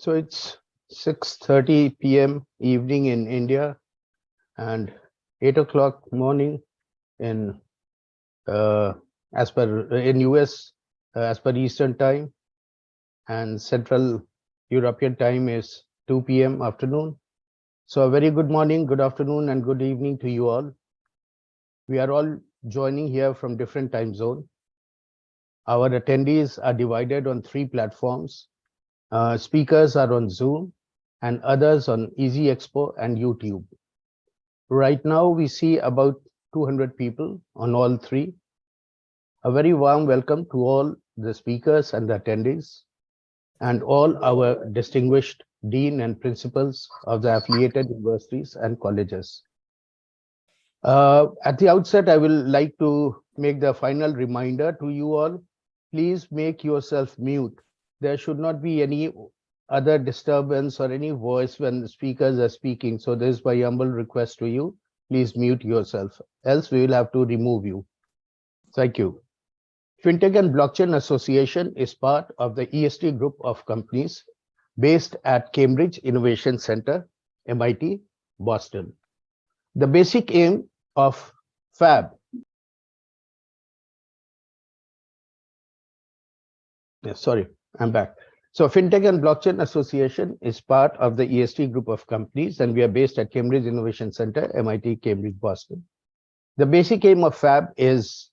So it's 6:30 p.m. evening in India and 8 o'clock morning in as per in US as per Eastern time, and Central European time is 2 p.m. afternoon. So a very good morning, good afternoon, and good evening to you all. We are all joining here from different time zone. Our attendees are divided on 3 platforms. Speakers are on Zoom and others on Easy Expo and YouTube. Right now, we see about 200 people on all 3. A very warm welcome to all the speakers and the attendees, and all our distinguished dean and principals of the affiliated universities and colleges. At the outset, I will like to make the final reminder to you all. Please make yourself mute. There should not be any other disturbance or any voice when the speakers are speaking. So this is my humble request to you. Please mute yourself, else we will have to remove you. Thank you. Fintech and Blockchain Association is part of the EST group of companies based at Cambridge Innovation Center, MIT, Boston. The basic aim of FAB I'm back. So Fintech and Blockchain Association is part of the EST group of companies, and we are based at Cambridge Innovation Center, MIT, Cambridge, Boston. The basic aim of FAB is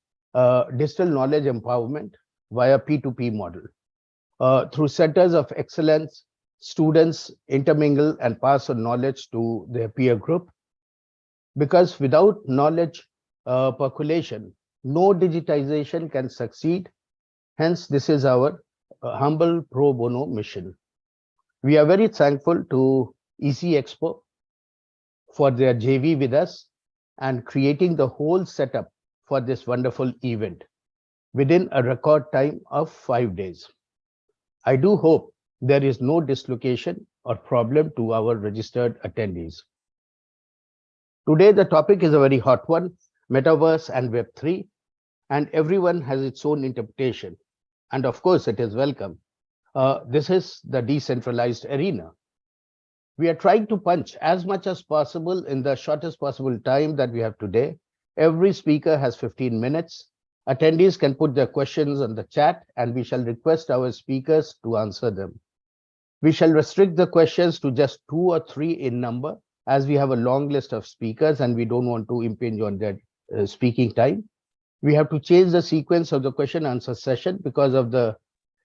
digital knowledge empowerment via P2P model. Through centers of excellence, students intermingle and pass on knowledge to their peer group. Because without knowledge percolation, no digitization can succeed. Hence, this is our humble pro bono mission. We are very thankful to Easy Expo for their JV with us and creating the whole setup for this wonderful event within a record time of 5 days. I do hope there is no dislocation or problem to our registered attendees. Today, the topic is a very hot one, Metaverse and Web3, and everyone has its own interpretation. And of course, it is welcome. This is the decentralized arena. We are trying to punch as much as possible in the shortest possible time that we have today. Every speaker has 15 minutes. Attendees can put their questions on the chat, and we shall request our speakers to answer them. We shall restrict the questions to just 2 or 3 in number, as we have a long list of speakers and we don't want to impinge on their speaking time. We have to change the sequence of the question answer session because of the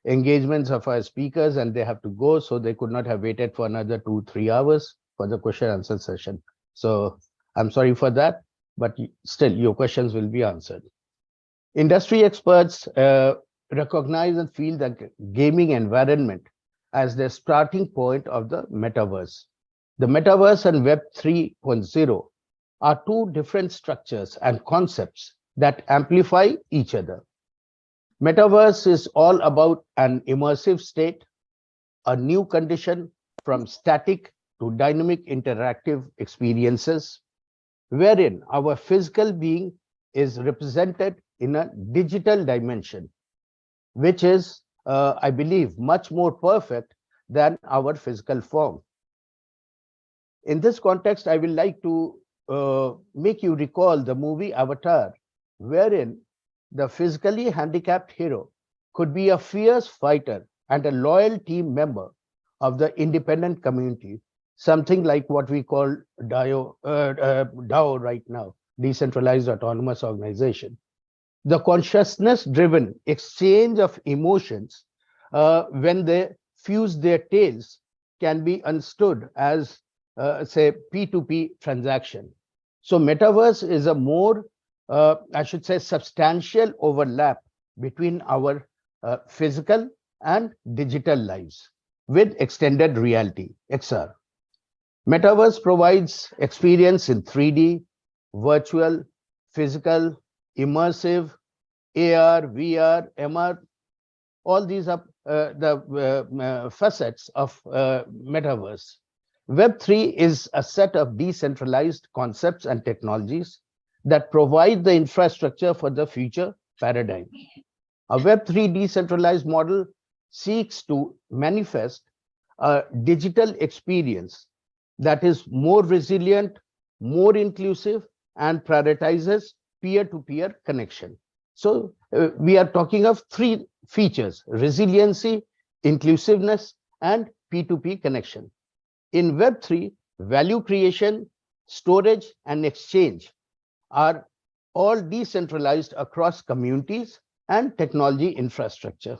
engagements of our speakers, and they have to go, so they could not have waited for another 2-3 hours for the question answer session. So I'm sorry for that, but still your questions will be answered. Industry experts recognize and feel the gaming environment as the starting point of the metaverse. The Metaverse and Web 3.0 are 2 different structures and concepts that amplify each other. Metaverse is all about an immersive state, a new condition from static to dynamic interactive experiences, wherein our physical being is represented in a digital dimension, which is, I believe, much more perfect than our physical form. In this context, I will like to make you recall the movie Avatar, wherein the physically handicapped hero could be a fierce fighter and a loyal team member of the independent community, something like what we call DAO right now, Decentralized Autonomous Organization. The consciousness-driven exchange of emotions when they fuse their tails can be understood as, say, P2P transaction. So Metaverse is a more, I should say, substantial overlap between our physical and digital lives with extended reality, XR. Metaverse provides experience in 3D, virtual, physical, immersive, AR, VR, MR. All these are the facets of Metaverse. Web3 is a set of decentralized concepts and technologies that provide the infrastructure for the future paradigm. A Web3 decentralized model seeks to manifest a digital experience that is more resilient, more inclusive, and prioritizes peer-to-peer connection. So we are talking of three features: resiliency, inclusiveness, and P2P connection. In Web3, value creation, storage, and exchange are all decentralized across communities and technology infrastructure.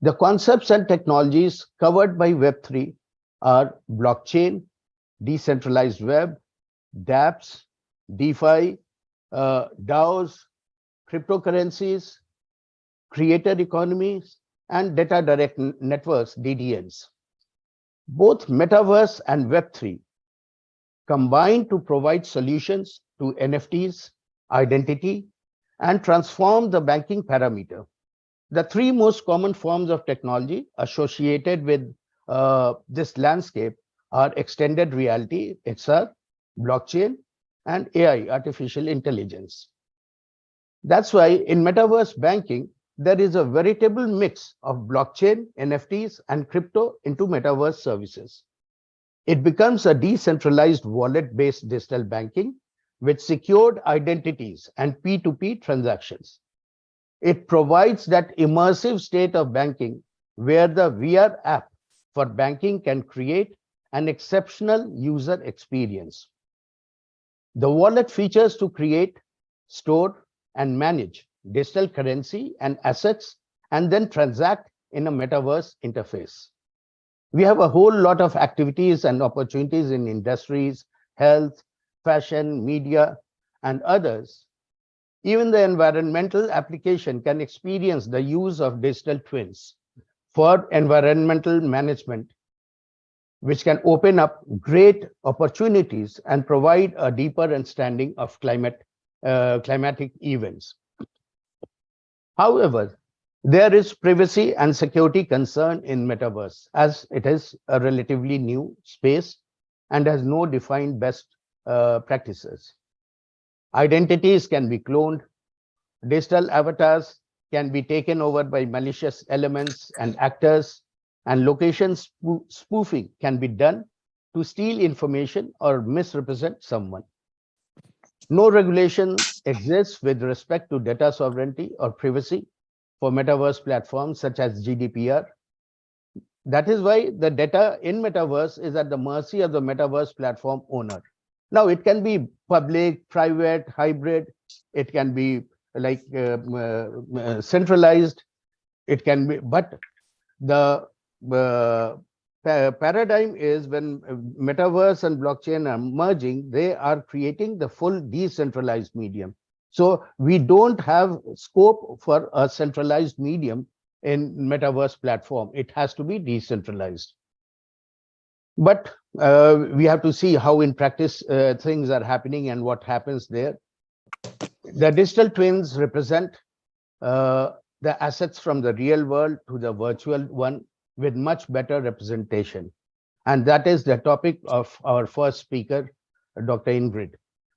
The concepts and technologies covered by Web3 are blockchain, decentralized web, dApps, DeFi, DAOs, cryptocurrencies, creator economies, and data direct networks, DDNs. Both Metaverse and Web3 combine to provide solutions to NFTs, identity, and transform the banking parameter. The three most common forms of technology associated with this landscape are extended reality, XR, blockchain, and AI, artificial intelligence. That's why in Metaverse banking, there is a veritable mix of blockchain, NFTs, and crypto into Metaverse services. It becomes a decentralized wallet-based digital banking with secured identities and P2P transactions. It provides that immersive state of banking where the VR app for banking can create an exceptional user experience. The wallet features to create, store, and manage digital currency and assets, and then transact in a metaverse interface. We have a whole lot of activities and opportunities in industries, health, fashion, media, and others. Even the environmental application can experience the use of digital twins for environmental management, which can open up great opportunities and provide a deeper understanding of climatic events. However, there is privacy and security concern in Metaverse, as it is a relatively new space and has no defined best practices. Identities can be cloned, digital avatars can be taken over by malicious elements and actors, and location spoofing can be done to steal information or misrepresent someone. No regulation exists with respect to data sovereignty or privacy for metaverse platforms such as GDPR. That is why the data in metaverse is at the mercy of the metaverse platform owner. Now, it can be public, private, hybrid. It can be like centralized. It can be, but the paradigm is when metaverse and blockchain are merging, they are creating the full decentralized medium. So we don't have scope for a centralized medium in metaverse platform. It has to be decentralized. But we have to see how in practice things are happening and what happens there. The digital twins represent the assets from the real world to the virtual one with much better representation. And that is the topic of our first speaker, Dr. Ingrid.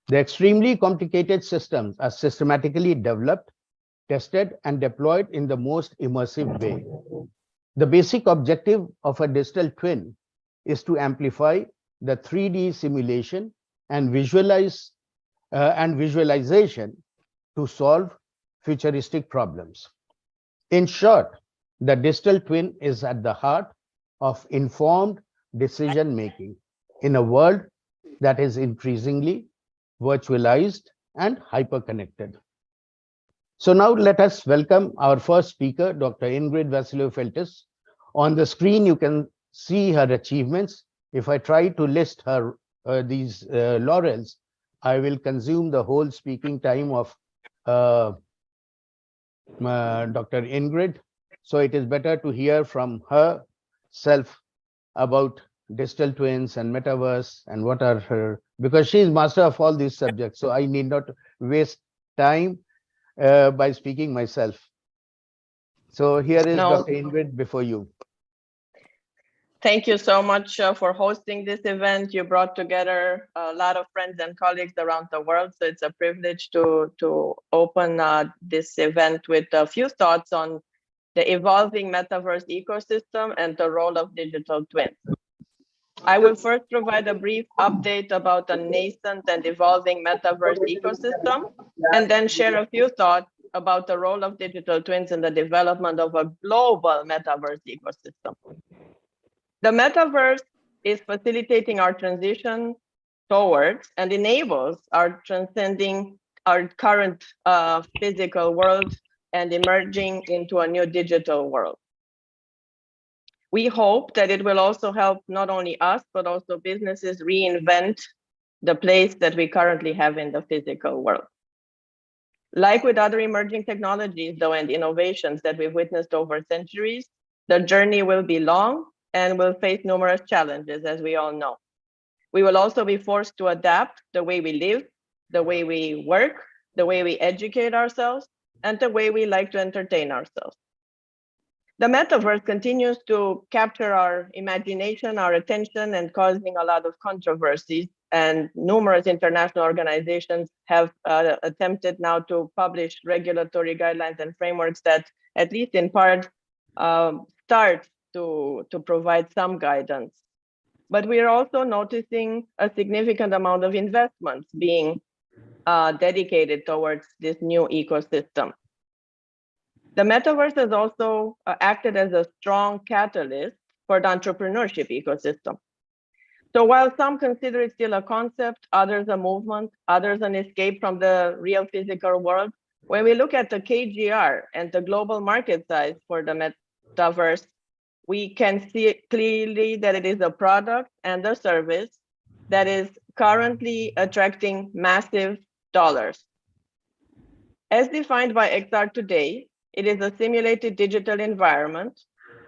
The extremely complicated systems are systematically developed, tested, and deployed in the most immersive way. The basic objective of a digital twin is to amplify the 3D simulation and visualization to solve futuristic problems. In short, the digital twin is at the heart of informed decision making in a world that is increasingly virtualized and hyper-connected. So now let us welcome our first speaker, Dr. Ingrid Vasiliev-Feltes. On the screen, you can see her achievements. If I try to list her these laurels, I will consume the whole speaking time of Dr. Ingrid. So it is better to hear from herself about digital twins and metaverse and what are her, because she is master of all these subjects. So I need not waste time by speaking myself. So here is Dr. Ingrid before you. Thank you so much for hosting this event. You brought together a lot of friends and colleagues around the world. So it's a privilege to open this event with a few thoughts on the evolving metaverse ecosystem, and the role of digital twins. I will first provide a brief update about the nascent and evolving metaverse ecosystem, and then share a few thoughts about the role of digital twins in the development of a global metaverse ecosystem. The metaverse is facilitating our transition towards and enables our transcending our current physical world and emerging into a new digital world. We hope that it will also help not only us, but also businesses reinvent the place that we currently have in the physical world. Like with other emerging technologies, though, and innovations that we've witnessed over centuries, the journey will be long and will face numerous challenges, as we all know. We will also be forced to adapt the way we live, the way we work, the way we educate ourselves, and the way we like to entertain ourselves. The metaverse continues to capture our imagination, our attention, and causing a lot of controversies. And numerous international organizations have attempted now to publish regulatory guidelines and frameworks that, at least in part, start to provide some guidance. But we are also noticing a significant amount of investments being dedicated towards this new ecosystem. The metaverse has also acted as a strong catalyst for the entrepreneurship ecosystem. So while some consider it still a concept, others a movement, others an escape from the real physical world, when we look at the KGR and the global market size for the metaverse, we can see clearly that it is a product and a service that is currently attracting massive dollars. As defined by XR today, it is a simulated digital environment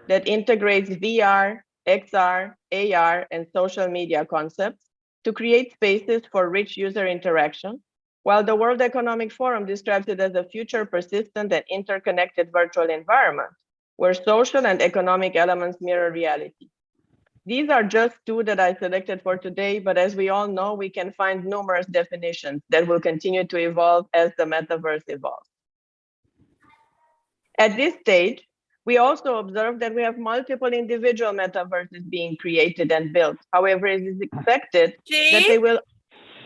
that integrates VR, XR, AR, and social media concepts to create spaces for rich user interaction, while the World Economic Forum describes it as a future persistent and interconnected virtual environment, where social and economic elements mirror reality. These are just two that I selected for today, but as we all know, we can find numerous definitions that will continue to evolve as the metaverse evolves. At this stage, we also observe that we have multiple individual metaverses being created and built. However, it is expected that they will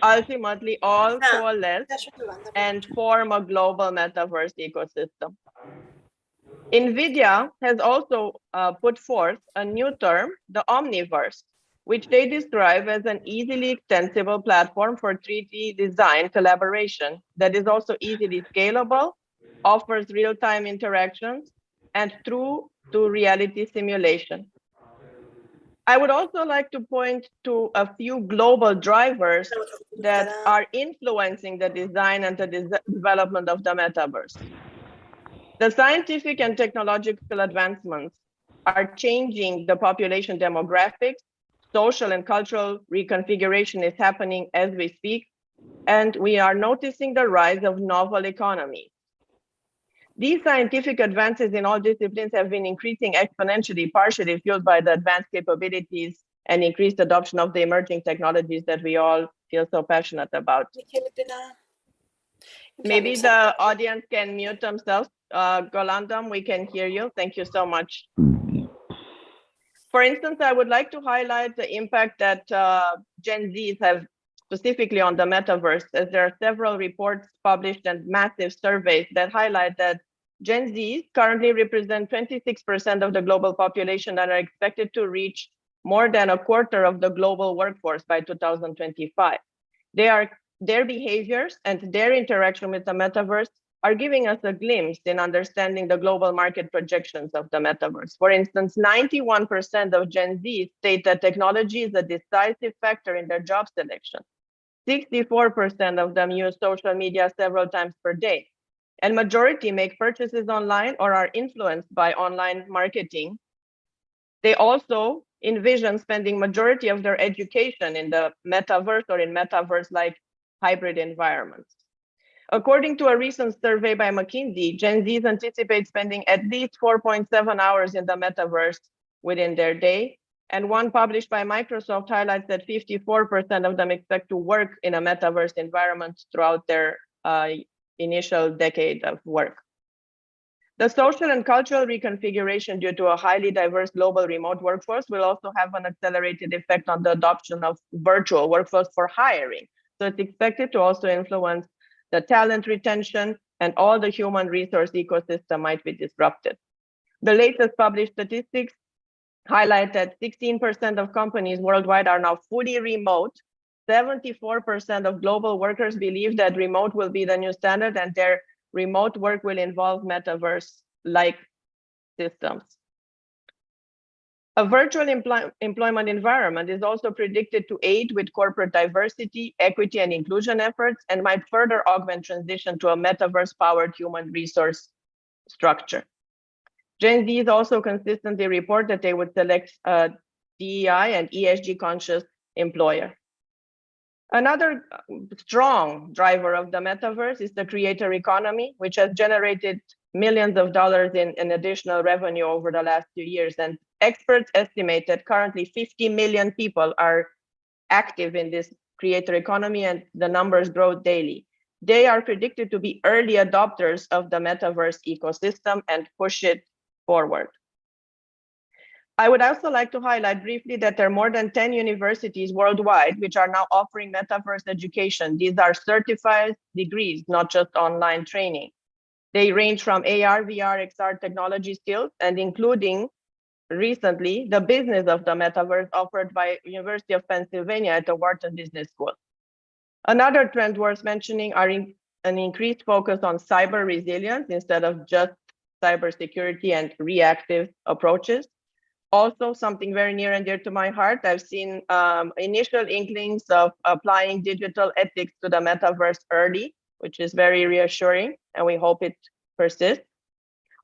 ultimately all coalesce and form a global metaverse ecosystem. NVIDIA has also put forth a new term, the Omniverse, which they describe as an easily extensible platform for 3D design collaboration that is also easily scalable, offers real-time interactions, and true to reality simulation. I would also like to point to a few global drivers that are influencing the design and the development of the metaverse. The scientific and technological advancements are changing the population demographics. Social and cultural reconfiguration is happening as we speak, and we are noticing the rise of novel economies. These scientific advances in all disciplines have been increasing exponentially, partially fueled by the advanced capabilities and increased adoption of the emerging technologies that we all feel so passionate about. Maybe the audience can mute themselves. Golandam, we can hear you. Thank you so much. For instance, I would like to highlight the impact that Gen Zs have specifically on the metaverse, as there are several reports published and massive surveys that highlight that Gen Zs currently represent 26% of the global population and are expected to reach more than a quarter of the global workforce by 2025. Their behaviors and their interaction with the metaverse are giving us a glimpse in understanding the global market projections of the metaverse. For instance, 91% of Gen Z state that technology is a decisive factor in their job selection. 64% of them use social media several times per day, and majority make purchases online or are influenced by online marketing. They also envision spending majority of their education in the metaverse or in metaverse-like hybrid environments. According to a recent survey by McKinsey, Gen Zs anticipate spending at least 4.7 hours in the metaverse within their day. And one published by Microsoft highlights that 54% of them expect to work in a metaverse environment throughout their initial decade of work. The social and cultural reconfiguration due to a highly diverse global remote workforce will also have an accelerated effect on the adoption of virtual workforce for hiring. So it's expected to also influence the talent retention, and all the human resource ecosystem might be disrupted. The latest published statistics highlight that 16% of companies worldwide are now fully remote. 74% of global workers believe that remote will be the new standard, and their remote work will involve metaverse-like systems. A virtual employment environment is also predicted to aid with corporate diversity, equity, and inclusion efforts, and might further augment transition to a metaverse-powered human resource structure. Gen Zs also consistently report that they would select a DEI and ESG conscious employer. Another strong driver of the metaverse is the creator economy, which has generated millions of dollars in additional revenue over the last few years. And experts estimate that currently 50 million people are active in this creator economy, and the numbers grow daily. They are predicted to be early adopters of the metaverse ecosystem and push it forward. I would also like to highlight briefly that there are more than 10 universities worldwide which are now offering metaverse education. These are certified degrees, not just online training. They range from AR, VR, XR technology skills, and including recently the business of the metaverse offered by University of Pennsylvania at the Wharton Business School. Another trend worth mentioning are an increased focus on cyber resilience instead of just cybersecurity and reactive approaches. Also, something very near and dear to my heart, I've seen initial inklings of applying digital ethics to the metaverse early, which is very reassuring, and we hope it persists.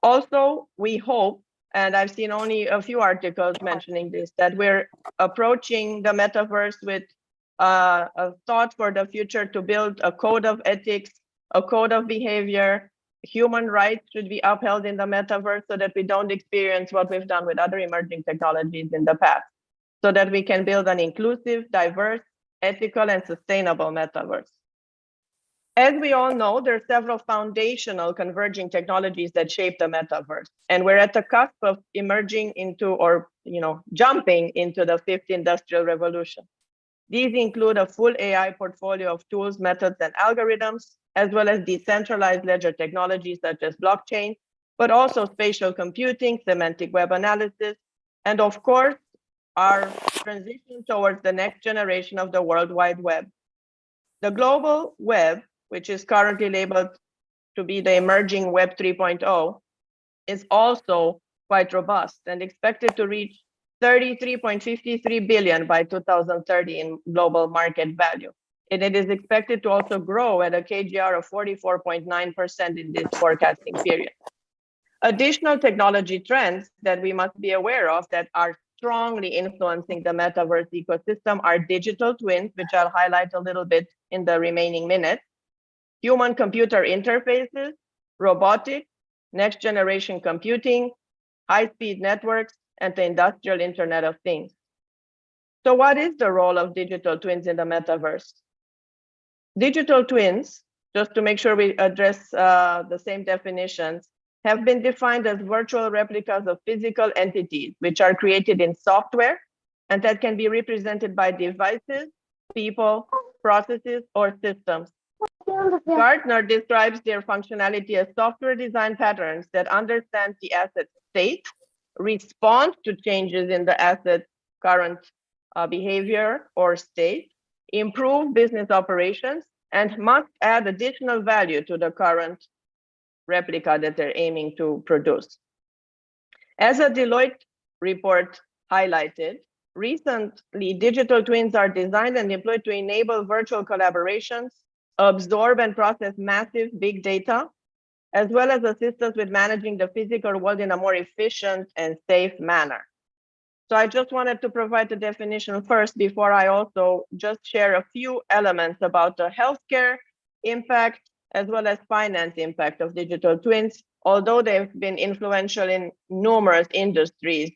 Also, we hope, and I've seen only a few articles mentioning this, that we're approaching the metaverse with a thought for the future to build a code of ethics, a code of behavior. Human rights should be upheld in the metaverse so that we don't experience what we've done with other emerging technologies in the past, so that we can build an inclusive, diverse, ethical, and sustainable metaverse. As we all know, there are several foundational converging technologies that shape the metaverse, and we're at the cusp of emerging into, or jumping into the fifth industrial revolution. These include a full AI portfolio of tools, methods, and algorithms, as well as decentralized ledger technologies such as blockchain, but also spatial computing, semantic web analysis, and of course, our transition towards the next generation of the World Wide Web. The global web, which is currently labeled to be the emerging Web 3.0, is also quite robust and expected to reach 33.53 billion by 2030 in global market value. And it is expected to also grow at a KGR of 44.9% in this forecasting period. Additional technology trends that we must be aware of that are strongly influencing the metaverse ecosystem are digital twins, which I'll highlight a little bit in the remaining minutes, human-computer interfaces, robotics, next-generation computing, high-speed networks, and the industrial Internet of Things. So what is the role of digital twins in the metaverse? Digital twins, just to make sure we address the same definitions, have been defined as virtual replicas of physical entities, which are created in software and that can be represented by devices, people, processes, or systems. Gartner describes their functionality as software design patterns that understand the asset state, respond to changes in the asset's current behavior or state, improve business operations, and must add additional value to the current replica that they're aiming to produce. As a Deloitte report highlighted, recently digital twins are designed and deployed to enable virtual collaborations, absorb and process massive big data, as well as assist us with managing the physical world in a more efficient and safe manner. So I just wanted to provide the definition first before I also just share a few elements about the healthcare impact as well as finance impact of digital twins, although they've been influential in numerous industries,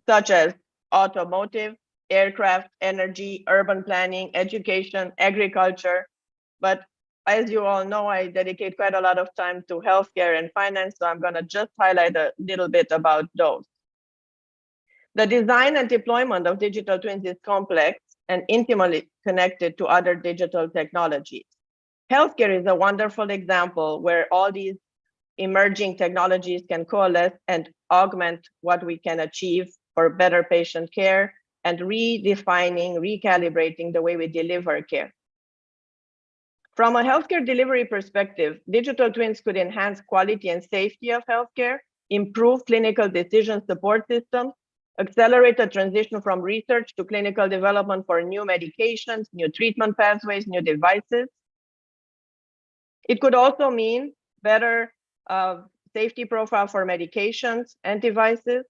such as automotive, aircraft, energy, urban planning, education, agriculture. But as you all know, I dedicate quite a lot of time to healthcare and finance, so I'm going to just highlight a little bit about those. The design and deployment of digital twins is complex and intimately connected to other digital technologies. Healthcare is a wonderful example where all these emerging technologies can coalesce and augment what we can achieve for better patient care and redefining, recalibrating the way we deliver care. From a healthcare delivery perspective, digital twins could enhance quality and safety of healthcare, improve clinical decision support systems, accelerate the transition from research to clinical development for new medications, new treatment pathways, new devices. It could also mean better safety profile for medications and devices.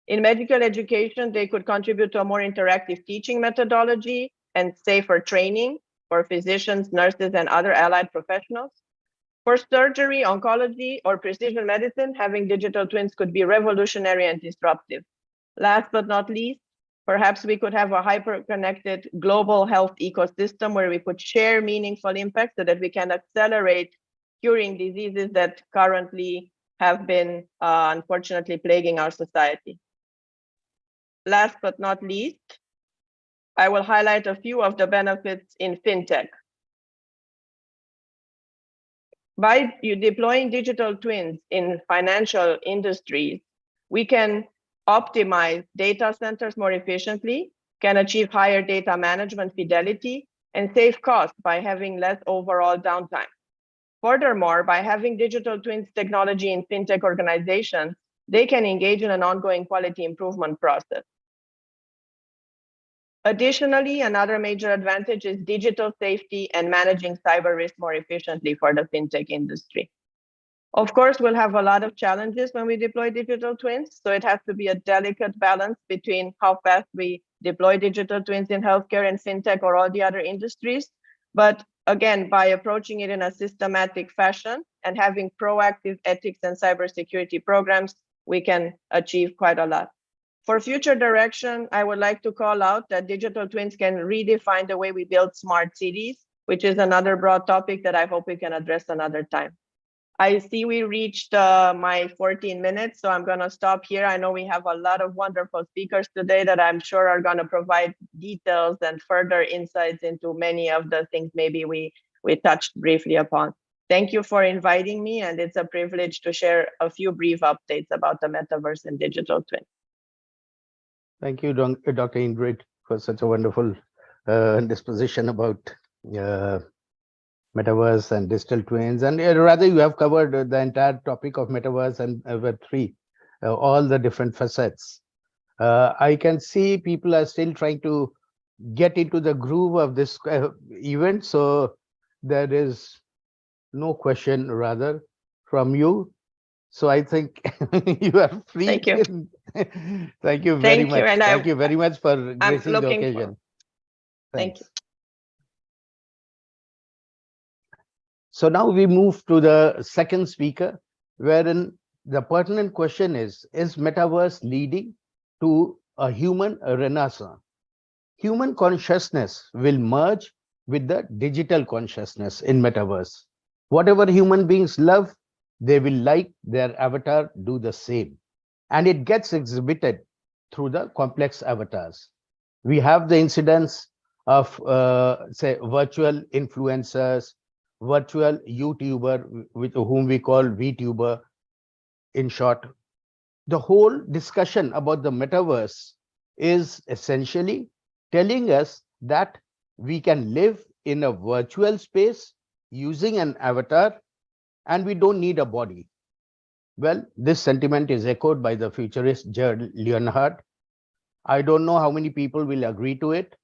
In medical education, they could contribute to a more interactive teaching methodology and safer training for physicians, nurses, and other allied professionals. For surgery, oncology, or precision medicine, having digital twins could be revolutionary and disruptive. Last but not least, perhaps we could have a hyper-connected global health ecosystem where we could share meaningful impact so that we can accelerate curing diseases that currently have been unfortunately plaguing our society. Last but not least, I will highlight a few of the benefits in fintech. By deploying digital twins in financial industries, we can optimize data centers more efficiently, can achieve higher data management fidelity, and save costs by having less overall downtime. Furthermore, by having digital twins technology in fintech organizations, they can engage in an ongoing quality improvement process. Additionally, another major advantage is digital safety and managing cyber risk more efficiently for the fintech industry. Of course, we'll have a lot of challenges when we deploy digital twins, so it has to be a delicate balance between how fast we deploy digital twins in healthcare and fintech or all the other industries. But again, by approaching it in a systematic fashion and having proactive ethics and cybersecurity programs, we can achieve quite a lot. For future direction, I would like to call out that digital twins can redefine the way we build smart cities, which is another broad topic that I hope we can address another time. I see we reached my 14 minutes, so I'm going to stop here. I know we have a lot of wonderful speakers today that I'm sure are going to provide details and further insights into many of the things maybe we touched briefly upon. Thank you for inviting me, and it's a privilege to share a few brief updates about the metaverse and digital twin. Thank you, Dr. Ingrid, for such a wonderful disposition about metaverse and digital twins. And rather, you have covered the entire topic of metaverse and Web3, all the different facets. I can see people are still trying to get into the groove of this event. So there is no question rather from you. So I think you are free. Thank you. Thank you very much. And thank you very much for gracing the occasion. Thank you. So now we move to the second speaker, wherein the pertinent question is metaverse leading to a human renaissance? Human consciousness will merge with the digital consciousness in metaverse. Whatever human beings love, they will like their avatar do the same. And it gets exhibited through the complex avatars. We have the incidence of, say, virtual influencers, virtual YouTuber, with whom we call VTuber in short. The whole discussion about the metaverse is essentially telling us that we can live in a virtual space using an avatar and we don't need a body. Well, this sentiment is echoed by the futurist Jared Leonhardt. I don't know how many people will agree to it,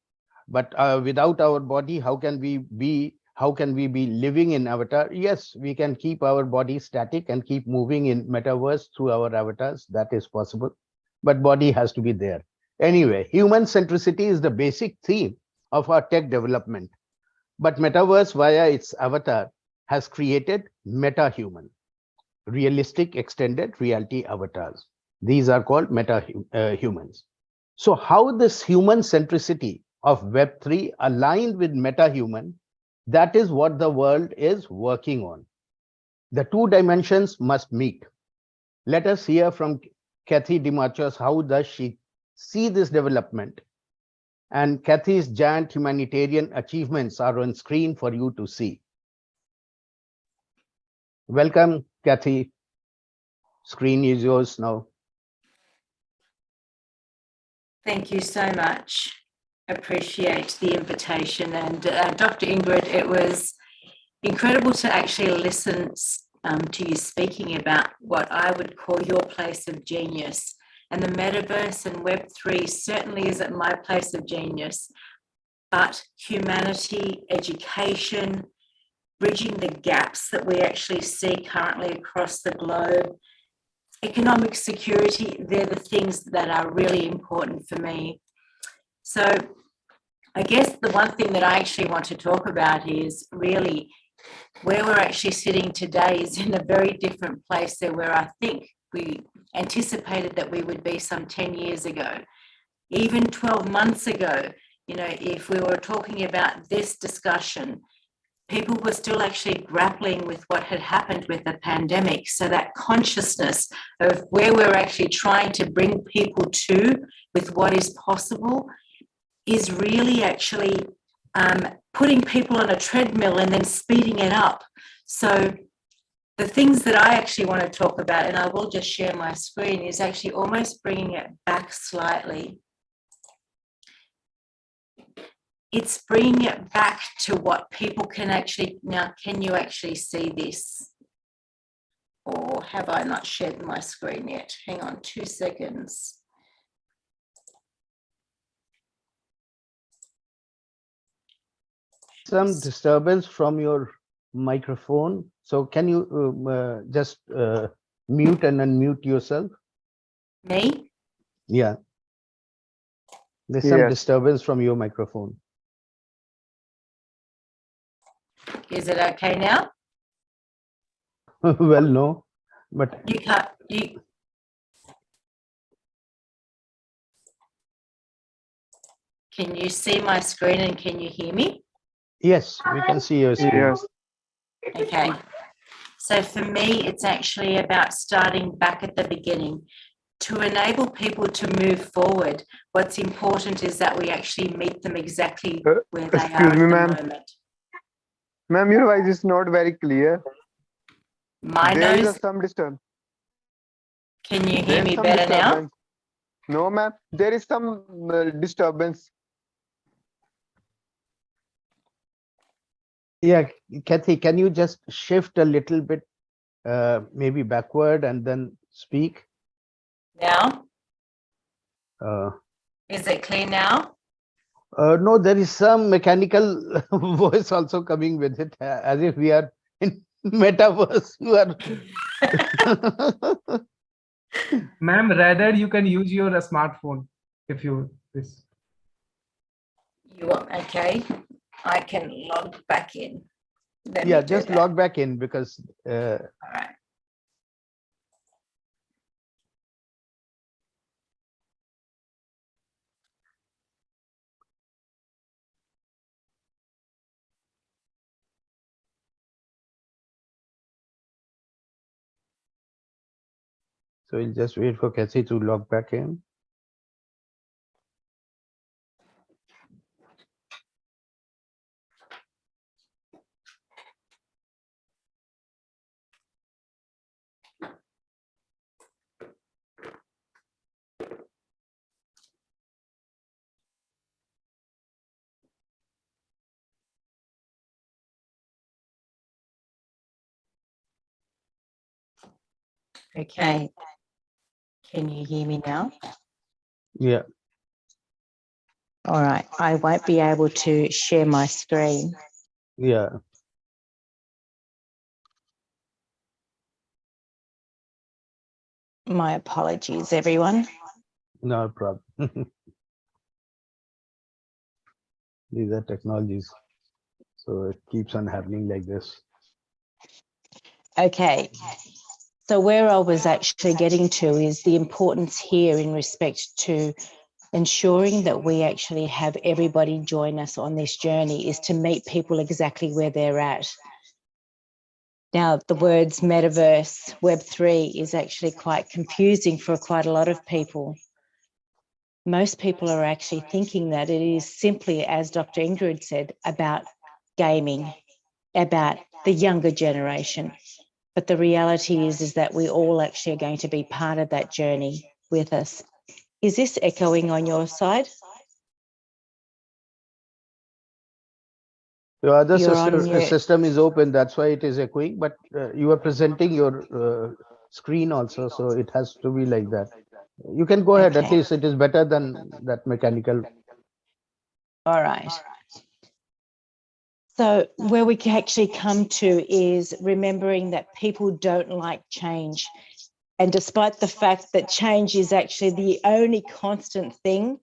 but without our body, how can we be living in avatar? Yes, we can keep our body static and keep moving in metaverse through our avatars. That is possible, but body has to be there. Anyway, human centricity is the basic theme of our tech development, but metaverse via its avatar has created meta-human, realistic extended reality avatars. These are called meta-humans. So how this human centricity of Web3 aligned with meta-human That is what the world is working on. The two dimensions must meet. Let us hear from Kathy DeMarchos. How does she see this development? And Kathy's giant humanitarian achievements are on screen for you to see. Welcome, Kathy. Screen is yours now. Thank you so much. Appreciate the invitation. And Dr. Ingrid, it was incredible to actually listen to you speaking about what I would call your place of genius. And the Metaverse and Web3 certainly isn't my place of genius, but humanity, education, bridging the gaps that we actually see currently across the globe, economic security, they're the things that are really important for me. So I guess the one thing that I actually want to talk about is really where we're actually sitting today is in a very different place than where I think we anticipated that we would be some 10 years ago. Even 12 months ago, you know, if we were talking about this discussion, people were still actually grappling with what had happened with the pandemic. So that consciousness of where we're actually trying to bring people to with what is possible is really actually putting people on a treadmill and then speeding it up. So the things that I actually want to talk about, and I will just share my screen, is actually almost bringing it back slightly. It's bringing it back to what people can actually, now can you actually see this? Or have I not shared my screen yet? Hang on 2 seconds. Some disturbance from your microphone. So can you just mute and unmute yourself? Me? Yeah. There's some disturbance from your microphone. Is it okay now? Well, no, but You can't, can you see my screen and can you hear me? yes, we can see your screen. Yes. Okay. So for me, it's actually about starting back at the beginning. To enable people to move forward, what's important is that we actually meet them exactly where they are at the moment. Ma'am, your voice is not very clear. There is some disturbance. Can you hear me better now? No, ma'am. There is some disturbance. Yeah, Kathy, can you just shift a little bit, maybe backward and then speak? Now? Is it clear now? No, there is some mechanical voice also coming with it, as if we are in Metaverse. You are. Ma'am, rather you can use your smartphone if you this. You want, okay. I can log back in. Yeah, just log back in because. All right. So we'll just wait for Kathy to log back in. Okay. Can you hear me now? Yeah. All right. I won't be able to share my screen. Yeah. My apologies, everyone. No problem. These are technologies. So it keeps on happening like this. Okay. So where I was actually getting to is the importance here in respect to ensuring that we actually have everybody join us on this journey is to meet people exactly where they're at. Now, the words Metaverse, Web3 is actually quite confusing for quite a lot of people. Most people are actually thinking that it is simply, as Dr. Ingrid said, about gaming, about the younger generation. But the reality is that we all actually are going to be part of that journey with us. Is this echoing on your side? Your other You're on mute. system is open, that's why it is echoing, but you are presenting your screen also, so it has to be like that. You can go ahead, at Okay. least it is better than that mechanical. All right. So where we actually come to is remembering that people don't like change. And despite the fact that change is actually the only constant thing,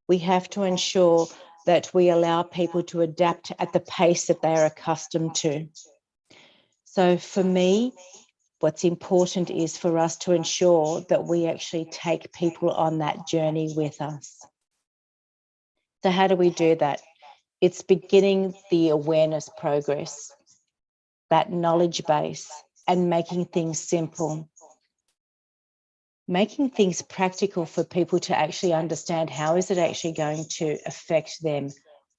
we have to ensure that we allow people to adapt at the pace that they are accustomed to. So for me, what's important is for us to ensure that we actually take people on that journey with us. So how do we do that? It's beginning the awareness progress, that knowledge base, and making things simple. Making things practical for people to actually understand how is it actually going to affect them.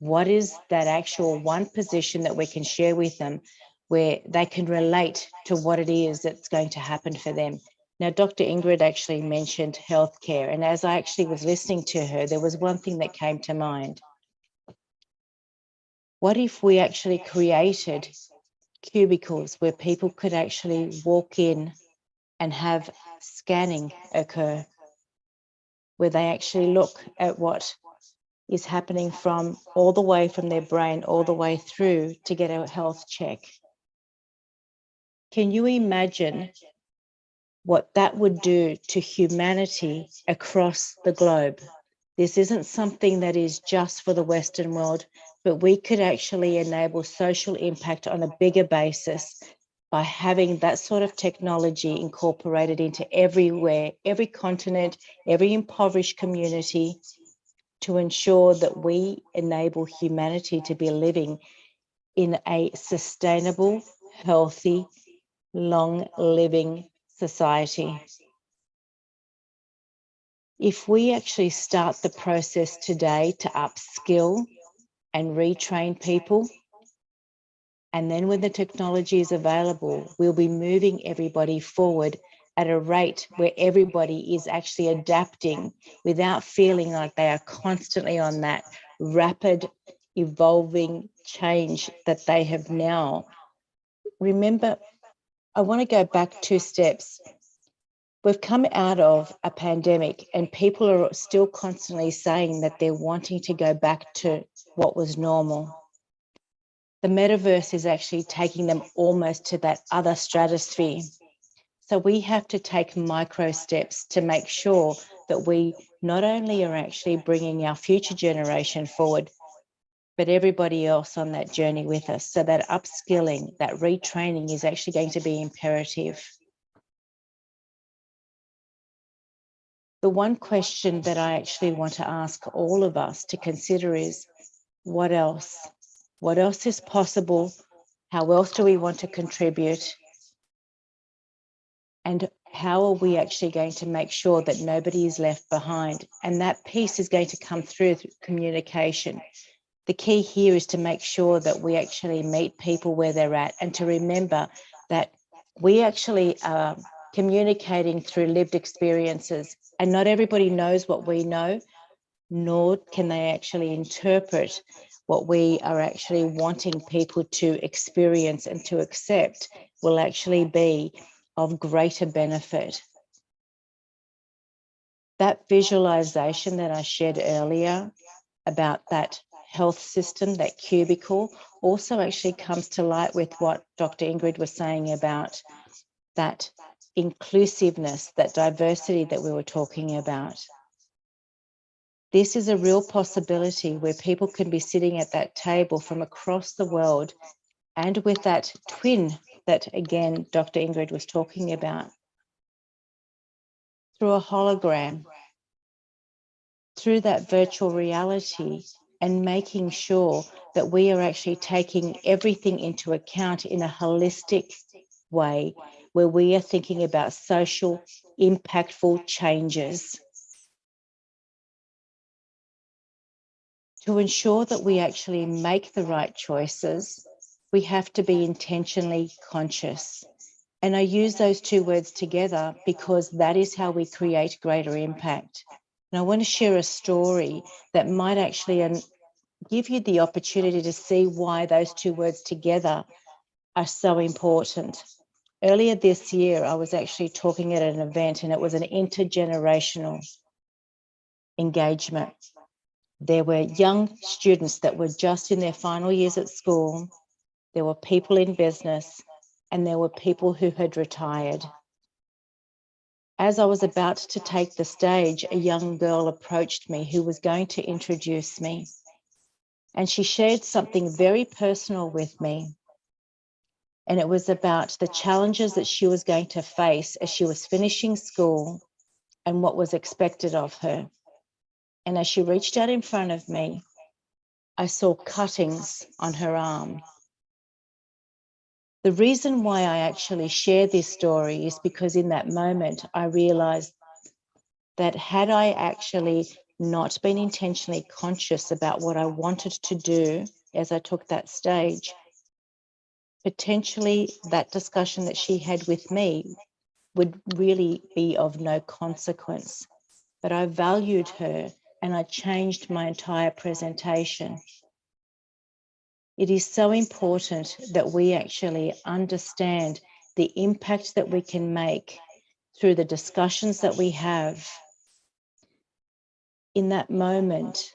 What is that actual one position that we can share with them where they can relate to what it is that's going to happen for them. Now, Dr. Ingrid actually mentioned healthcare, and as I actually was listening to her, there was one thing that came to mind. What if we actually created cubicles where people could actually walk in and have scanning occur, where they actually look at what is happening from all the way from their brain all the way through to get a health check? Can you imagine what that would do to humanity across the globe? This isn't something that is just for the Western world, but we could actually enable social impact on a bigger basis by having that sort of technology incorporated into everywhere, every continent, every impoverished community, to ensure that we enable humanity to be living in a sustainable, healthy, long-living society. If we actually start the process today to upskill and retrain people, and then when the technology is available, we'll be moving everybody forward at a rate where everybody is actually adapting without feeling like they are constantly on that rapid evolving change that they have now. Remember, I want to go back 2 steps. We've come out of a pandemic and people are still constantly saying that they're wanting to go back to what was normal. The metaverse is actually taking them almost to that other stratosphere. So we have to take micro steps to make sure that we not only are actually bringing our future generation forward, but everybody else on that journey with us. So that upskilling, that retraining is actually going to be imperative. The one question that I actually want to ask all of us to consider is, what else? What else is possible? How else do we want to contribute? And how are we actually going to make sure that nobody is left behind? And that piece is going to come through communication. The key here is to make sure that we actually meet people where they're at and to remember that we actually are communicating through lived experiences, and not everybody knows what we know, nor can they actually interpret what we are actually wanting people to experience and to accept will actually be of greater benefit. That visualization that I shared earlier about that health system, that cubicle, also actually comes to light with what Dr. Ingrid was saying about that inclusiveness, that diversity that we were talking about. This is a real possibility where people can be sitting at that table from across the world, and with that twin that, again, Dr. Ingrid was talking about, through a hologram, through that virtual reality and making sure that we are actually taking everything into account in a holistic way, where we are thinking about social, impactful changes. To ensure that we actually make the right choices, we have to be intentionally conscious. And I use those two words together because that is how we create greater impact. And I want to share a story that might actually give you the opportunity to see why those two words together are so important. Earlier this year, I was actually talking at an event, and it was an intergenerational engagement. There were young students that were just in their final years at school. There were people in business, and there were people who had retired. As I was about to take the stage, a young girl approached me who was going to introduce me. And she shared something very personal with me. And it was about the challenges that she was going to face as she was finishing school and what was expected of her. And as she reached out in front of me, I saw cuttings on her arm. The reason why I actually share this story is because in that moment, I realized that had I actually not been intentionally conscious about what I wanted to do as I took that stage, potentially that discussion that she had with me would really be of no consequence. But I valued her and I changed my entire presentation. It is so important that we actually understand the impact that we can make through the discussions that we have. In that moment,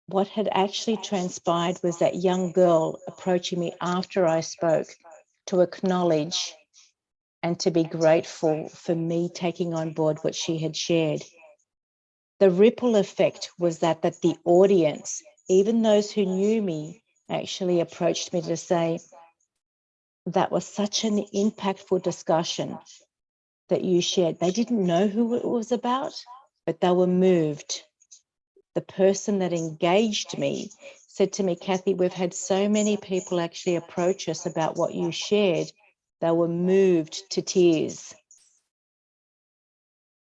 what had actually transpired was that young girl approaching me after I spoke to acknowledge and to be grateful for me taking on board what she had shared. The ripple effect was that the audience, even those who knew me, actually approached me to say, that was such an impactful discussion that you shared. They didn't know who it was about, but they were moved. The person that engaged me said to me, Kathy, we've had so many people actually approach us about what you shared. They were moved to tears.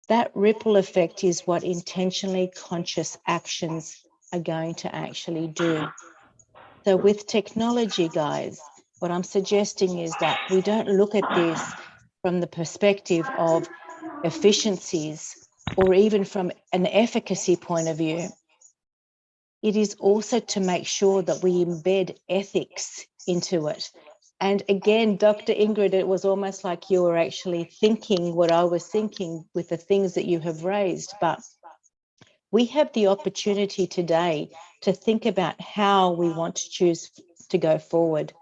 That ripple effect is what intentionally conscious actions are going to actually do. So with technology, guys, what I'm suggesting is that we don't look at this from the perspective of efficiencies or even from an efficacy point of view. It is also to make sure that we embed ethics into it. And again, Dr. Ingrid, it was almost like you were actually thinking what I was thinking with the things that you have raised. But we have the opportunity today to think about how we want to choose to go forward.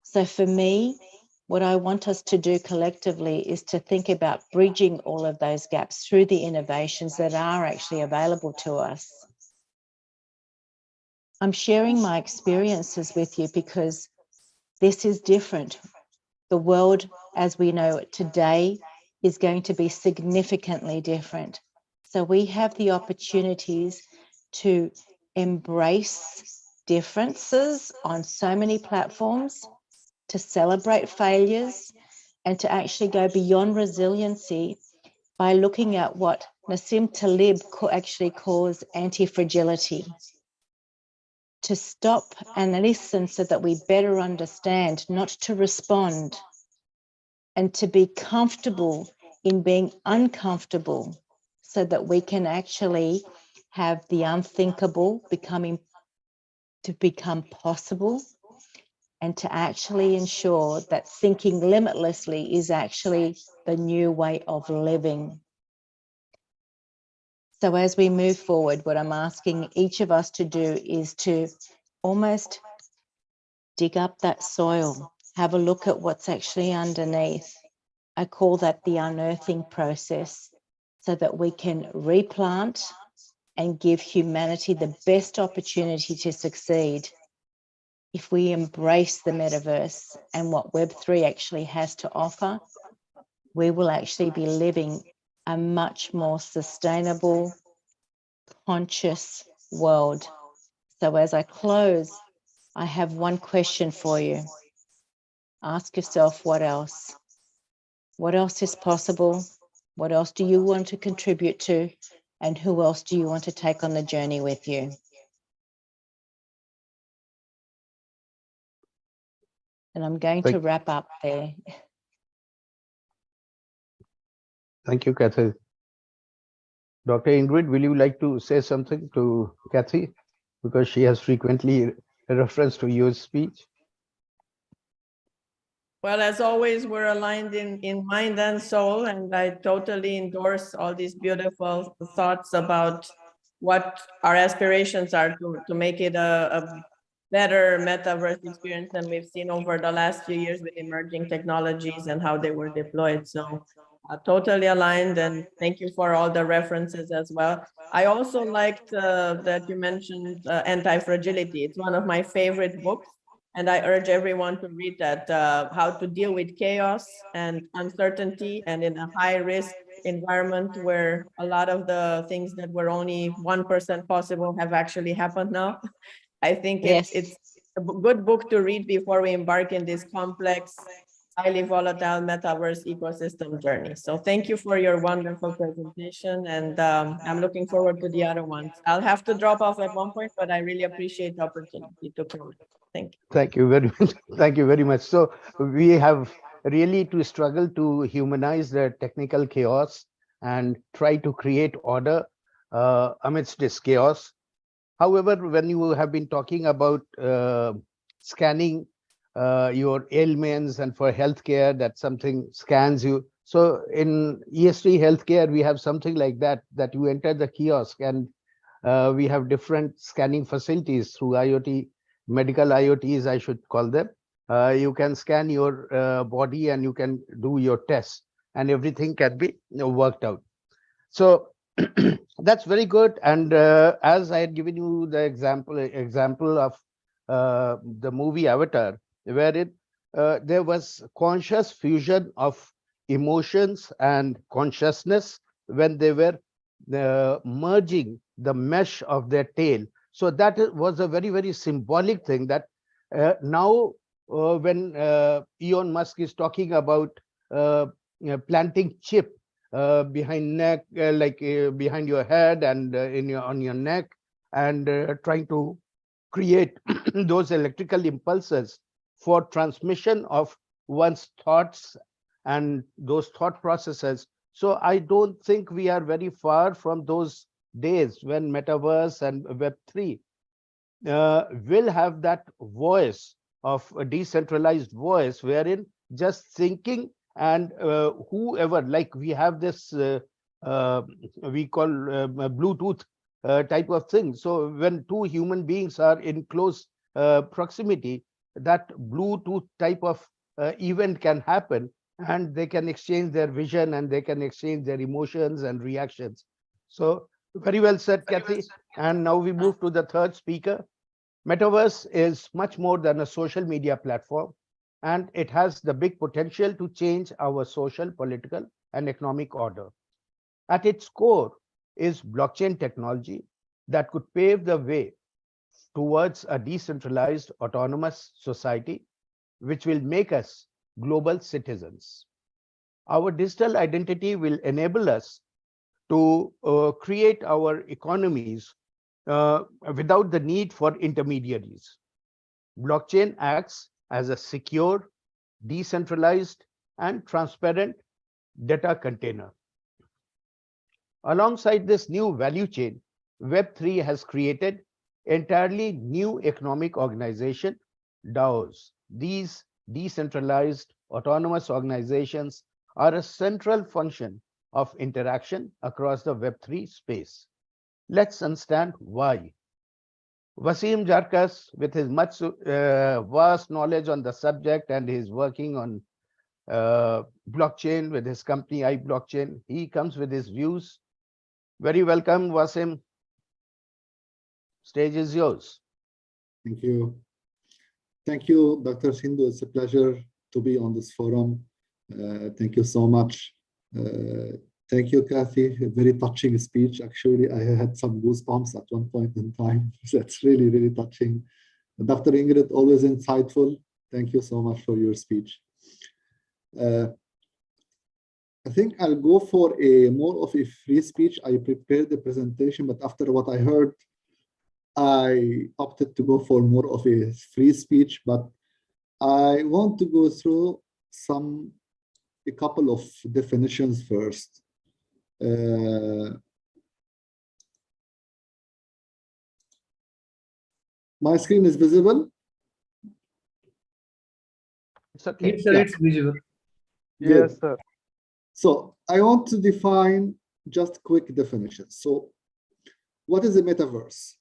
So for me, what I want us to do collectively is to think about bridging all of those gaps through the innovations that are actually available to us. I'm sharing my experiences with you because this is different. The world as we know it today is going to be significantly different. So we have the opportunities to embrace differences on so many platforms, to celebrate failures, and to actually go beyond resiliency by looking at what Nassim Taleb actually calls anti-fragility. To stop and listen so that we better understand, not to respond, and to be comfortable in being uncomfortable so that we can actually have the unthinkable become possible, and to actually ensure that thinking limitlessly is actually the new way of living. So as we move forward, what I'm asking each of us to do is to almost dig up that soil, have a look at what's actually underneath. I call that the unearthing process, so that we can replant and give humanity the best opportunity to succeed. If we embrace the metaverse and what Web3 actually has to offer, we will actually be living a much more sustainable, conscious world. So as I close, I have one question for you. Ask yourself, what else? What else is possible? What else do you want to contribute to? And who else do you want to take on the journey with you? And I'm going to wrap up there. Thank you, Kathy. Dr. Ingrid, will you like to say something to Kathy? Because she has frequently reference to your speech. Well, as always, we're aligned in mind and soul, and I totally endorse all these beautiful thoughts about what our aspirations are to make it a better metaverse experience than we've seen over the last few years with emerging technologies and how they were deployed. So totally aligned, and thank you for all the references as well. I also liked that you mentioned Anti-Fragility. It's one of my favorite books. And I urge everyone to read that, how to deal with chaos and uncertainty, and in a high risk environment where a lot of the things that were only 1% possible have actually happened now. I think it's a good book to read before we embark in this complex, highly volatile metaverse ecosystem journey. So thank you for your wonderful presentation, and I'm looking forward to the other ones. I'll have to drop off at one point, but I really appreciate the opportunity to come. Thank you. Thank you very much. Thank you very much. So we have really to struggle to humanize the technical chaos and try to create order amidst this chaos. However, when you have been talking about scanning your ailments, and for healthcare, that something scans you. So in ESG healthcare, we have something like that you enter the kiosk, and we have different scanning facilities through IoT, medical IoTs, I should call them. You can scan your body and you can do your tests, and everything can be worked out. So that's very good. And as I had given you the example of the movie Avatar, wherein there was conscious fusion of emotions and consciousness when they were merging the mesh of their tail. So that was a very, very symbolic thing that now when Elon Musk is talking about planting chip behind neck, behind your head and on your neck, and trying to create those electrical impulses for transmission of one's thoughts and those thought processes. So I don't think we are very far from those days when Metaverse and Web3 will have that voice of a decentralized voice, wherein just thinking and whoever, like we have this we call Bluetooth type of thing. So when two human beings are in close proximity, that Bluetooth type of event can happen, and they can exchange their vision and they can exchange their emotions and reactions. So very well said, Kathy. And now we move to the third speaker. Metaverse is much more than a social media platform, and it has the big potential to change our social, political, and economic order. At its core is blockchain technology that could pave the way towards a decentralized autonomous society, which will make us global citizens. Our digital identity will enable us to create our economies without the need for intermediaries. Blockchain acts as a secure, decentralized, and transparent data container. Alongside this new value chain, Web3 has created entirely new economic organization, DAOs. These decentralized autonomous organizations are a central function of interaction across the Web3 space. Let's understand why. Wasim Jarkas, with his much vast knowledge on the subject, and he's working on blockchain with his company iBlockchain, he comes with his views. Very welcome, Wasim. Stage is yours. Thank you. Thank you, Dr. Sindhu. It's a pleasure to be on this forum. Thank you so much. Thank you, Kathy. A very touching speech. Actually, I had some goosebumps at one point in time. That's really, really touching. Dr. Ingrid, always insightful. Thank you so much for your speech. I think I'll go for a more of a free speech. I prepared the presentation, but after what I heard, I opted to go for more of a free speech, but I want to go through a couple of definitions first. My screen is visible? It's okay. Yes, sir, it's visual. Good. Yes, sir. So I want to define just quick definitions. So what is a metaverse?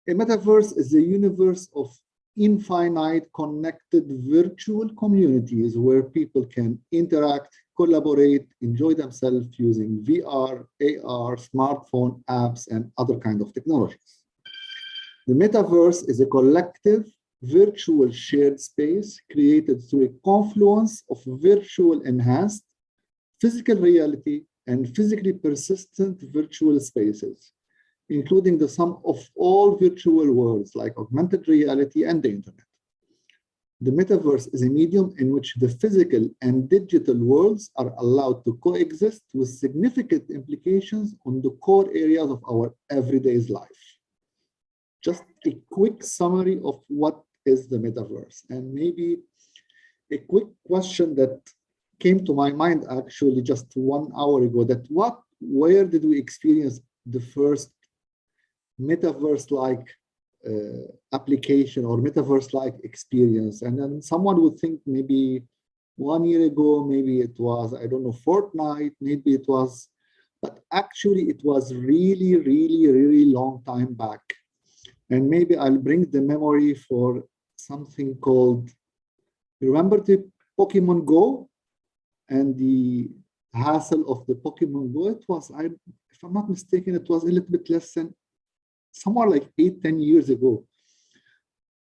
A metaverse is a universe of infinite connected virtual communities where people can interact, collaborate, enjoy themselves using VR, AR, smartphone apps, and other kinds of technologies. The metaverse is a collective virtual shared space created through a confluence of virtual enhanced physical reality and physically persistent virtual spaces, including the sum of all virtual worlds like augmented reality and the internet. The metaverse is a medium in which the physical and digital worlds are allowed to coexist with significant implications on the core areas of our everyday life. Just a quick summary of what is the metaverse, and maybe a quick question that came to my mind actually just 1 hour ago, that where did we experience the first metaverse-like application or metaverse-like experience? And then someone would think maybe 1 year ago, maybe it was, I don't know, Fortnite, maybe it was, but actually it was really, really, really long time back. And maybe I'll bring the memory for something called, remember the Pokemon Go and the hassle of the Pokemon Go? It was, if I'm not mistaken, it was a little bit less than, somewhere like 8-10 years ago.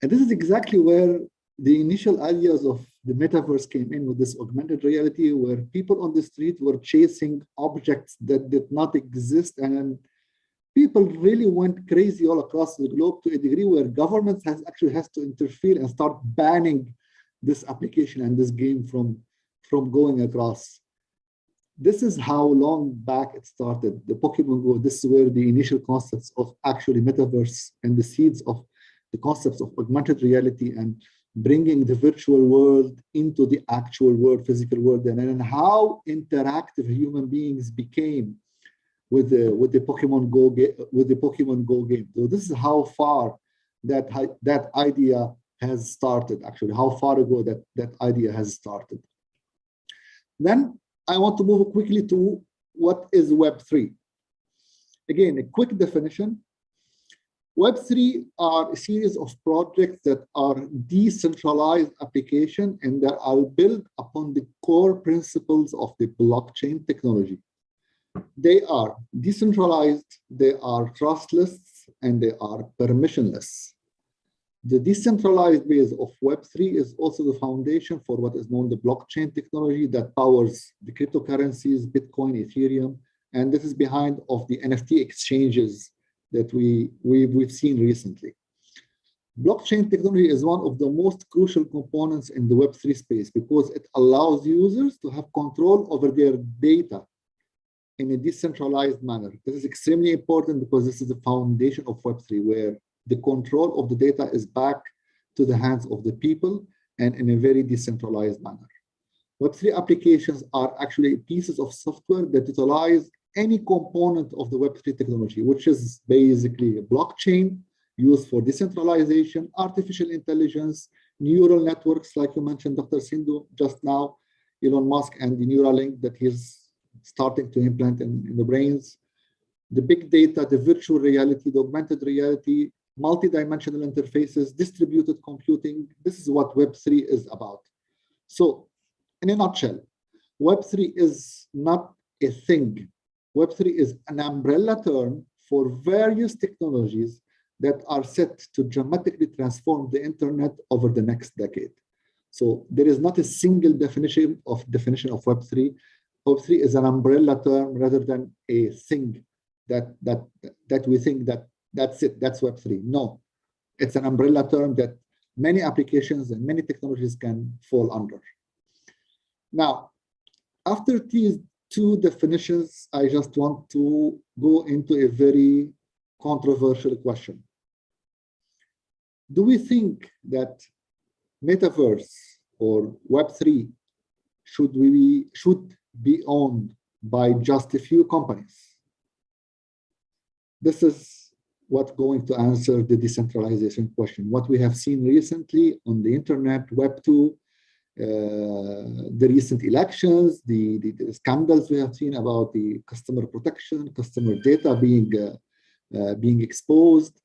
And this is exactly where the initial ideas of the metaverse came in, with this augmented reality, where people on the street were chasing objects that did not exist. And people really went crazy all across the globe to a degree where governments actually has to interfere and start banning this application and this game from going across. This is how long back it started. The Pokemon Go, this is where the initial concepts of actually metaverse and the seeds of the concepts of augmented reality and bringing the virtual world into the actual world, physical world, and then how interactive human beings became with the Pokemon Go game. So this is how far that idea has started, actually, how far ago that idea has started. Then I want to move quickly to what is Web3. Again, a quick definition. Web3 are a series of projects that are decentralized applications and that are built upon the core principles of the blockchain technology. They are decentralized, they are trustless, and they are permissionless. The decentralized base of Web3 is also the foundation for what is known the blockchain technology that powers the cryptocurrencies, Bitcoin, Ethereum, and this is behind of the NFT exchanges that we've seen recently. Blockchain technology is one of the most crucial components in the Web3 space because it allows users to have control over their data in a decentralized manner. This is extremely important because this is the foundation of Web3, where the control of the data is back to the hands of the people and in a very decentralized manner. Web3 applications are actually pieces of software that utilize any component of the Web3 technology, which is basically a blockchain used for decentralization, artificial intelligence, neural networks, like you mentioned, Dr. Sindhu, just now, Elon Musk and the Neuralink that he's starting to implant in the brains, the big data, the virtual reality, the augmented reality, multi-dimensional interfaces, distributed computing. This is what Web3 is about. So in a nutshell, Web3 is not a thing. Web3 is an umbrella term for various technologies that are set to dramatically transform the internet over the next decade. So there is not a single definition of Web3. Web3 is an umbrella term rather than a thing that we think that's it, that's Web3. No, it's an umbrella term that many applications and many technologies can fall under. Now, after these two definitions, I just want to go into a very controversial question. Do we think that Metaverse or Web3 should be owned by just a few companies? This is what's going to answer the decentralization question. What we have seen recently on the internet, Web2, the recent elections, the scandals we have seen about the customer protection, customer data being exposed,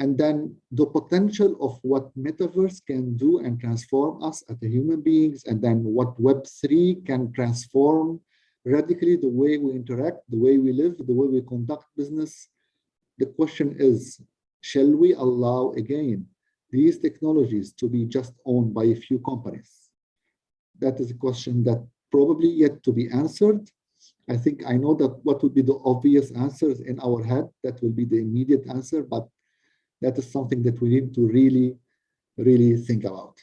and then the potential of what Metaverse can do and transform us as human beings, and then what Web3 can transform radically the way we interact, the way we live, the way we conduct business. The question is, shall we allow again these technologies to be just owned by a few companies? That is a question that probably yet to be answered. I think I know that what would be the obvious answers in our head, that will be the immediate answer, but that is something that we need to really, really think about.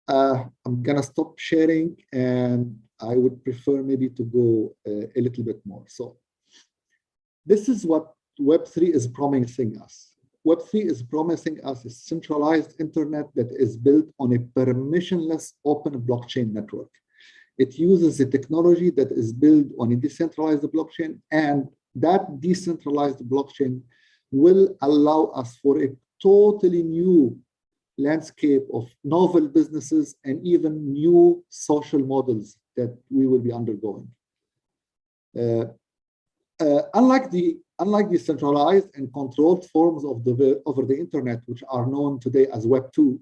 I'm gonna stop sharing, and I would prefer maybe to go a little bit more. So this is what Web3 is promising us. Web3 is promising us a centralized internet that is built on a permissionless open blockchain network. It uses a technology that is built on a decentralized blockchain, and that decentralized blockchain will allow us for a totally new landscape of novel businesses and even new social models that we will be undergoing. Unlike the centralized and controlled forms of over the internet, which are known today as Web2,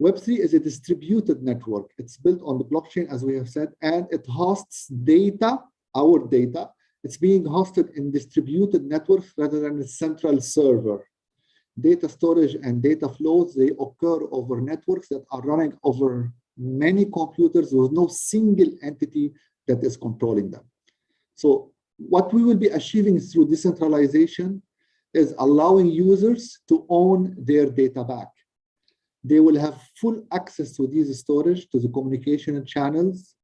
Web3 is a distributed network. It's built on the blockchain, as we have said, and it hosts data, our data. It's being hosted in distributed networks rather than a central server. Data storage and data flows, they occur over networks that are running over many computers with no single entity that is controlling them. So what we will be achieving through decentralization is allowing users to own their data back. They will have full access to these storage, to the communication channels.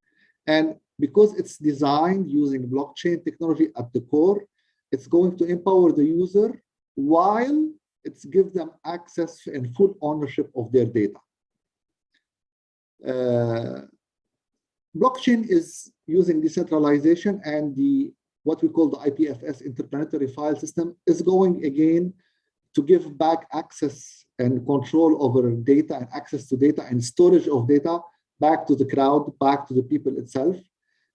And because it's designed using blockchain technology at the core, it's going to empower the user while it's give them access and full ownership of their data. Blockchain is using decentralization, and what we call the IPFS, interplanetary file system, is going again to give back access and control over data and access to data and storage of data back to the crowd, back to the people itself,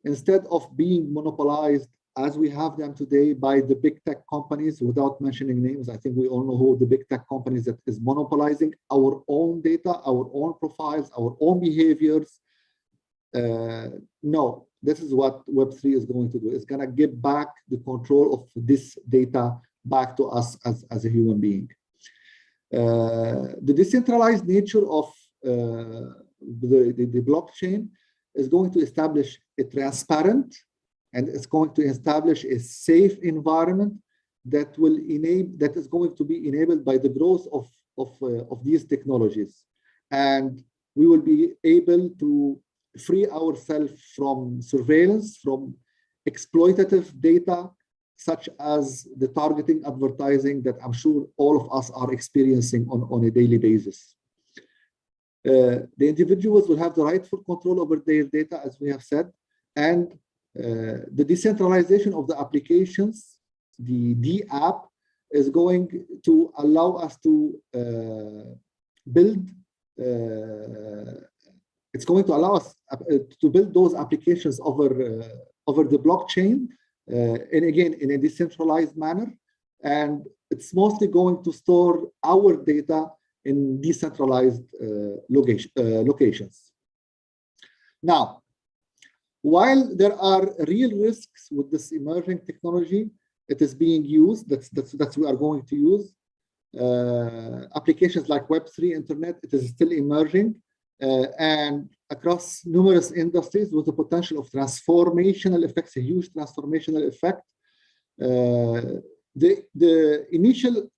instead of being monopolized as we have them today by the big tech companies. Without mentioning names, I think we all know who the big tech companies that is monopolizing our own data, our own profiles, our own behaviors. No, this is what Web3 is going to do. It's going to give back the control of this data back to us as a human being. The decentralized nature of the blockchain is going to establish a transparent, and it's going to establish a safe environment that is going to be enabled by the growth of these technologies. And we will be able to free ourselves from surveillance, from exploitative data, such as the targeting advertising that I'm sure all of us are experiencing on a daily basis. The individuals will have the rightful control over their data, as we have said, and the decentralization of the applications, the D-app, is going to allow us to build. It's going to allow us to build those applications over the blockchain, and again in a decentralized manner, and it's mostly going to store our data in decentralized locations. Now, while there are real risks with this emerging technology, it is being used. That's we are going to use. Applications like Web3 internet, it is still emerging, and across numerous industries with the potential of transformational effects, a huge transformational effect. The initial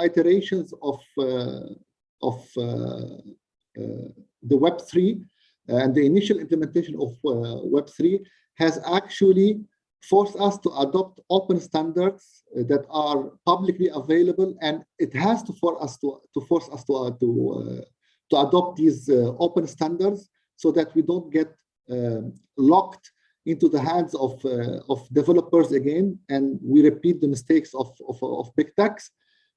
iterations of the Web3 and the initial implementation of Web3 has actually forced us to adopt open standards that are publicly available, and it has to force us to adopt these open standards so that we don't get locked into the hands of developers again, and we repeat the mistakes of big techs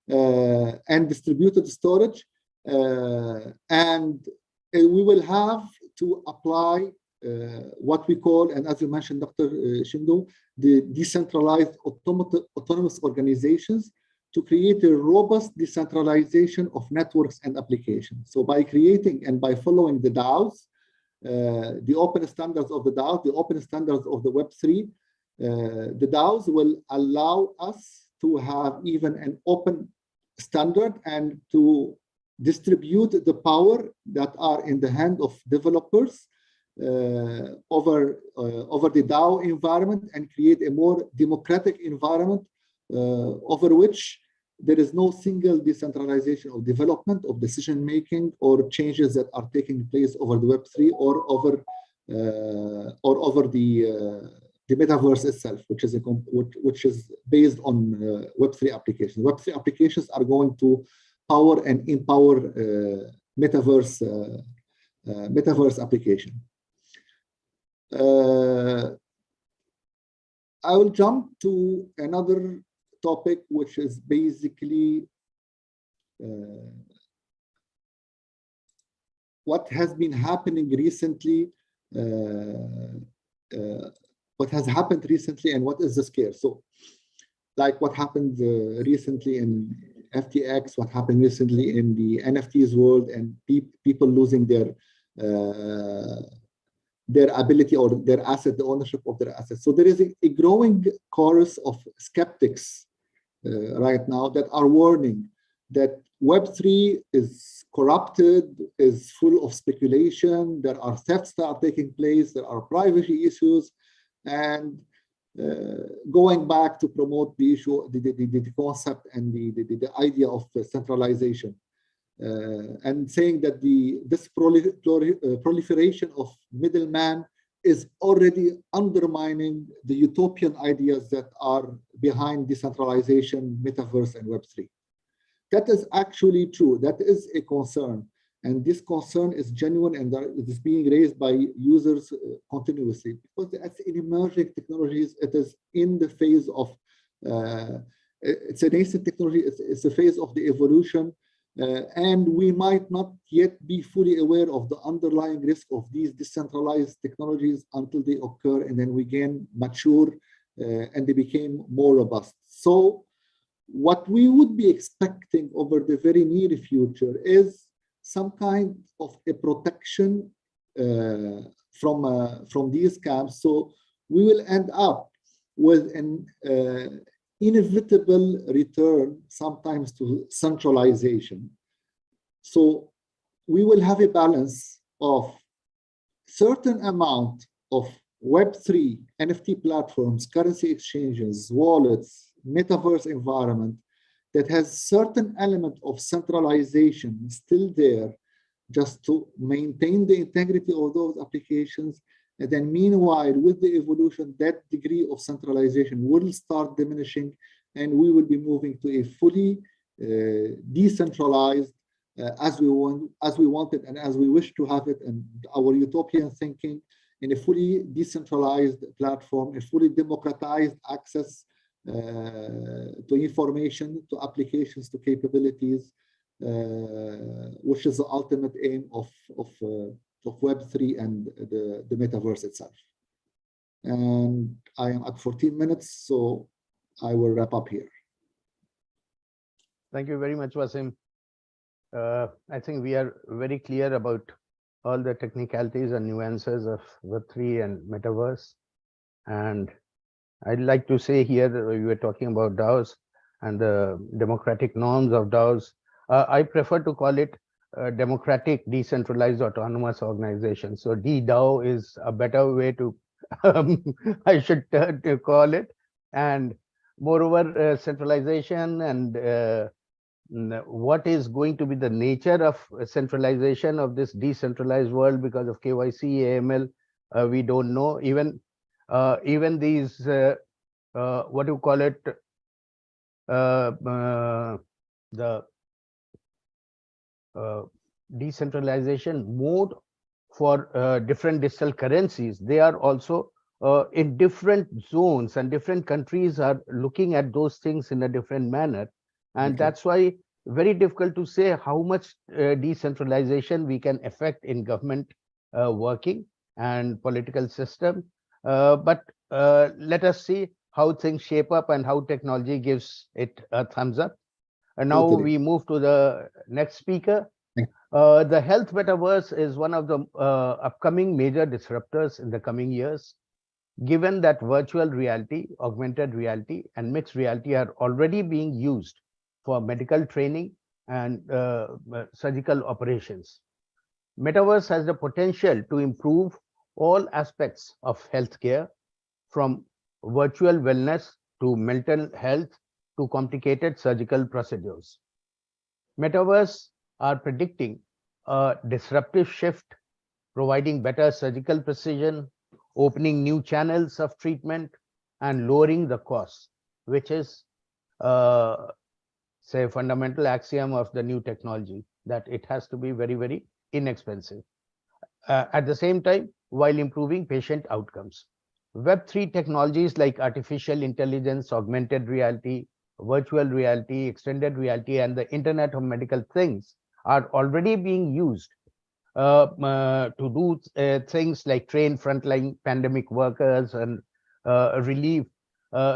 and distributed storage. And we will have to apply what we call, and as you mentioned, Dr. Shindo, the decentralized autonomous organizations, to create a robust decentralization of networks and applications. So by creating and by following the DAOs, the open standards of the DAOs, the open standards of the Web3, the DAOs will allow us to have even an open standard and to distribute the power that are in the hand of developers over the DAO environment, and create a more democratic environment over which there is no single decentralization of development, of decision making, or changes that are taking place over the Web3 or over the metaverse itself, which is based on Web3 applications. Web3 applications are going to power and empower metaverse application. I will jump to another topic, which is basically what has been happening recently, what has happened recently, and what is the scare. So, like what happened recently in FTX, what happened recently in the NFTs world, and people losing their ability or their asset, the ownership of their assets. So there is a growing chorus of skeptics right now that are warning that Web3 is corrupted, is full of speculation, there are thefts that are taking place, there are privacy issues, and going back to promote the issue, the concept and the idea of centralization. And saying that this proliferation of middleman is already undermining the utopian ideas that are behind decentralization, metaverse, and Web3. That is actually true. That is a concern. And this concern is genuine, and it is being raised by users continuously. Because as in emerging technologies, it is in the phase of, it's a nascent technology, it's a phase of the evolution. And we might not yet be fully aware of the underlying risk of these decentralized technologies until they occur, and then we gain mature and they became more robust. So what we would be expecting over the very near future is some kind of a protection from these camps. So we will end up with an inevitable return sometimes to centralization. So we will have a balance of certain amount of Web3, NFT platforms, currency exchanges, wallets, metaverse environment that has certain element of centralization still there, just to maintain the integrity of those applications. And then meanwhile, with the evolution, that degree of centralization will start diminishing, and we will be moving to a fully decentralized, as we want it and as we wish to have it, and our utopian thinking, in a fully decentralized platform, a fully democratized access to information, to applications, to capabilities, which is the ultimate aim of Web3 and the metaverse itself. And I am at 14 minutes, so I will wrap up here. Thank you very much, Wasim. I think we are very clear about all the technicalities and nuances of Web3 and Metaverse. And I'd like to say here that we were talking about DAOs and the democratic norms of DAOs. I prefer to call it democratic, decentralized autonomous organizations. So DDAO is a better way to, I should to call it. And moreover, centralization and what is going to be the nature of centralization of this decentralized world because of KYC, AML, we don't know. Even these, what do you call it, the decentralization mode for different digital currencies, they are also in different zones, and different countries are looking at those things in a different manner. And that's why very difficult to say how much decentralization we can affect in government working and political system. But let us see how things shape up and how technology gives it a thumbs up. And now Totally. we move to the next speaker. The health metaverse is one of the upcoming major disruptors in the coming years, given that virtual reality, augmented reality, and mixed reality are already being used for medical training and surgical operations. Metaverse has the potential to improve all aspects of healthcare, from virtual wellness to mental health to complicated surgical procedures. Metaverse are predicting a disruptive shift, providing better surgical precision, opening new channels of treatment, and lowering the cost, which is, say, a fundamental axiom of the new technology, that it has to be very, very inexpensive. At the same time, while improving patient outcomes. Web3 technologies like artificial intelligence, augmented reality, virtual reality, extended reality, and the Internet of Medical Things are already being used to do things like train frontline pandemic workers and relieve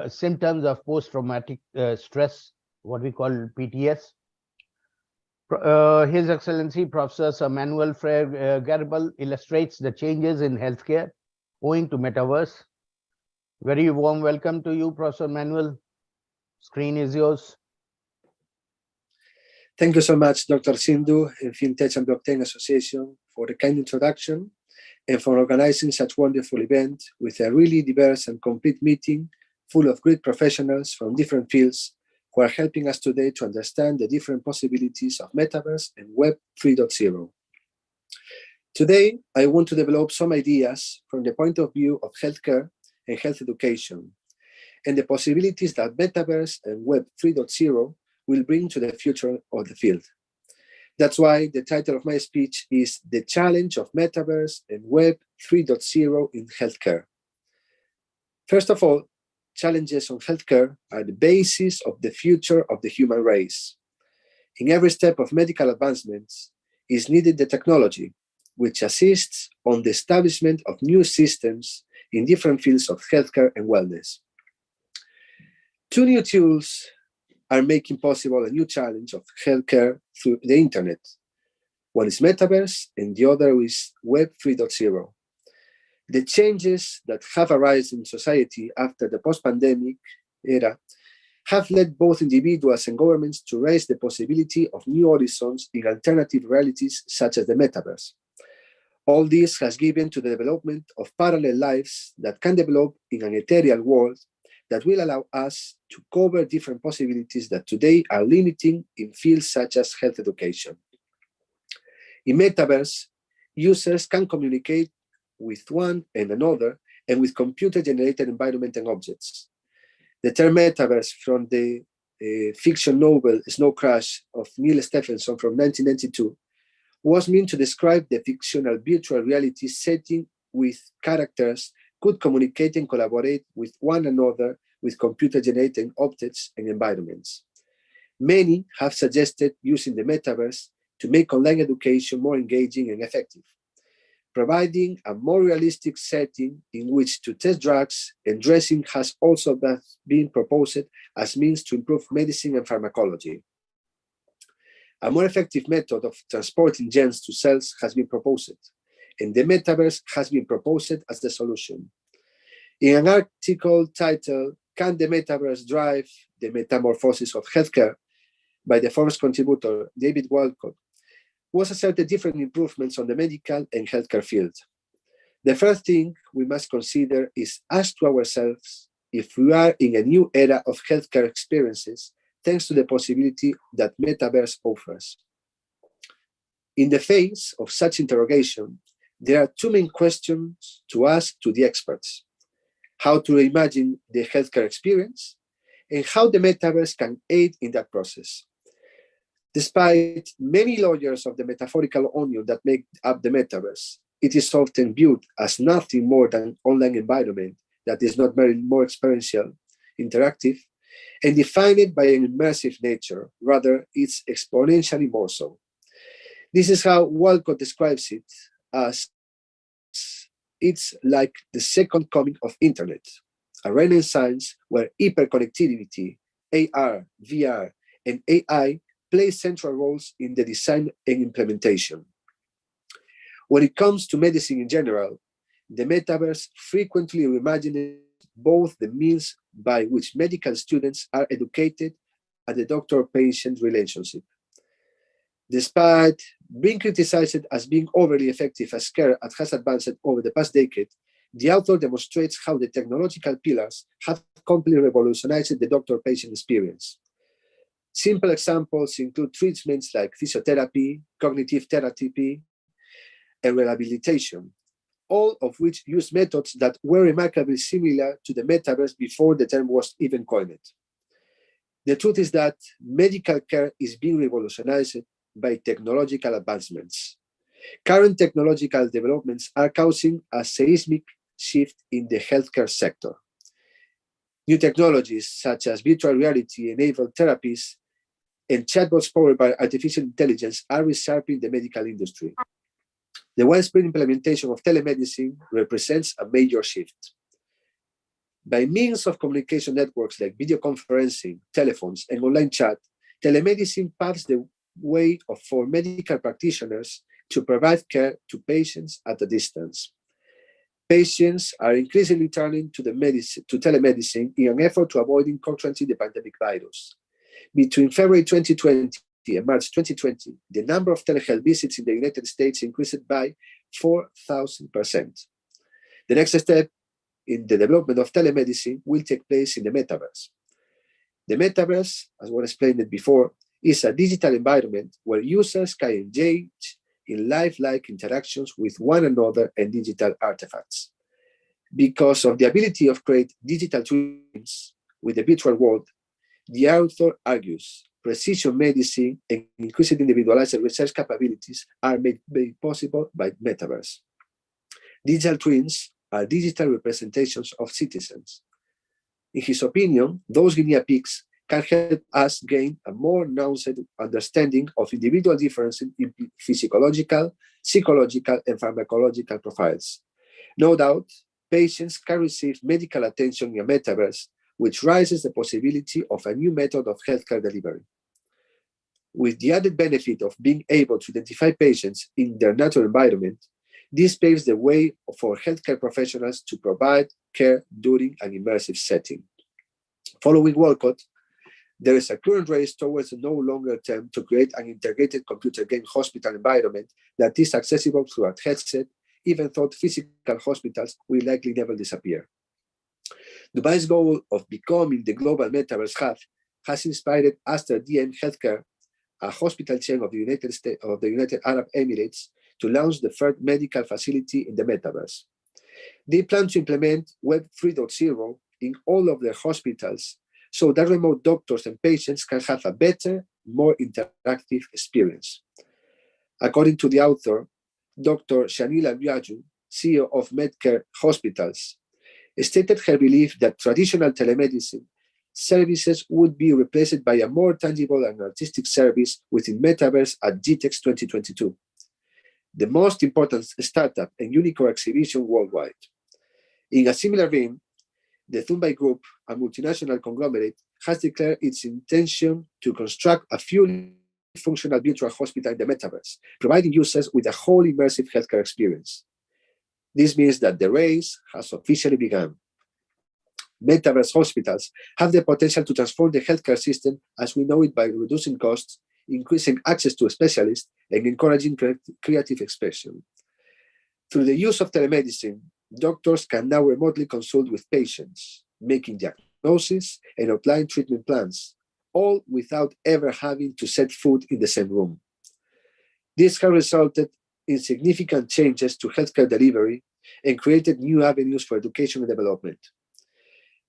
symptoms of post-traumatic stress, what we call PTS. His Excellency Professor Sir Manuel Freire Gerbel illustrates the changes in healthcare owing to Metaverse. Very warm welcome to you, Professor Manuel. Screen is yours. Thank you so much, Dr. Sindhu and FinTech and Blockchain Association for the kind introduction and for organizing such wonderful event with a really diverse and complete meeting full of great professionals from different fields who are helping us today to understand the different possibilities of Metaverse and Web 3.0. Today, I want to develop some ideas from the point of view of healthcare and health education, and the possibilities that Metaverse and Web 3.0 will bring to the future of the field. That's why the title of my speech is The Challenge of Metaverse and Web 3.0 in Healthcare. First of all, challenges on healthcare are the basis of the future of the human race. In every step of medical advancements is needed the technology, which assists on the establishment of new systems in different fields of healthcare and wellness. Two new tools are making possible a new challenge of healthcare through the internet. One is Metaverse and the other is Web 3.0. The changes that have arisen in society after the post-pandemic era have led both individuals and governments to raise the possibility of new horizons in alternative realities such as the Metaverse. All this has given to the development of parallel lives that can develop in an ethereal world that will allow us to cover different possibilities that today are limiting in fields such as health education. In Metaverse, users can communicate with one and another and with computer-generated environment and objects. The term Metaverse from the fiction novel Snow Crash of Neil Stephenson from 1992 was meant to describe the fictional virtual reality setting with characters could communicate and collaborate with one another with computer-generated objects and environments. Many have suggested using the Metaverse to make online education more engaging and effective, providing a more realistic setting in which to test drugs and dressing has also been proposed as means to improve medicine and pharmacology. A more effective method of transporting genes to cells has been proposed, and the Metaverse has been proposed as the solution. In an article titled, "Can the Metaverse Drive the Metamorphosis of Healthcare?" by the Forbes contributor David Walcott, was asserted different improvements on the medical and healthcare field. The first thing we must consider is ask to ourselves if we are in a new era of healthcare experiences thanks to the possibility that Metaverse offers. In the face of such interrogation, there are two main questions to ask to the experts: how to reimagine the healthcare experience, and how the Metaverse can aid in that process. Despite many layers of the metaphorical onion that make up the Metaverse, it is often viewed as nothing more than an online environment that is not very more experiential, interactive, and defined by an immersive nature. Rather, it's exponentially more so. This is how Walcott describes it as it's like the second coming of internet, a renaissance where hyperconnectivity, AR, VR, and AI play central roles in the design and implementation. When it comes to medicine in general, the Metaverse frequently reimagines both the means by which medical students are educated and the doctor-patient relationship. Despite being criticized as being overly effective as care has advanced over the past decade, the author demonstrates how the technological pillars have completely revolutionized the doctor-patient experience. Simple examples include treatments like physiotherapy, cognitive therapy, and rehabilitation, all of which use methods that were remarkably similar to the Metaverse before the term was even coined. The truth is that medical care is being revolutionized by technological advancements. Current technological developments are causing a seismic shift in the healthcare sector. New technologies such as virtual reality-enabled therapies and chatbots powered by artificial intelligence are reshaping the medical industry. The widespread implementation of telemedicine represents a major shift. By means of communication networks like video conferencing, telephones, and online chat, telemedicine paves the way for medical practitioners to provide care to patients at a distance. Patients are increasingly turning to telemedicine in an effort to avoiding contracting the pandemic virus. Between February 2020 and March 2020, the number of telehealth visits in the United States increased by 4,000%. The next step in the development of telemedicine will take place in the Metaverse. The Metaverse, as was explained before, is a digital environment where users can engage in lifelike interactions with one another and digital artifacts. Because of the ability of create digital twins with the virtual world, the author argues precision medicine and increased individualized research capabilities are made possible by Metaverse. Digital twins are digital representations of citizens. In his opinion, those guinea pigs can help us gain a more nuanced understanding of individual differences in physiological, psychological, and pharmacological profiles. No doubt, patients can receive medical attention in a Metaverse, which raises the possibility of a new method of healthcare delivery. With the added benefit of being able to identify patients in their natural environment, this paves the way for healthcare professionals to provide care during an immersive setting. Following Walcott, there is a current race towards a no longer attempt to create an integrated computer game hospital environment that is accessible through a headset, even though physical hospitals will likely never disappear. Dubai's goal of becoming the global Metaverse hub has inspired Aster DM Healthcare, a hospital chain of the United Arab Emirates, to launch the first medical facility in the Metaverse. They plan to implement Web 3.0 in all of their hospitals so that remote doctors and patients can have a better, more interactive experience. According to the author, Dr. Shanila Biaju, CEO of Medcare Hospitals, stated her belief that traditional telemedicine services would be replaced by a more tangible and artistic service within Metaverse at GTEX 2022, the most important startup and unicorn exhibition worldwide. In a similar vein, the Thumbay Group, a multinational conglomerate, has declared its intention to construct a fully functional virtual hospital in the Metaverse, providing users with a whole immersive healthcare experience. This means that the race has officially begun. Metaverse hospitals have the potential to transform the healthcare system as we know it by reducing costs, increasing access to specialists, and encouraging creative expression. Through the use of telemedicine, doctors can now remotely consult with patients, making diagnoses and outline treatment plans, all without ever having to set foot in the same room. This has resulted in significant changes to healthcare delivery and created new avenues for education and development.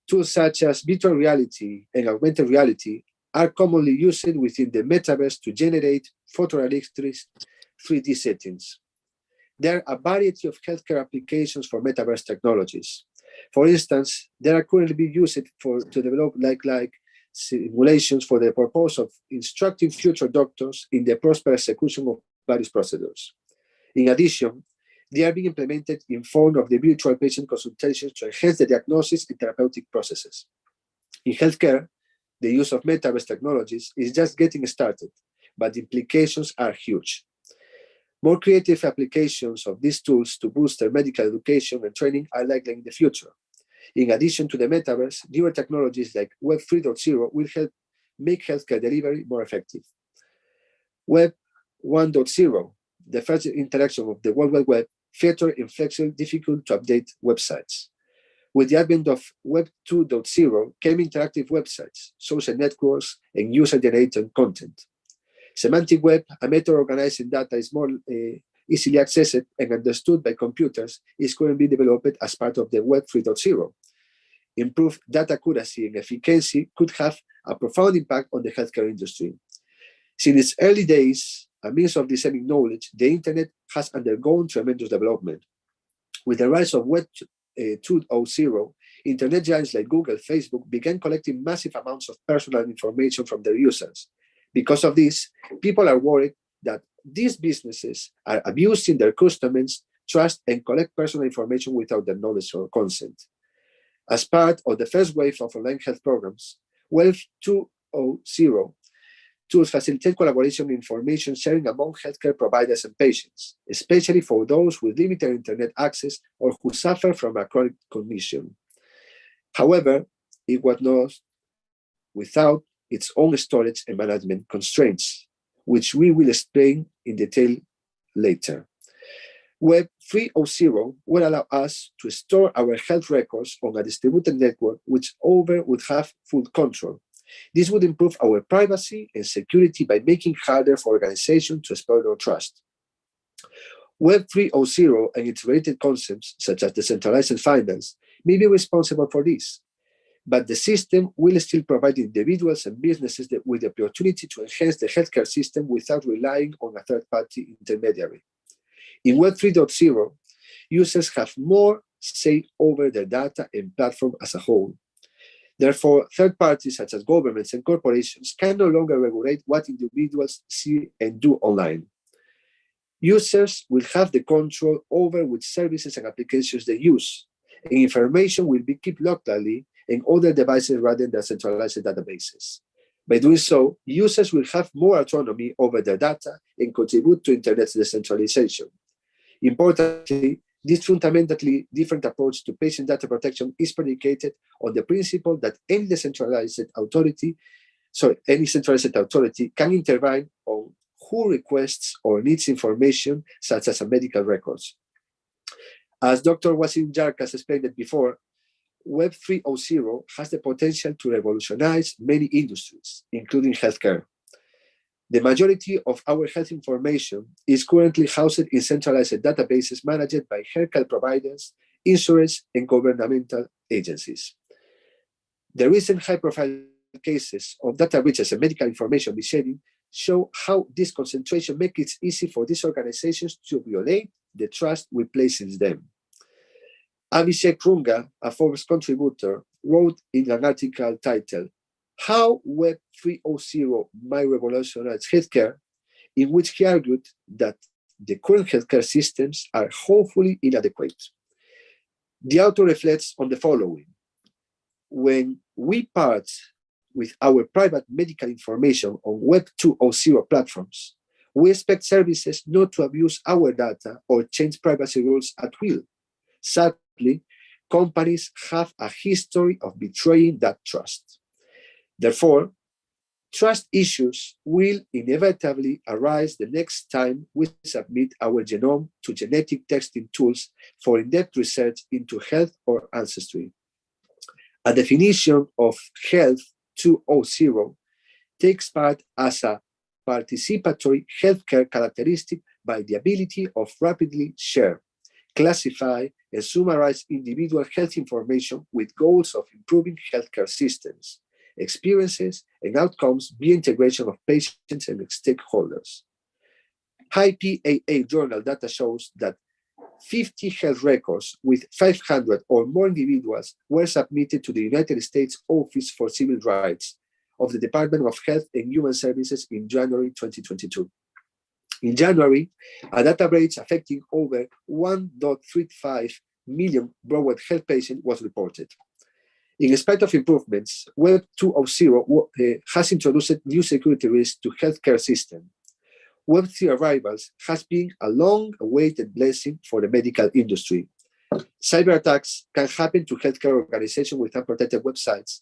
Tools such as virtual reality and augmented reality are commonly used within the metaverse to generate photorealistic 3D settings. There are a variety of healthcare applications for metaverse technologies. For instance, they are currently being used to develop like simulations for the purpose of instructing future doctors in the proper execution of various procedures. In addition, they are being implemented in form of the virtual patient consultations to enhance the diagnosis and therapeutic processes. In healthcare, the use of metaverse technologies is just getting started, but the implications are huge. More creative applications of these tools to boost their medical education and training are likely in the future. In addition to the metaverse, newer technologies like Web 3.0 will help make healthcare delivery more effective. Web 1.0, the first interaction of the World Wide Web, featured inflexible, difficult to update websites. With the advent of Web 2.0 came interactive websites, social networks, and user-generated content. Semantic web, a method of organizing data is more easily accessed and understood by computers, is currently being developed as part of the Web 3.0. Improved data accuracy and efficiency could have a profound impact on the healthcare industry. Since its early days, a means of discerning knowledge, the internet has undergone tremendous development. With the rise of Web 2.0, internet giants like Google, Facebook began collecting massive amounts of personal information from their users. Because of this, people are worried that these businesses are abusing their customers' trust and collect personal information without their knowledge or consent. As part of the first wave of online health programs, Web 2.0 tools facilitate collaboration and information sharing among healthcare providers and patients, especially for those with limited internet access or who suffer from a chronic condition. However, it was not without its own storage and management constraints, which we will explain in detail later. Web 3.0 will allow us to store our health records on a distributed network which would have full control. This would improve our privacy and security by making it harder for organizations to exploit our trust. Web 3.0 and its related concepts, such as decentralized finance, may be responsible for this, but the system will still provide individuals and businesses with the opportunity to enhance the healthcare system without relying on a third-party intermediary. In Web 3.0, users have more say over their data and platform as a whole. Therefore, third parties such as governments and corporations can no longer regulate what individuals see and do online. Users will have the control over which services and applications they use, and information will be kept locally in other devices rather than centralized databases. By doing so, users will have more autonomy over their data and contribute to Internet's decentralization. Importantly, this fundamentally different approach to patient data protection is predicated on the principle that any centralized authority can intervene on who requests or needs information, such as medical records. As Dr. Wasim Jarkas explained it before, Web 3.0 has the potential to revolutionize many industries, including healthcare. The majority of our health information is currently housed in centralized databases managed by healthcare providers, insurance, and governmental agencies. The recent high-profile cases of data breaches and medical information sharing show how this concentration makes it easy for these organizations to violate the trust we place in them. Abhishek Runga, a Forbes contributor, wrote in an article titled, "How Web 3.0 Might Revolutionize Healthcare," in which he argued that the current healthcare systems are hopefully inadequate. The author reflects on the following. When we part with our private medical information on Web 2.0 platforms, we expect services not to abuse our data or change privacy rules at will. Sadly, companies have a history of betraying that trust. Therefore, Trust issues will inevitably arise the next time we submit our genome to genetic testing tools for in-depth research into health or ancestry. A definition of Health 2.0 takes part as a participatory healthcare characteristic by the ability of rapidly share, classify, and summarize individual health information with goals of improving healthcare systems, experiences, and outcomes via integration of patients and stakeholders. High PAA journal data shows that 50 health records with 500 or more individuals were submitted to the United States Office for Civil Rights of the Department of Health and Human Services in January 2022. In January, a database affecting over 1.35 million broad health patients was reported. In spite of improvements, Web 2.0 has introduced new security risks to healthcare system. Web 3 arrivals has been a long-awaited blessing for the medical industry. Cyber attacks can happen to healthcare organizations with unprotected websites,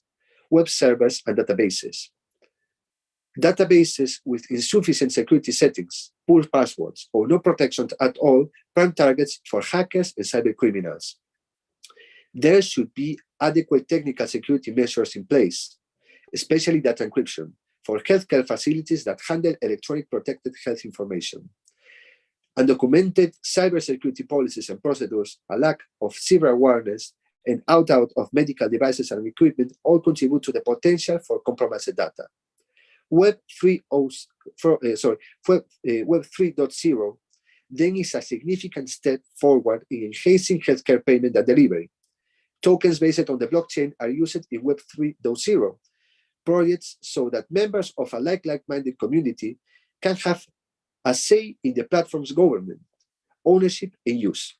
web servers, and databases. Databases with insufficient security settings, poor passwords, or no protection at all prime targets for hackers and cyber criminals. There should be adequate technical security measures in place, especially data encryption, for healthcare facilities that handle electronic protected health information. Undocumented cybersecurity policies and procedures, a lack of cyber awareness, and out of medical devices and equipment all contribute to the potential for compromised data. Web 3.0 then is a significant step forward in enhancing healthcare payment and delivery. Tokens based on the blockchain are used in Web 3.0 projects so that members of a like-minded community can have a say in the platform's government, ownership, and use.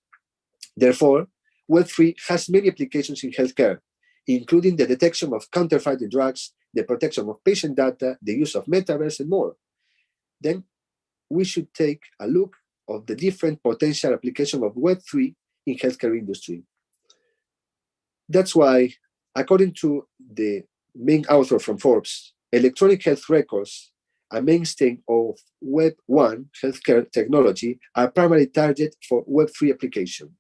Therefore, Web3 has many applications in healthcare, including the detection of counterfeiting drugs, the protection of patient data, the use of Metaverse, and more. Then we should take a look at the different potential applications of Web3 in healthcare industry. That's why, according to the main author from Forbes, electronic health records, a mainstay of Web 1 healthcare technology, are primarily targeted for Web3 application.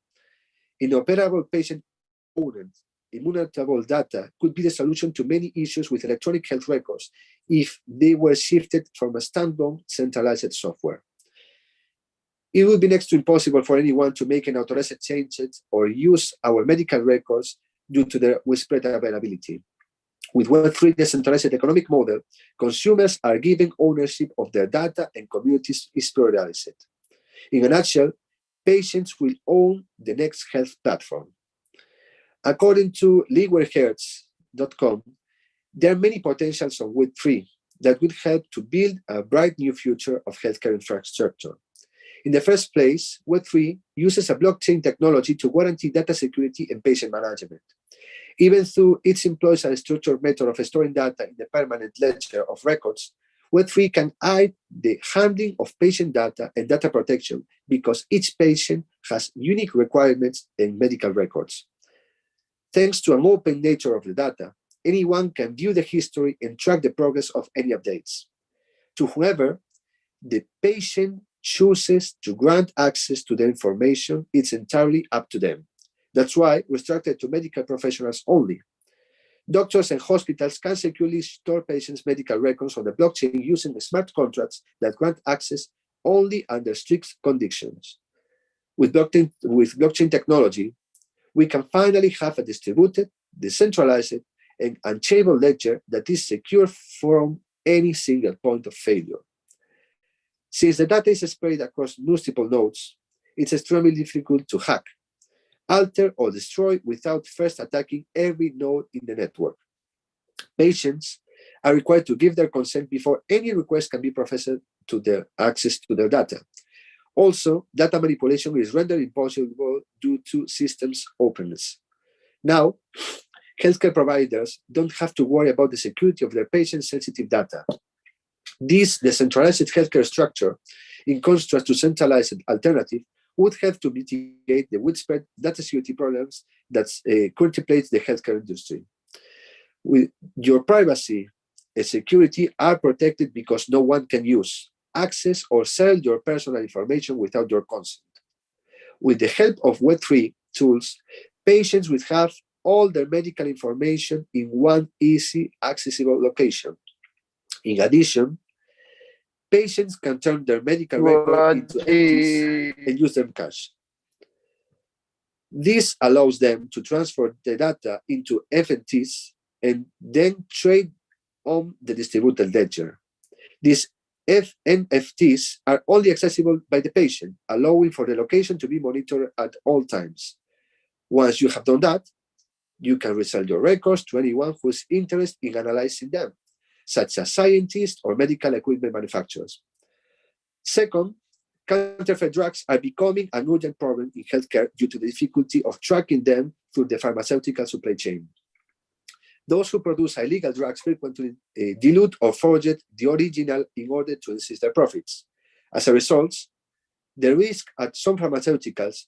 Inoperable patient-owned immutable data could be the solution to many issues with electronic health records if they were shifted from a standalone centralized software. It would be next to impossible for anyone to make unauthorized changes or use our medical records due to their widespread availability. With Web3 decentralized economic model, consumers are given ownership of their data and communities is prioritized. In a nutshell, patients will own the next health platform. According to legalhertz.com, there are many potentials of Web3 that would help to build a bright new future of healthcare infrastructure. In the first place, Web3 uses a blockchain technology to guarantee data security and patient management. Even though it employs a structured method of storing data in the permanent ledger of records, Web3 can aid the handling of patient data and data protection because each patient has unique requirements and medical records. Thanks to an open nature of the data, anyone can view the history and track the progress of any updates. To whoever the patient chooses to grant access to the information, it's entirely up to them. That's why restricted to medical professionals only. Doctors and hospitals can securely store patients' medical records on the blockchain using smart contracts that grant access only under strict conditions. With blockchain technology, we can finally have a distributed, decentralized, and unchainable ledger that is secure from any single point of failure. Since the data is spread across multiple nodes, it's extremely difficult to hack, alter, or destroy without first attacking every node in the network. Patients are required to give their consent before any request can be processed to their access to their data. Also, data manipulation is rendered impossible due to systems openness. Now, healthcare providers don't have to worry about the security of their patient-sensitive data. This decentralized healthcare structure, in contrast to centralized alternative, would have to mitigate the widespread data security problems that currently plague the healthcare industry. With your privacy and security are protected because no one can use, access, or sell your personal information without your consent. With the help of Web3 tools, patients will have all their medical information in one easy, accessible location. In addition, patients can turn their medical record into NFTs and use them cash. This allows them to transfer the data into NFTs and then trade on the distributed ledger. These NFTs are only accessible by the patient, allowing for the location to be monitored at all times. Once you have done that, you can resell your records to anyone who is interested in analyzing them, such as scientists or medical equipment manufacturers. Second, counterfeit drugs are becoming an urgent problem in healthcare due to the difficulty of tracking them through the pharmaceutical supply chain. Those who produce illegal drugs frequently dilute or forge the original in order to increase their profits. As a result, the risk at some pharmaceuticals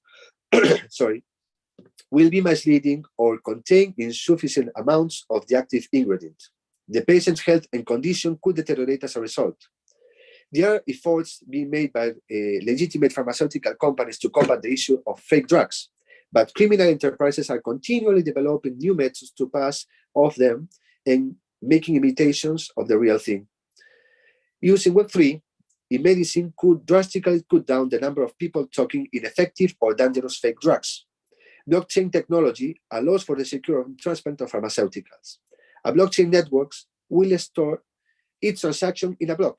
will be misleading or contain insufficient amounts of the active ingredient. The patient's health and condition could deteriorate as a result. There are efforts being made by legitimate pharmaceutical companies to combat the issue of fake drugs, but criminal enterprises are continually developing new methods to pass off them and making imitations of the real thing. Using Web3 in medicine could drastically cut down the number of people taking ineffective or dangerous fake drugs. Blockchain technology allows for the secure transfer of pharmaceuticals. A blockchain network will store each transaction in a block,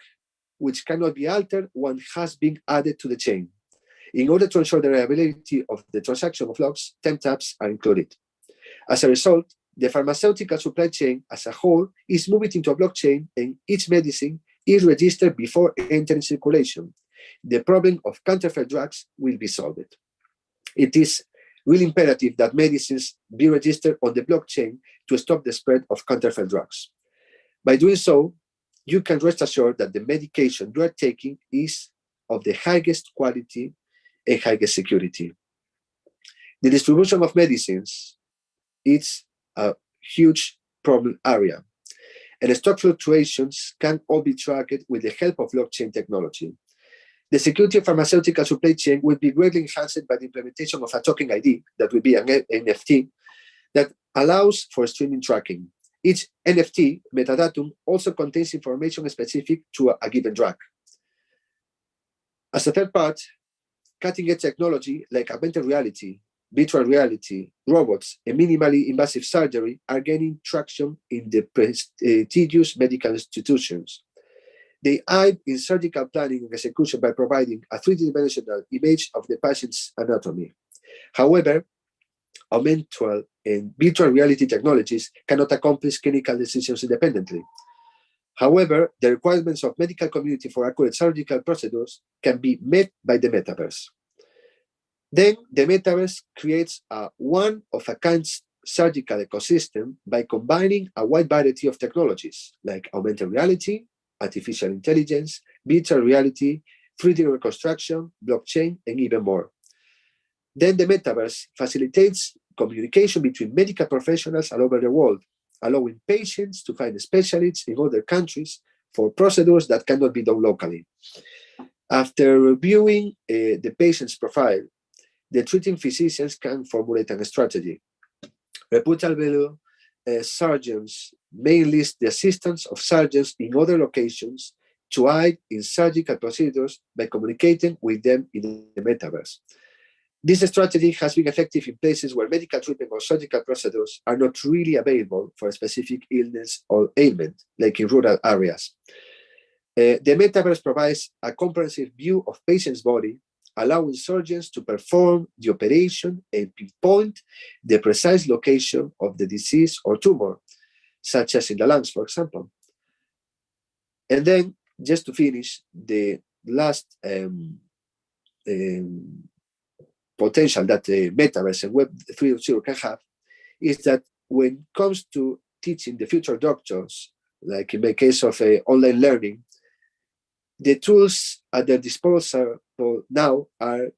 which cannot be altered once it has been added to the chain. In order to ensure the reliability of the transaction of blocks, timestamps are included. As a result, the pharmaceutical supply chain as a whole is moving into a blockchain, and each medicine is registered before entering circulation. The problem of counterfeit drugs will be solved. It is really imperative that medicines be registered on the blockchain to stop the spread of counterfeit drugs. By doing so, you can rest assured that the medication you are taking is of the highest quality and highest security. The distribution of medicines is a huge problem area, and stock fluctuations can all be tracked with the help of blockchain technology. The security of pharmaceutical supply chain will be greatly enhanced by the implementation of a token ID, that will be an NFT, that allows for streaming tracking. Each NFT metadatum also contains information specific to a given drug. As a third part, cutting-edge technology like augmented reality, virtual reality, robots, and minimally invasive surgery are gaining traction in the prestigious medical institutions. They aid in surgical planning and execution by providing a 3D-dimensional image of the patient's anatomy. However, augmented and virtual reality technologies cannot accomplish clinical decisions independently. However, the requirements of medical community for accurate surgical procedures can be met by the metaverse. Then the metaverse creates a one-of-a-kind surgical ecosystem by combining a wide variety of technologies like augmented reality, artificial intelligence, virtual reality, 3D reconstruction, blockchain, and even more. Then the metaverse facilitates communication between medical professionals all over the world, allowing patients to find specialists in other countries for procedures that cannot be done locally. After reviewing the patient's profile, the treating physicians can formulate a strategy. Reputable surgeons may enlist the assistance of surgeons in other locations to aid in surgical procedures by communicating with them in the metaverse. This strategy has been effective in places where medical treatment or surgical procedures are not really available for a specific illness or ailment, like in rural areas. The metaverse provides a comprehensive view of patient's body, allowing surgeons to perform the operation and pinpoint the precise location of the disease or tumor, such as in the lungs, for example. And then, just to finish, the last potential that the Metaverse and Web 3.0 can have is that when it comes to teaching the future doctors, like in the case of online learning, the tools at their disposal now are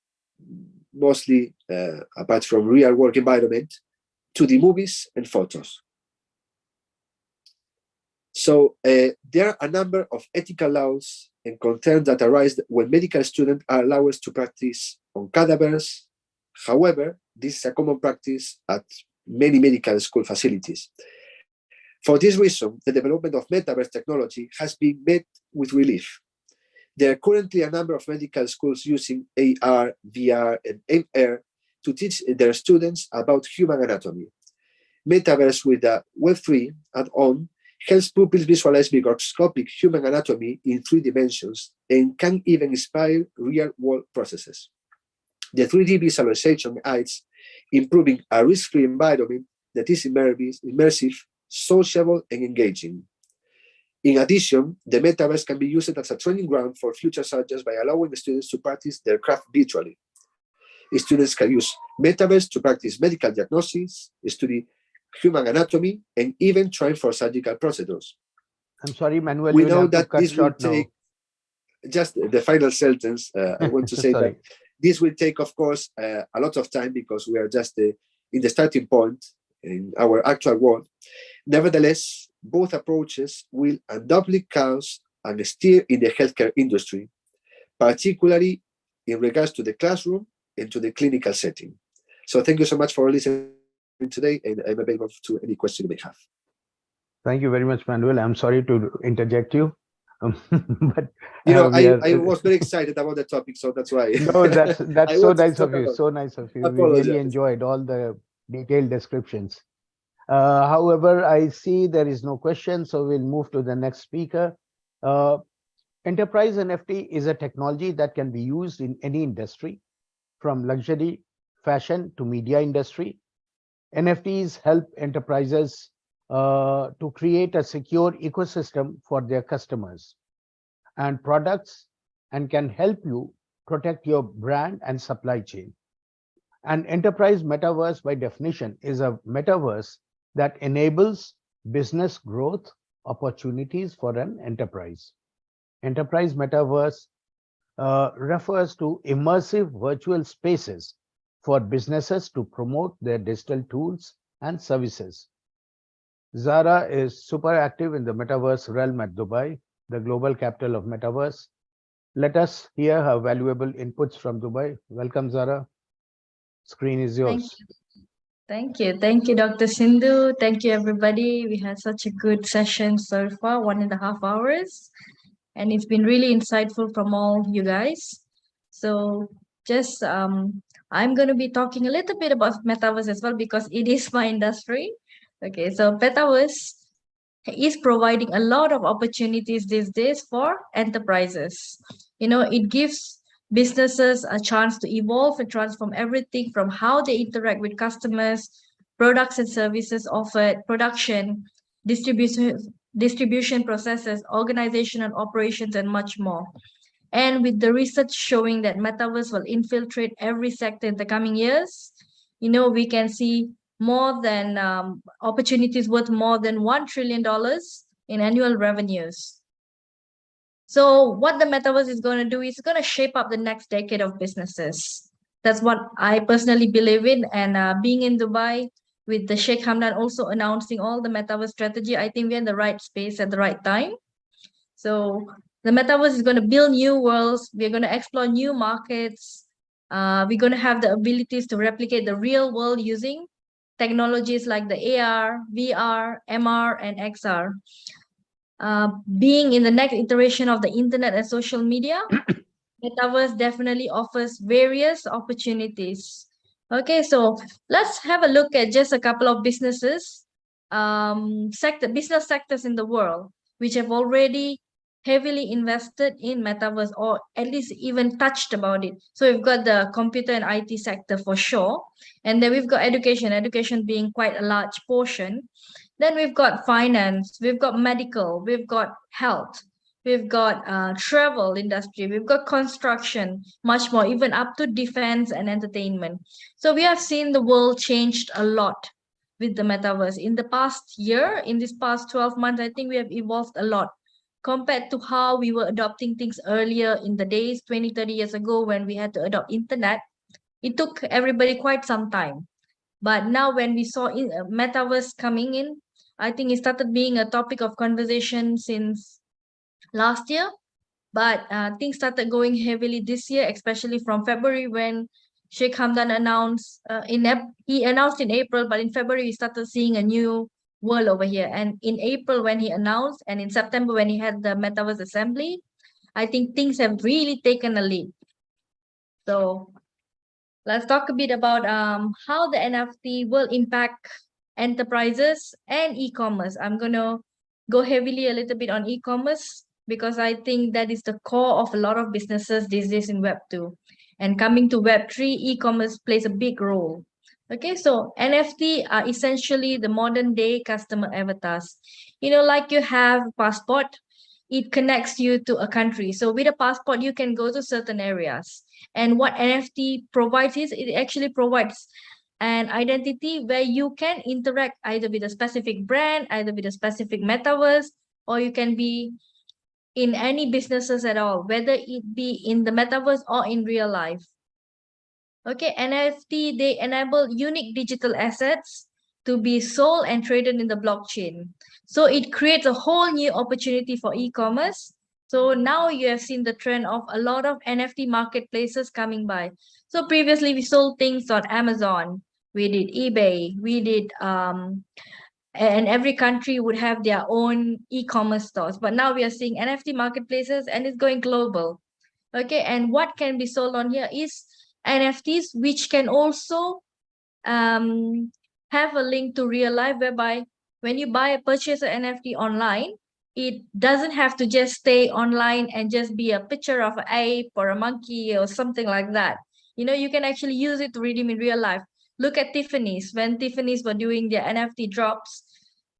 mostly, apart from real work environment, 2D movies and photos. So there are a number of ethical laws and concerns that arise when medical students are allowed to practice on cadavers. However, this is a common practice at many medical school facilities. For this reason, the development of metaverse technology has been met with relief. There are currently a number of medical schools using AR, VR, and MR to teach their students about human anatomy. Metaverse with the Web3 add-on helps pupils visualize microscopic human anatomy in 3 dimensions and can even inspire real-world processes. The 3D visualization aids improving a risk-free environment that is immersive, sociable, and engaging. In addition, the metaverse can be used as a training ground for future subjects by allowing the students to practice their craft virtually. Students can use metaverse to practice medical diagnosis, study human anatomy, and even train for surgical procedures. I'm sorry, Manuel. We you'll know have to that cut this will short now. take, just the final sentence, I want to say that Sorry. this will take, of course, a lot of time because we are just in the starting point in our actual world. Nevertheless, both approaches will undoubtedly cause and steer in the healthcare industry, particularly in regards to the classroom and to the clinical setting. So thank you so much for listening today, and I'm available to any question you may have. Thank you very much, Manuel. I'm sorry to interject you. But you know, we are, I was very excited about the topic, so that's why. no, that's I so wanted to nice of talk you. about it. So nice of you. We Apologies. really enjoyed all the detailed descriptions. However, I see there is no question, so we'll move to the next speaker. Enterprise NFT is a technology that can be used in any industry, from luxury, fashion to media industry. NFTs help enterprises to create a secure ecosystem for their customers and products, and can help you protect your brand and supply chain. An enterprise metaverse, by definition, is a metaverse that enables business growth opportunities for an enterprise. Enterprise metaverse refers to immersive virtual spaces for businesses to promote their digital tools and services. Zara is super active in the metaverse realm at Dubai, the global capital of metaverse. Let us hear her valuable inputs from Dubai. Welcome, Zara. Screen is yours. Thank you, Dr. Sindhu. Thank you, everybody. We had such a good session so far, 1.5 hours, and it's been really insightful from all you guys. So just I'm going to be talking a little bit about metaverse as well because it is my industry. Okay, so metaverse is providing a lot of opportunities these days for enterprises. You know, it gives businesses a chance to evolve and transform everything from how they interact with customers, products and services offered, production, distribution processes, organizational operations, and much more. And with the research showing that metaverse will infiltrate every sector in the coming years, you know, we can see more than opportunities worth more than $1 trillion in annual revenues. So what the metaverse is going to do is going to shape up the next decade of businesses. That's what I personally believe in. And being in Dubai with the Sheikh Hamdan also announcing all the metaverse strategy, I think we're in the right space at the right time. So the metaverse is going to build new worlds. We're going to explore new markets. We're going to have the abilities to replicate the real world using technologies like the AR, VR, MR, and XR. Being in the next iteration of the internet and social media, metaverse definitely offers various opportunities. Okay, so let's have a look at just a couple of business sectors in the world which have already heavily invested in metaverse, or at least even touched about it. So we've got the computer and IT sector for sure, and then we've got education being quite a large portion. Then we've got finance, we've got medical, we've got health, we've got travel industry, we've got construction, much more, even up to defense and entertainment. So we have seen the world changed a lot with the metaverse. In the past year, in this past 12 months, I think we have evolved a lot compared to how we were adopting things earlier in the days, 20, 30 years ago when we had to adopt internet. It took everybody quite some time. But now when we saw metaverse coming in, I think it started being a topic of conversation since last year, but things started going heavily this year, especially from February when Sheikh Hamdan announced he announced in April, but in February we started seeing a new world over here. And in April when he announced, and in September when he had the Metaverse Assembly, I think things have really taken a leap. So let's talk a bit about how the NFT will impact enterprises and e-commerce. I'm gonna go heavily a little bit on e-commerce because I think that is the core of a lot of businesses these days in Web 2. And coming to Web 3, e-commerce plays a big role. Okay, so NFT are essentially the modern day customer avatars. You know, like you have passport, it connects you to a country. So with a passport, you can go to certain areas. And what NFT provides is it actually provides an identity where you can interact either with a specific brand, either with a specific metaverse, or you can be in any businesses at all, whether it be in the metaverse or in real life. Okay, NFT, they enable unique digital assets to be sold and traded in the blockchain. So it creates a whole new opportunity for e-commerce. So now you have seen the trend of a lot of NFT marketplaces coming by. So previously we sold things on Amazon, we did eBay, we did and every country would have their own e-commerce stores. But now we are seeing NFT marketplaces and it's going global. Okay, and what can be sold on here is NFTs, which can also have a link to real life, whereby when you purchase an NFT online, it doesn't have to just stay online and just be a picture of an ape or a monkey or something like that. You know, you can actually use it to redeem in real life. Look at Tiffany's. When Tiffany's were doing their NFT drops,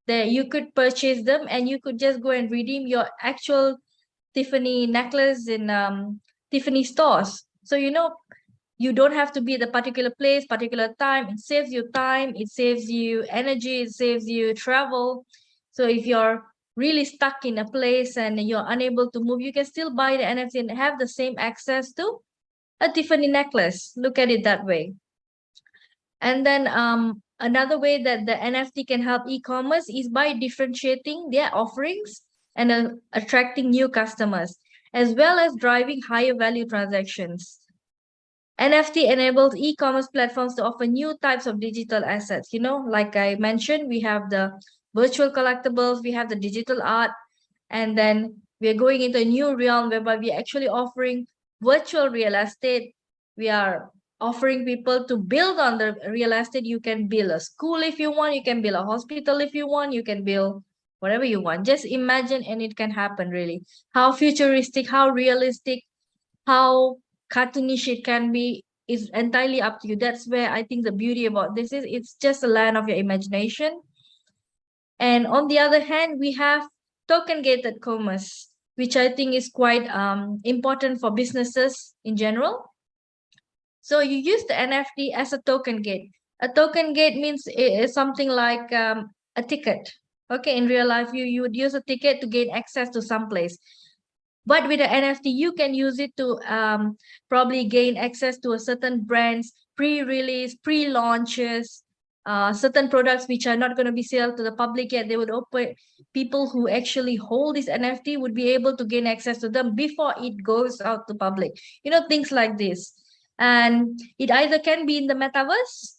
there you could purchase them and you could just go and redeem your actual Tiffany necklace in Tiffany stores. So, you know, you don't have to be at a particular place, particular time. It saves you time, it saves you energy, it saves you travel. So if you're really stuck in a place and you're unable to move, you can still buy the NFT and have the same access to a Tiffany necklace. Look at it that way. And then another way that the NFT can help e-commerce is by differentiating their offerings and attracting new customers, as well as driving higher value transactions. NFT enables e-commerce platforms to offer new types of digital assets. You know, like I mentioned, we have the virtual collectibles, we have the digital art, and then we're going into a new realm whereby we're actually offering virtual real estate. We are offering people to build on the real estate. You can build a school if you want, you can build a hospital if you want, you can build whatever you want. Just imagine and it can happen really. How futuristic, how realistic, how cartoonish it can be is entirely up to you. That's where I think the beauty about this is it's just a land of your imagination. And on the other hand, we have token gated commerce, which I think is quite important for businesses in general. So you use the NFT as a token gate. A token gate means it's something like a ticket. Okay, in real life, you would use a ticket to gain access to some place. But with the NFT, you can use it to probably gain access to a certain brand's pre-release, pre-launches, certain products which are not going to be sold to the public yet. They would open, people who actually hold this NFT would be able to gain access to them before it goes out to public. You know, things like this. And it either can be in the metaverse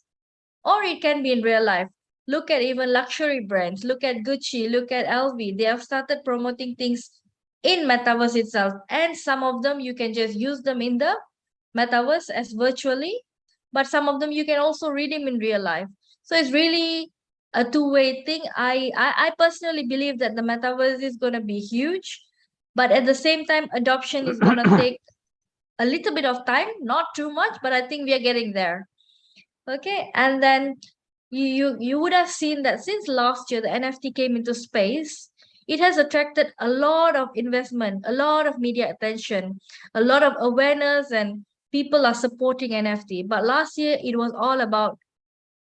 or it can be in real life. Look at even luxury brands. Look at Gucci, look at LV. They have started promoting things in metaverse itself, and some of them you can just use them in the metaverse as virtually, but some of them you can also redeem in real life. So it's really a two-way thing. I personally believe that the metaverse is going to be huge, but at the same time adoption is going to take a little bit of time, not too much, but I think we are getting there. Okay, and then you would have seen that since last year the NFT came into space, it has attracted a lot of investment, a lot of media attention, a lot of awareness, and people are supporting NFT. But last year, it was all about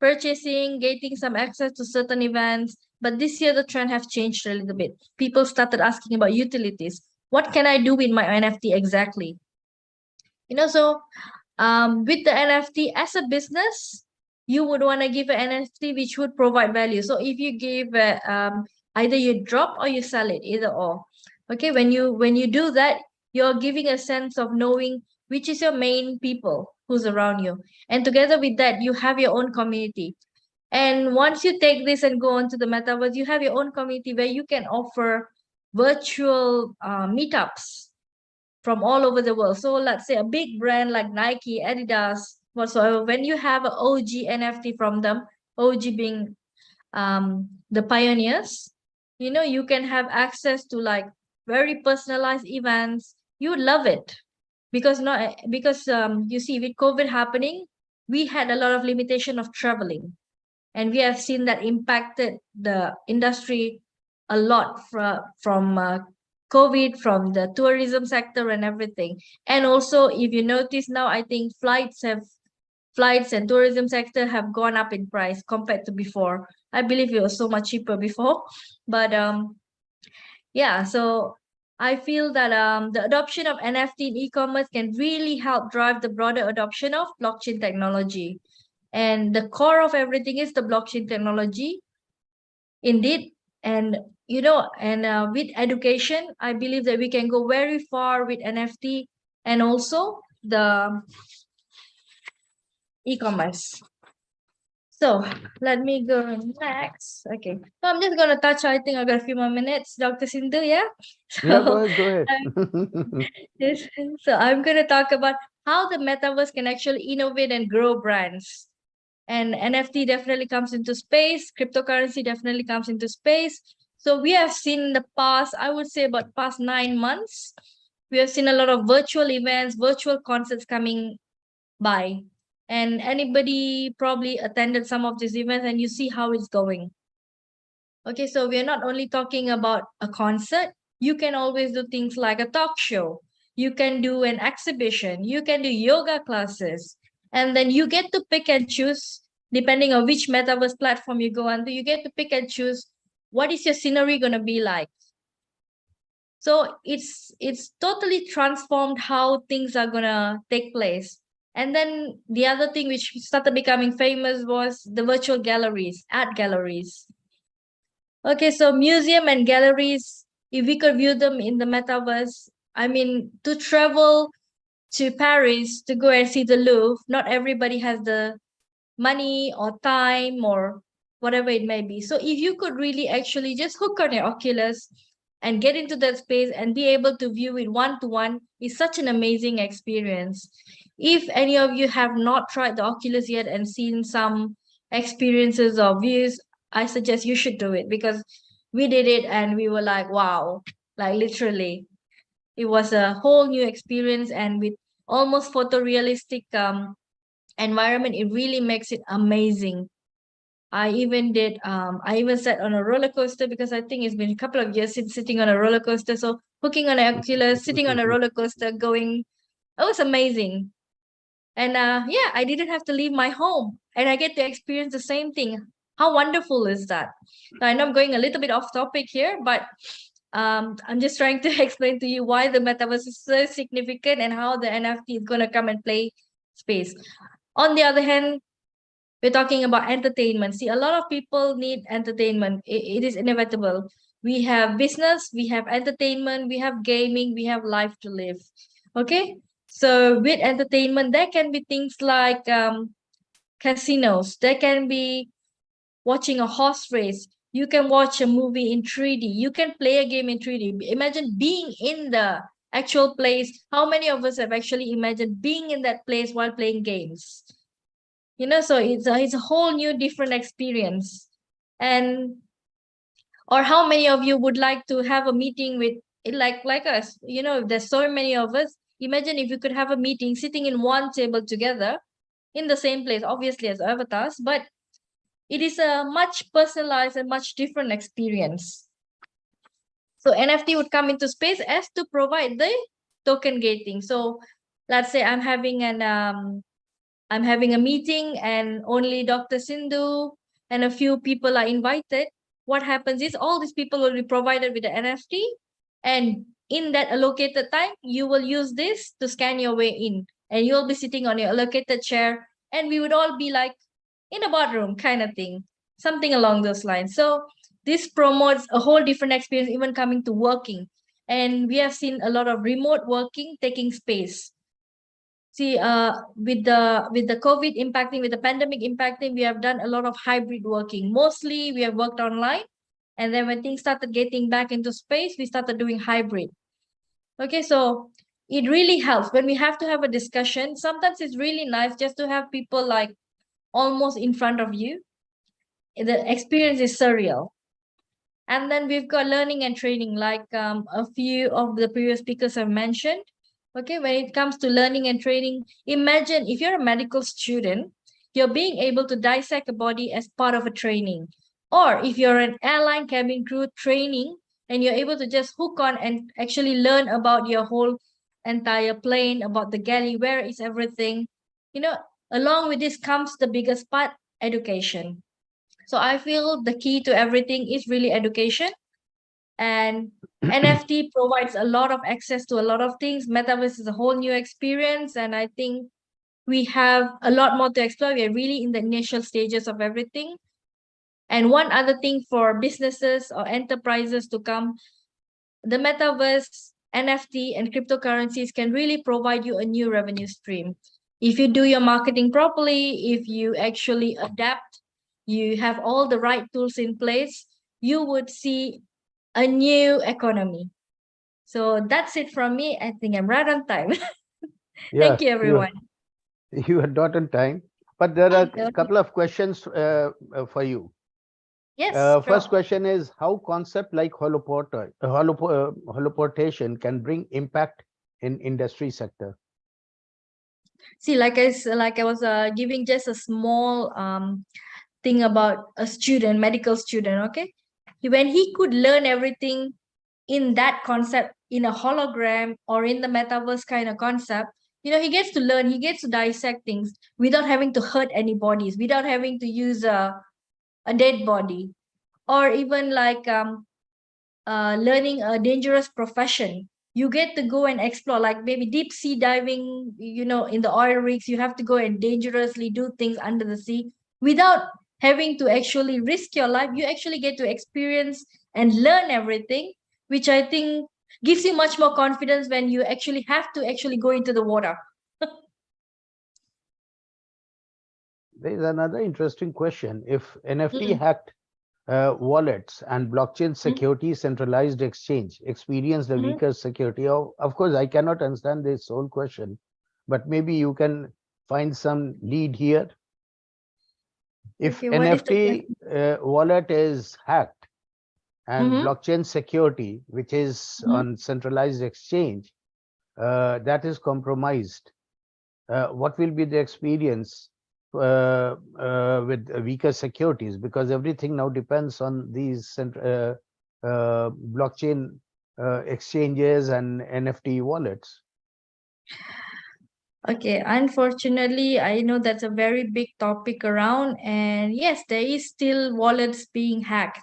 purchasing, getting some access to certain events. But this year, the trend has changed a little bit. People started asking about utilities. What can I do with my NFT exactly? You know, so with the NFT as a business, you would want to give an NFT which would provide value. So if you give either you drop or you sell it, either or. Okay, when you do that, you're giving a sense of knowing which is your main people who's around you. And together with that, you have your own community. And once you take this and go on to the metaverse, you have your own community where you can offer virtual meetups from all over the world. So let's say a big brand like Nike, Adidas, whatsoever, when you have an OG NFT from them, OG being the pioneers, you can have access to like very personalized events. You would love it because you see, with COVID happening, we had a lot of limitation of traveling, and we have seen that impacted the industry a lot from COVID, from the tourism sector and everything. And also, if you notice now, I think flights and tourism sector have gone up in price compared to before. I believe it was so much cheaper before, but yeah. So I feel that the adoption of NFT in e-commerce can really help drive the broader adoption of blockchain technology. And the core of everything is the blockchain technology, indeed. And with education, I believe that we can go very far with NFT and also the e-commerce. So let me go next. Okay, so I'm just gonna touch. I think I got a few more minutes, Dr. Sindhu. Yeah. Yeah, go ahead. So I'm gonna talk about how the metaverse can actually innovate and grow brands. And NFT definitely comes into space. Cryptocurrency definitely comes into space. So we have seen in the past, I would say about past 9 months, we have seen a lot of virtual events, virtual concerts coming by. And anybody probably attended some of these events and you see how it's going. Okay, so we're not only talking about a concert. You can always do things like a talk show. You can do an exhibition. You can do yoga classes. And then you get to pick and choose, depending on which metaverse platform you go on, you get to pick and choose what is your scenery going to be like. So it's totally transformed how things are going to take place. And then the other thing which started becoming famous was the virtual galleries, art galleries. Okay, so museum and galleries, if we could view them in the metaverse, I mean, to travel to Paris to go and see the Louvre, not everybody has the money or time or whatever it may be. So if you could really actually just hook on your Oculus and get into that space and be able to view it one-to-one, is such an amazing experience. If any of you have not tried the Oculus yet and seen some experiences or views, I suggest you should do it, because we did it and we were like, wow, like literally. It was a whole new experience, and with almost photorealistic environment, it really makes it amazing. I even sat on a roller coaster, because I think it's been a couple of years since sitting on a roller coaster. So hooking on an Oculus, sitting on a roller coaster, it was amazing. And yeah, I didn't have to leave my home, and I get to experience the same thing. How wonderful is that? Now, I know I'm going a little bit off topic here, but I'm just trying to explain to you why the metaverse is so significant and how the NFT is going to come and play space. On the other hand, we're talking about entertainment. See, a lot of people need entertainment. It is inevitable. We have business, we have entertainment, we have gaming, we have life to live. Okay, so with entertainment, there can be things like casinos. There can be watching a horse race. You can watch a movie in 3D. You can play a game in 3D. Imagine being in the actual place. How many of us have actually imagined being in that place while playing games? So it's a whole new different experience. And or how many of you would like to have a meeting with like us? There's so many of us. Imagine if you could have a meeting sitting in one table together in the same place, obviously as avatars, but it is a much personalized and much different experience. So NFT would come into space as to provide the token gating. So let's say I'm having a meeting and only Dr. Sindhu and a few people are invited. What happens is all these people will be provided with the NFT, and in that allocated time, you will use this to scan your way in, and you'll be sitting on your allocated chair, and we would all be like in a boardroom kind of thing, something along those lines. So this promotes a whole different experience, even coming to working. And we have seen a lot of remote working taking space. See, with the COVID impacting, with the pandemic impacting, we have done a lot of hybrid working. Mostly we have worked online. And then when things started getting back into space, we started doing hybrid. Okay, so it really helps when we have to have a discussion. Sometimes it's really nice just to have people like almost in front of you. The experience is surreal. And then we've got learning and training, like a few of the previous speakers have mentioned. Okay, when it comes to learning and training, imagine if you're a medical student, you're being able to dissect a body as part of a training. Or if you're an airline cabin crew training, and you're able to just hook on and actually learn about your whole entire plane, about the galley, where is everything. Along with this comes the biggest part, education. So I feel the key to everything is really education. And NFT provides a lot of access to a lot of things. Metaverse is a whole new experience. And I think we have a lot more to explore. We are really in the initial stages of everything. And one other thing for businesses or enterprises to come, the Metaverse, NFT, and cryptocurrencies can really provide you a new revenue stream. If you do your marketing properly, if you actually adapt, you have all the right tools in place, you would see a new economy. So that's it from me. I think I'm right on time. Thank you, everyone. You are not on time, but there are a couple of questions for you. Yes. First question is how concept like holoportation can bring impact in industry sector. See, like I was giving just a small thing about a student, medical student. Okay, when he could learn everything in that concept, in a hologram or in the metaverse kind of concept, he gets to learn, he gets to dissect things without having to hurt any bodies, without having to use a dead body, or even like learning a dangerous profession. You get to go and explore, like maybe deep sea diving, in the oil rigs, you have to go and dangerously do things under the sea without having to actually risk your life. You actually get to experience and learn everything, which I think gives you much more confidence when you actually have to actually go into the water. There is another interesting question. If NFT hacked wallets and blockchain security centralized exchange experience the weaker security, of course, I cannot understand this whole question, but maybe you can find some lead here. If NFT wallet is hacked and blockchain security, which is on centralized exchange, that is compromised, what will be the experience with weaker securities? Because everything now depends on these blockchain exchanges and NFT wallets. Okay, unfortunately, I know that's a very big topic around, and yes, there is still wallets being hacked.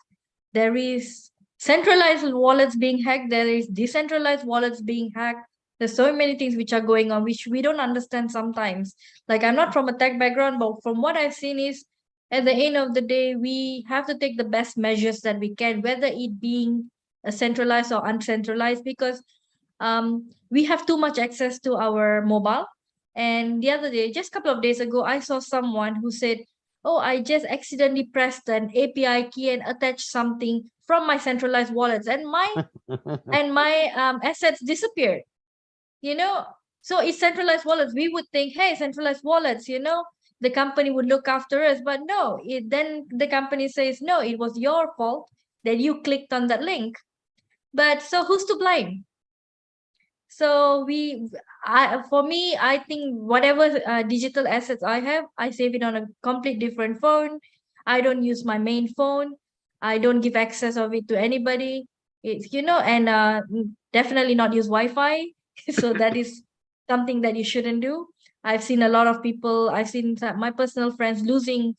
There is centralized wallets being hacked. There is decentralized wallets being hacked. There's so many things which are going on, which we don't understand sometimes. Like, I'm not from a tech background, but from what I've seen is, at the end of the day, we have to take the best measures that we can, whether it being a centralized or uncentralized, because we have too much access to our mobile. And the other day, just a couple of days ago, I saw someone who said, oh, I just accidentally pressed an API key and attached something from my centralized wallets, and my assets disappeared. So it's centralized wallets. We would think, hey, centralized wallets, the company would look after us, but no. Then the company says, no, it was your fault that you clicked on that link. But so who's to blame? So for me, I think whatever digital assets I have, I save it on a complete different phone. I don't use my main phone. I don't give access of it to anybody. It's, and definitely not use Wi-Fi. So that is something that you shouldn't do. I've seen a lot of people, I've seen my personal friends losing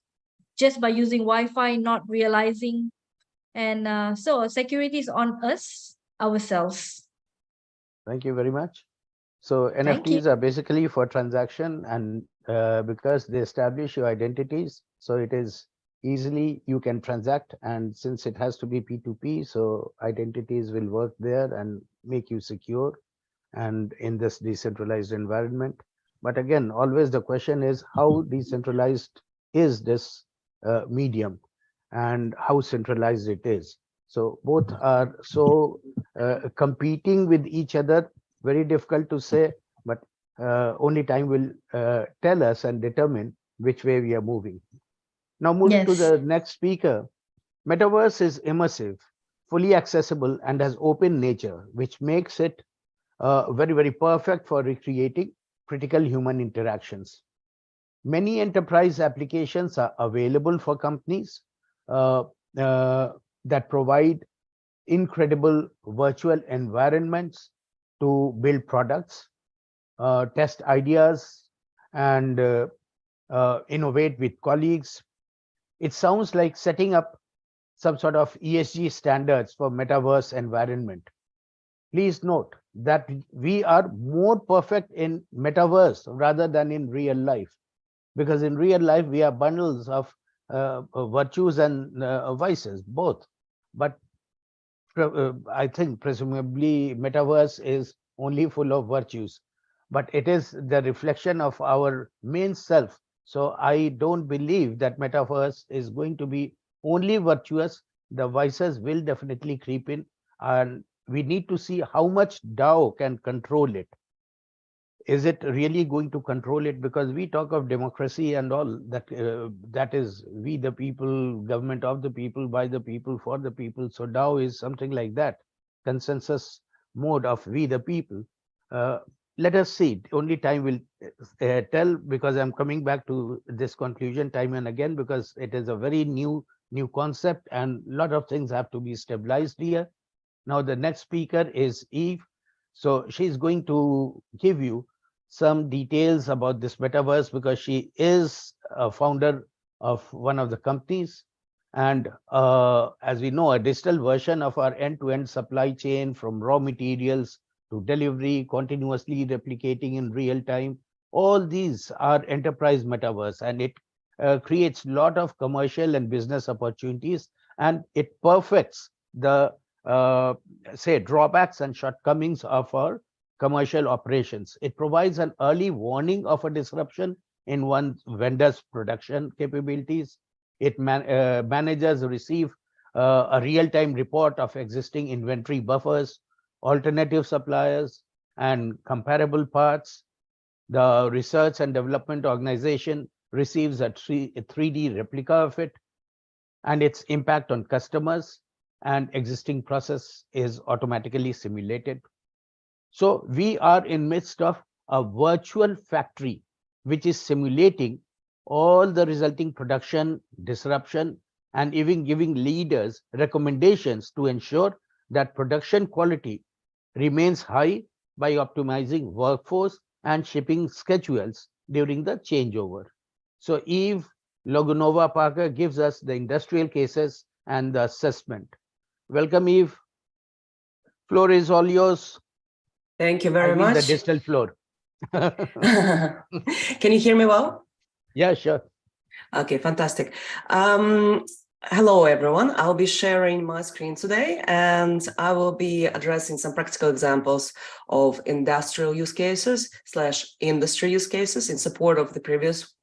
just by using Wi-Fi, not realizing. And so security is on us, ourselves. Thank you very much. So NFTs are basically for transaction, and because they establish your identities So it is easily you can transact, and since it has to be P2P, so identities will work there and make you secure and in this decentralized environment. But again, always the question is how decentralized is this medium and how centralized it is. So both are so competing with each other, very difficult to say, but only time will tell us and determine which way we are moving. Now moving to the next speaker, Metaverse is immersive, fully accessible, and has open nature, which makes it very, very perfect for recreating critical human interactions. Many enterprise applications are available for companies that provide incredible virtual environments to build products, test ideas, and innovate with colleagues. It sounds like setting up some sort of ESG standards for metaverse environment. Please note that we are more perfect in metaverse rather than in real life, because in real life we are bundles of virtues and vices, both. But I think presumably metaverse is only full of virtues, but it is the reflection of our main self. So I don't believe that metaverse is going to be only virtuous. The vices will definitely creep in, and we need to see how much DAO can control it. Is it really going to control it? Because we talk of democracy and all that, that is we the people, government of the people, by the people, for the people. So DAO is something like that, consensus mode of we the people. Let us see. Only time will tell, because I'm coming back to this conclusion time and again, because it is a very new concept and a lot of things have to be stabilized here. Now the next speaker is Eve. So she's going to give you some details about this metaverse, because she is a founder of one of the companies. And as we know, a digital version of our end-to-end supply chain, from raw materials to delivery, continuously replicating in real time. All these are enterprise metaverse, and it creates a lot of commercial and business opportunities, and it perfects the say drawbacks and shortcomings of our commercial operations. It provides an early warning of a disruption in one vendor's production capabilities. It managers receive a real-time report of existing inventory buffers, alternative suppliers, and comparable parts. The research and development organization receives a 3D replica of it, and its impact on customers and existing process is automatically simulated. So we are in midst of a virtual factory, which is simulating all the resulting production disruption, and even giving leaders recommendations to ensure that production quality remains high by optimizing workforce and shipping schedules during the changeover. So Eve Logunova Parker gives us the industrial cases and the assessment. Welcome, Eve. Floor is all yours. Thank you very much. The digital floor. Can you hear me well? Yeah, sure. Okay, fantastic. Hello, everyone. I'll be sharing my screen today, and I will be addressing some practical examples of industrial use cases / industry use cases in support of the previous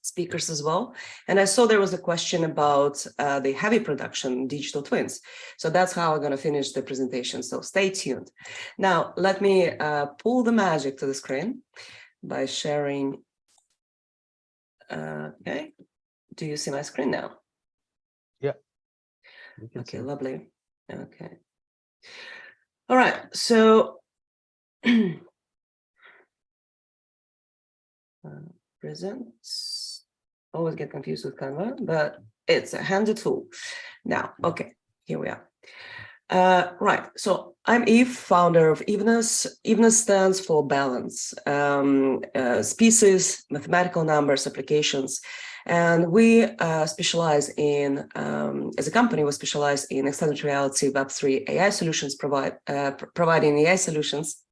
speakers as well. And I saw there was a question about the heavy production digital twins. So that's how I'm going to finish the presentation. So stay tuned. Now, let me pull the magic to the screen by sharing. Okay. Do you see my screen now? Yeah. Okay, lovely. Okay. All right. So presents. Always get confused with Canva, but it's a handy tool. Now, okay, here we are. Right, so I'm Eve, founder of Eveness. Eveness stands for balance, species, mathematical numbers, applications. And we specialize in, as a company, we specialize in extended reality Web3 AI solutions, providing AI solutions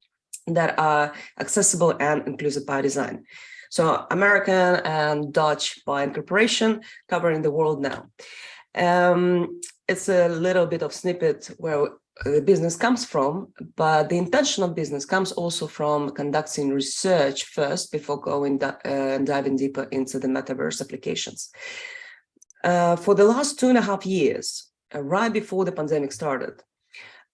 that are accessible and inclusive by design. So American and Dutch buying corporation covering the world now. It's a little bit of snippet where the business comes from, but the intention of business comes also from conducting research first before going diving deeper into the metaverse applications. For the last 2.5 years, right before the pandemic started,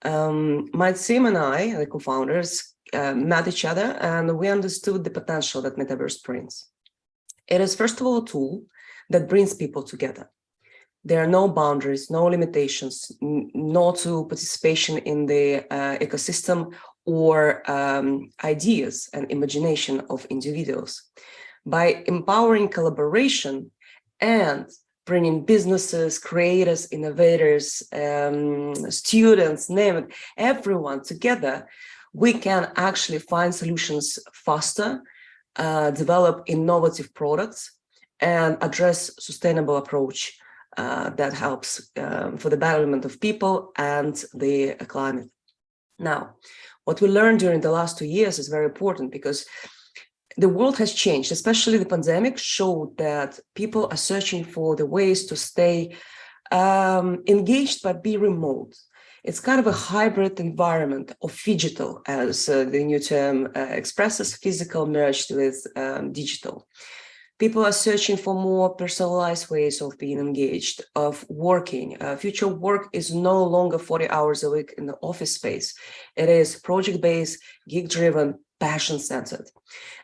my team and I, the co-founders, met each other and we understood the potential that Metaverse brings. It is, first of all, a tool that brings people together. There are no boundaries, no limitations, no to participation in the ecosystem or ideas and imagination of individuals. By empowering collaboration and bringing businesses, creators, innovators, students, name it, everyone together, we can actually find solutions faster, develop innovative products, and address sustainable approach that helps for the betterment of people and the climate. Now, what we learned during the last 2 years is very important because the world has changed, especially the pandemic showed that people are searching for the ways to stay engaged but be remote. It's kind of a hybrid environment of phygital, as the new term expresses, physical merged with digital. People are searching for more personalized ways of being engaged, of working. Future work is no longer 40 hours a week in the office space. It is project-based, gig-driven, passion-centered.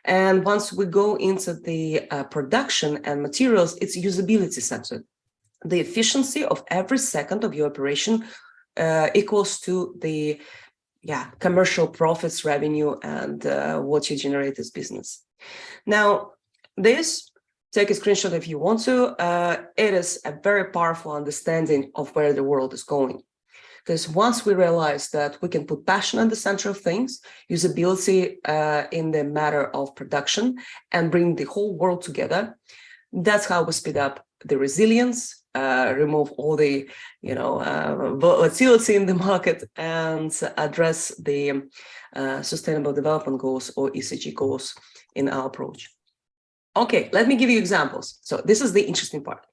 And once we go into the production and materials, it's usability-centered. The efficiency of every second of your operation equals to the commercial profits, revenue, and what you generate as business. Now, this, take a screenshot if you want to, it is a very powerful understanding of where the world is going. Because once we realize that we can put passion at the center of things, usability in the matter of production, and bring the whole world together, that's how we speed up the resilience, remove all the volatility in the market, and address the sustainable development goals or ESG goals in our approach. Okay, let me give you examples. So this is the interesting part.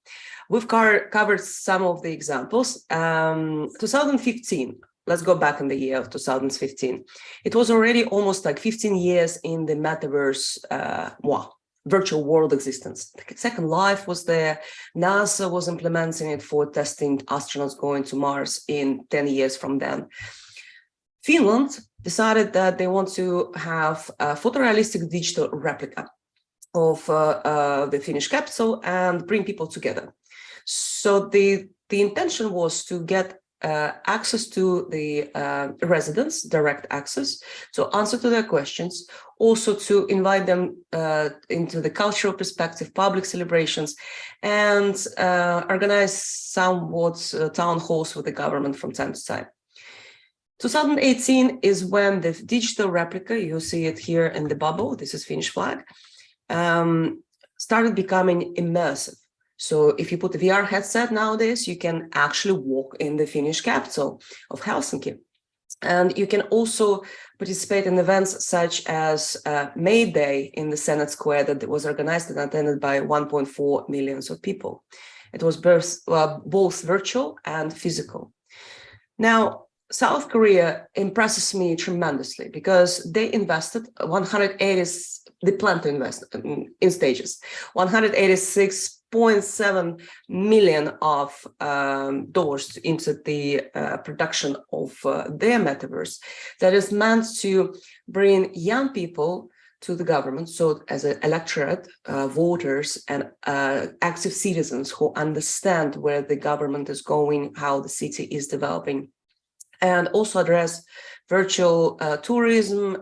We've covered some of the examples. 2015, let's go back in the year of 2015. It was already almost like 15 years in the metaverse virtual world existence. Second Life was there. NASA was implementing it for testing astronauts going to Mars in 10 years from then. Finland decided that they want to have a photorealistic digital replica of the Finnish capital and bring people together. So the intention was to get access to the residents, direct access, to answer to their questions, also to invite them into the cultural perspective, public celebrations, and organize somewhat town halls with the government from time to time. 2018 is when the digital replica, you see it here in the bubble, this is Finnish flag, started becoming immersive. So if you put a VR headset nowadays, you can actually walk in the Finnish capital of Helsinki. And you can also participate in events such as May Day in the Senate Square that was organized and attended by 1.4 million of people. It was both virtual and physical. Now, South Korea impresses me tremendously because they invested they plan to invest in stages, 186.7 million of dollars into the production of their metaverse that is meant to bring young people to the government, so as an electorate, voters and active citizens who understand where the government is going, how the city is developing, and also address virtual tourism,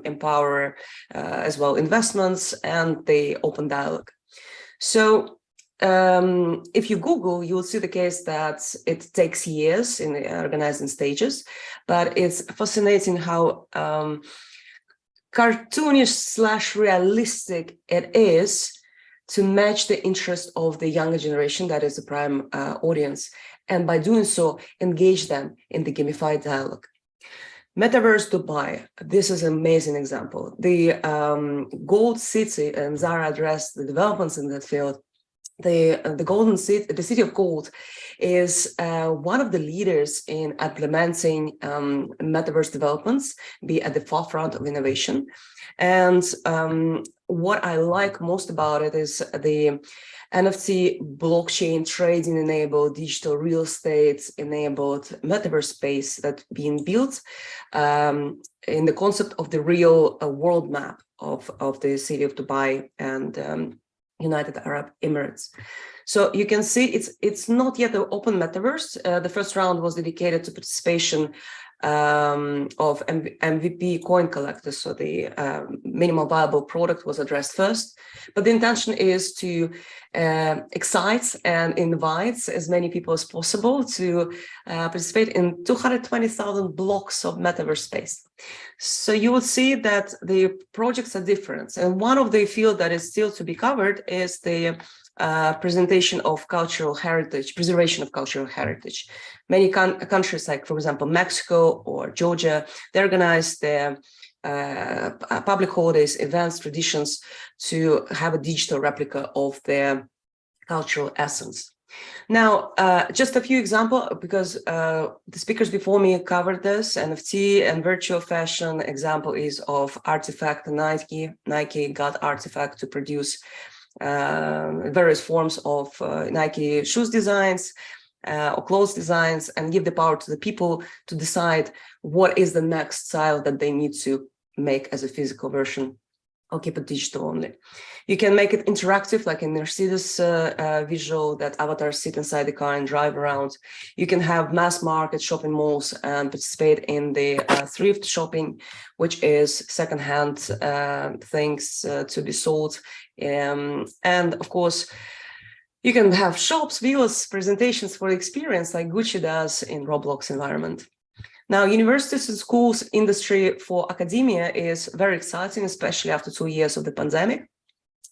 empower as well investments, and the open dialogue. So if you Google, you will see the case that it takes years in organizing stages, but it's fascinating how cartoonish / realistic it is to match the interest of the younger generation, that is the prime audience, and by doing so, engage them in the gamified dialogue. Metaverse Dubai. This is an amazing example. The Gold City, and Zara addressed the developments in that field. The Golden City, the City of Gold, is one of the leaders in implementing metaverse developments, be at the forefront of innovation. And what I like most about it is the NFT blockchain trading enabled, digital real estate enabled metaverse space that's being built in the concept of the real world map of the city of Dubai and United Arab Emirates. So you can see it's not yet an open metaverse. The first round was dedicated to participation of MVP coin collectors. So the minimal viable product was addressed first, but the intention is to excite and invite as many people as possible to participate in 220,000 blocks of metaverse space. So you will see that the projects are different. And one of the fields that is still to be covered is the presentation of cultural heritage, preservation of cultural heritage. Many countries, like, for example, Mexico or Georgia, they organize their public holidays, events, traditions to have a digital replica of their cultural essence. Now, just a few examples, because the speakers before me covered this. NFT and virtual fashion example is of Artifact Nike. Nike got Artifact to produce various forms of Nike shoes designs or clothes designs, and give the power to the people to decide what is the next style that they need to make as a physical version or keep it digital only. You can make it interactive, like in Mercedes visual, that avatars sit inside the car and drive around. You can have mass market shopping malls and participate in the thrift shopping, which is secondhand things to be sold. And of course, you can have shops, villas, presentations for the experience like Gucci does in Roblox environment. Now, universities and schools industry for academia is very exciting, especially after 2 years of the pandemic.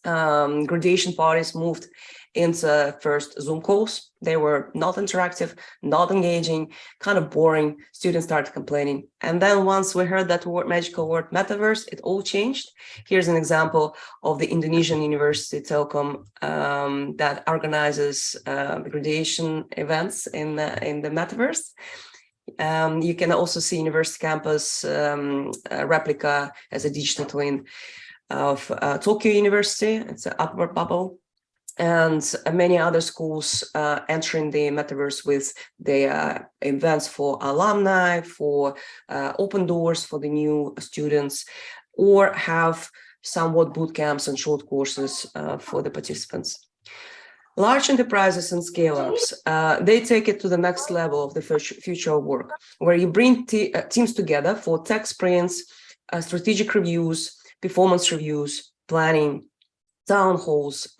Graduation parties moved into first Zoom calls. They were not interactive, not engaging, kind of boring. Students started complaining. And then once we heard that magical word metaverse, it all changed. Here's an example of the Indonesian University Telkom that organizes graduation events in the metaverse. You can also see University Campus replica as a digital twin of Tokyo University. It's an upward bubble, and many other schools entering the metaverse with their events for alumni, for open doors for the new students, or have somewhat boot camps and short courses for the participants. Large enterprises and scale-ups, they take it to the next level of the future of work, where you bring teams together for tech sprints, strategic reviews, performance reviews, planning, town halls,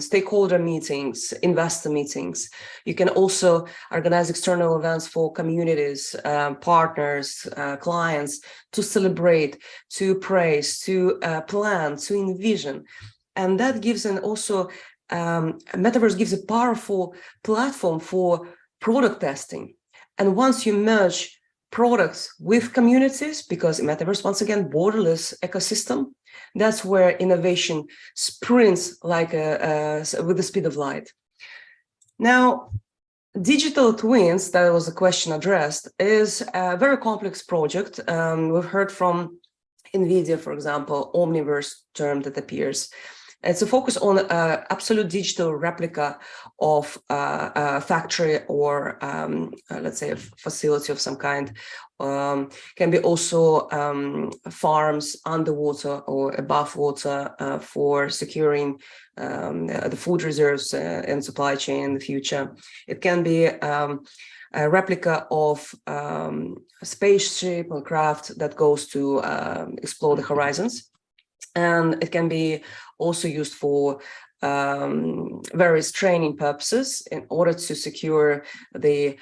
stakeholder meetings, investor meetings. You can also organize external events for communities, partners, clients to celebrate, to praise, to plan, to envision. And that gives Metaverse gives a powerful platform for product testing. And once you merge products with communities, because Metaverse, once again, borderless ecosystem, that's where innovation sprints like with the speed of light. Now, digital twins, that was a question addressed, is a very complex project. We've heard from NVIDIA, for example, Omniverse term that appears. It's a focus on absolute digital replica of a factory or, let's say, a facility of some kind. Can be also farms underwater or above water for securing the food reserves and supply chain in the future. It can be a replica of a spaceship or craft that goes to explore the horizons. And it can be also used for various training purposes in order to secure the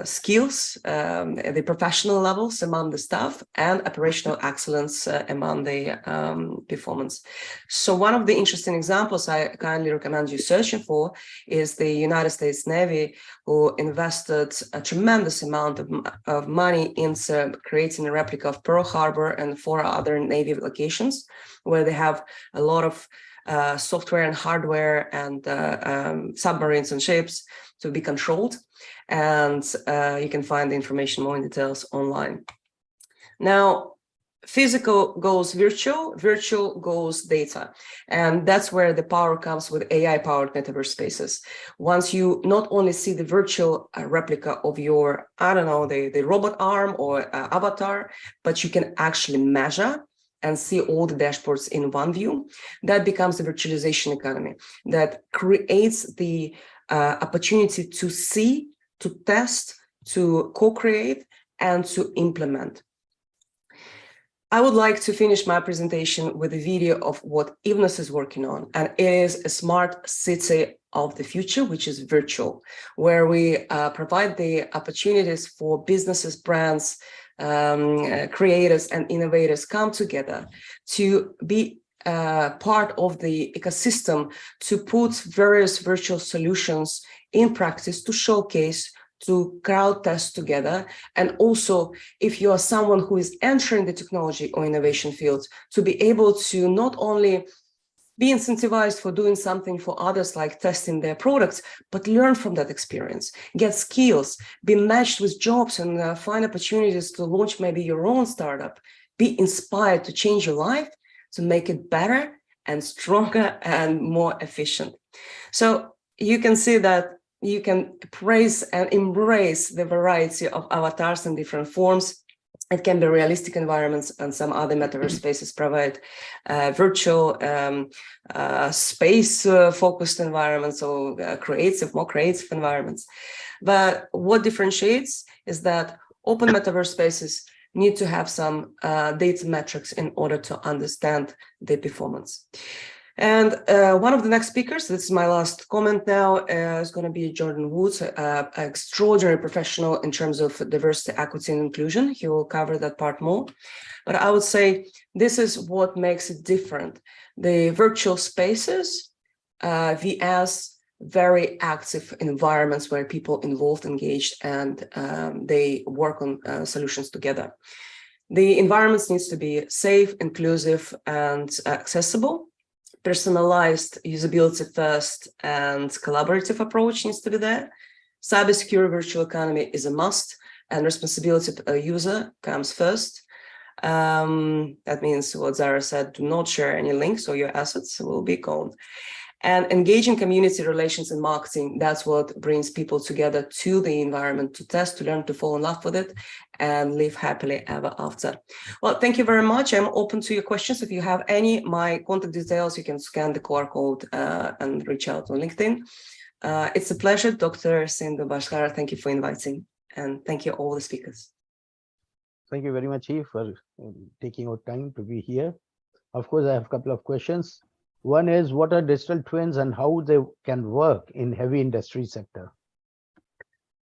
skills, the professional levels among the staff, and operational excellence among the performance. So one of the interesting examples I kindly recommend you searching for is the United States Navy, who invested a tremendous amount of money into creating a replica of Pearl Harbor and 4 other Navy locations, where they have a lot of software and hardware and submarines and ships to be controlled. And you can find the information more in details online. Now, physical goes virtual, virtual goes data. And that's where the power comes with AI-powered metaverse spaces. Once you not only see the virtual replica of your, I don't know, the robot arm or avatar, but you can actually measure and see all the dashboards in one view. That becomes a virtualization economy that creates the opportunity to see, to test, to co-create, and to implement. I would like to finish my presentation with a video of what Ivnos is working on, and it is a smart city of the future, which is virtual, where we provide the opportunities for businesses, brands, creators, and innovators come together to be part of the ecosystem, to put various virtual solutions in practice, to showcase, to crowd test together. And also, if you are someone who is entering the technology or innovation field, to be able to not only be incentivized for doing something for others, like testing their products, but learn from that experience, get skills, be matched with jobs, and find opportunities to launch maybe your own startup, be inspired to change your life, to make it better and stronger and more efficient. So you can see that you can praise and embrace the variety of avatars in different forms. It can be realistic environments, and some other metaverse spaces provide virtual space-focused environments, or more creative environments. But what differentiates is that open metaverse spaces need to have some data metrics in order to understand the performance. And one of the next speakers, this is my last comment now, is going to be Jordan Woods, an extraordinary professional in terms of diversity, equity, and inclusion. He will cover that part more. But I would say this is what makes it different. The virtual spaces, VS, very active environments where people involved, engaged, and they work on solutions together. The environments needs to be safe, inclusive, and accessible. Personalized usability first and collaborative approach needs to be there. Cybersecure virtual economy is a must, and responsibility of a user comes first. That means what Zara said, do not share any links or your assets will be gone. And engaging community relations and marketing, that's what brings people together to the environment to test, to learn, to fall in love with it, and live happily ever after. Well, thank you very much. I'm open to your questions. If you have any, my contact details, you can scan the QR code and reach out on LinkedIn. It's a pleasure, Dr. Sindhu Bashkar. Thank you for inviting, and thank you all the speakers. Thank you very much, Eve, for taking out time to be here. Of course, I have a couple of questions. One is, what are digital twins and how they can work in heavy industry sector?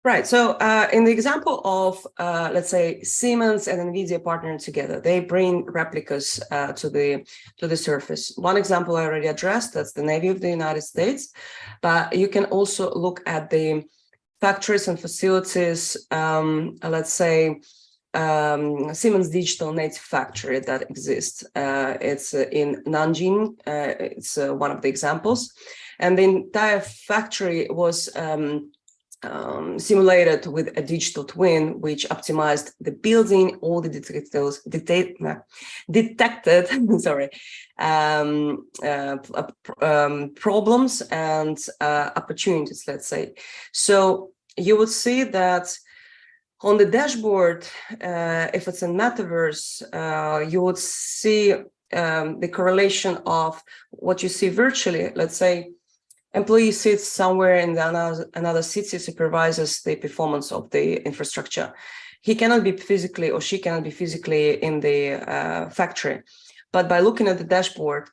Right. So in the example of, let's say, Siemens and NVIDIA partnering together, they bring replicas to the surface. One example I already addressed, that's the Navy of the United States. But you can also look at the factories and facilities, let's say, Siemens Digital Native Factory that exists. It's in Nanjing. It's one of the examples. And the entire factory was simulated with a digital twin, which optimized the building, all the detected problems and opportunities, let's say. So you would see that on the dashboard, if it's in Metaverse, you would see the correlation of what you see virtually. Let's say employee sits somewhere in another city, supervises the performance of the infrastructure. He cannot be physically, or she cannot be physically in the factory. But by looking at the dashboard,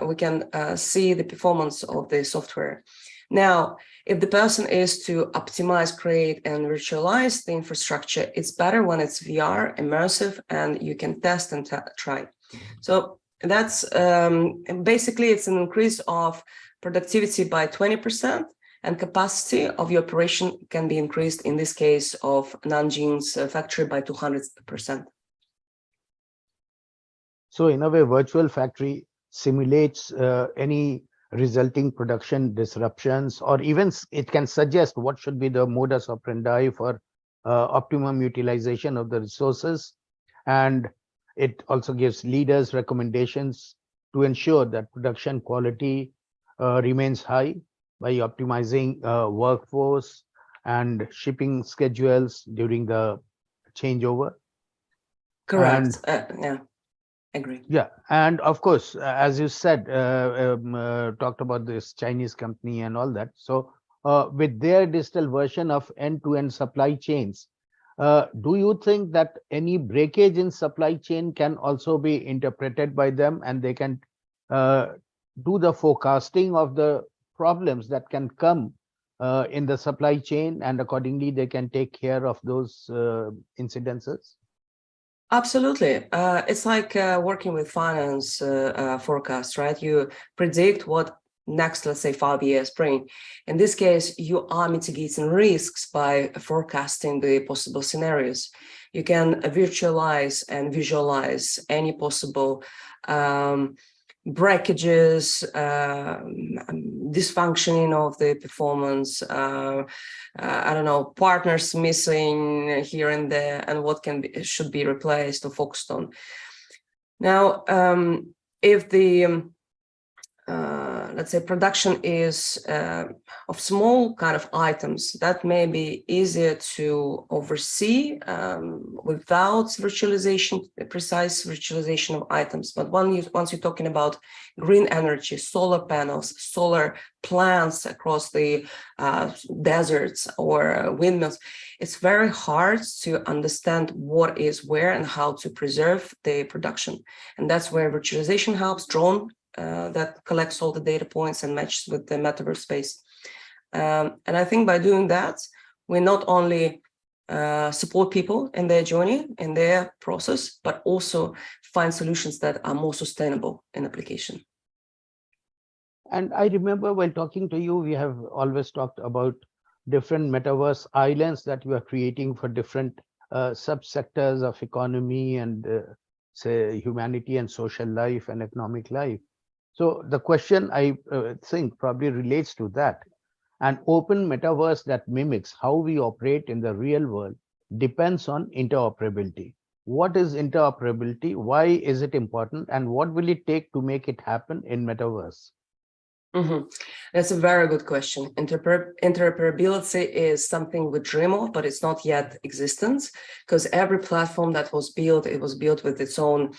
we can see the performance of the software. Now, if the person is to optimize, create, and virtualize the infrastructure, it's better when it's VR, immersive, and you can test and try. So that's basically it's an increase of productivity by 20%, and capacity of your operation can be increased, in this case of Nanjing's factory, by 200%. So in a way, virtual factory simulates any resulting production disruptions, or even it can suggest what should be the modus operandi for optimum utilization of the resources. And it also gives leaders recommendations to ensure that production quality remains high by optimizing workforce and shipping schedules during the changeover. Correct. Yeah. Agree. Yeah, and of course, as you said, talked about this Chinese company and all that. So with their digital version of end-to-end supply chains, do you think that any breakage in supply chain can also be interpreted by them, and they can do the forecasting of the problems that can come in the supply chain, and accordingly they can take care of those incidences? Absolutely. It's like working with finance forecasts, right? You predict what next, let's say, 5 years bring. In this case, you are mitigating risks by forecasting the possible scenarios. You can virtualize and visualize any possible breakages, dysfunctioning of the performance, I don't know, partners missing here and there, and what should be replaced or focused on. Now, if the let's say production is of small kind of items, that may be easier to oversee without virtualization, precise virtualization of items. But once you're talking about green energy, solar panels, solar plants across the deserts or windmills, it's very hard to understand what is where and how to preserve the production. And that's where virtualization helps, drone that collects all the data points and matches with the metaverse space. And I think by doing that, we not only support people in their journey, in their process, but also find solutions that are more sustainable in application. And I remember while talking to you, we have always talked about different metaverse islands that you are creating for different subsectors of economy and say humanity and social life and economic life. So the question I think probably relates to that. An open metaverse that mimics how we operate in the real world depends on interoperability. What is interoperability? Why is it important? And what will it take to make it happen in metaverse? That's a very good question. Interoperability is something we dream of, but it's not yet existence, because every platform that was built, it was built with its own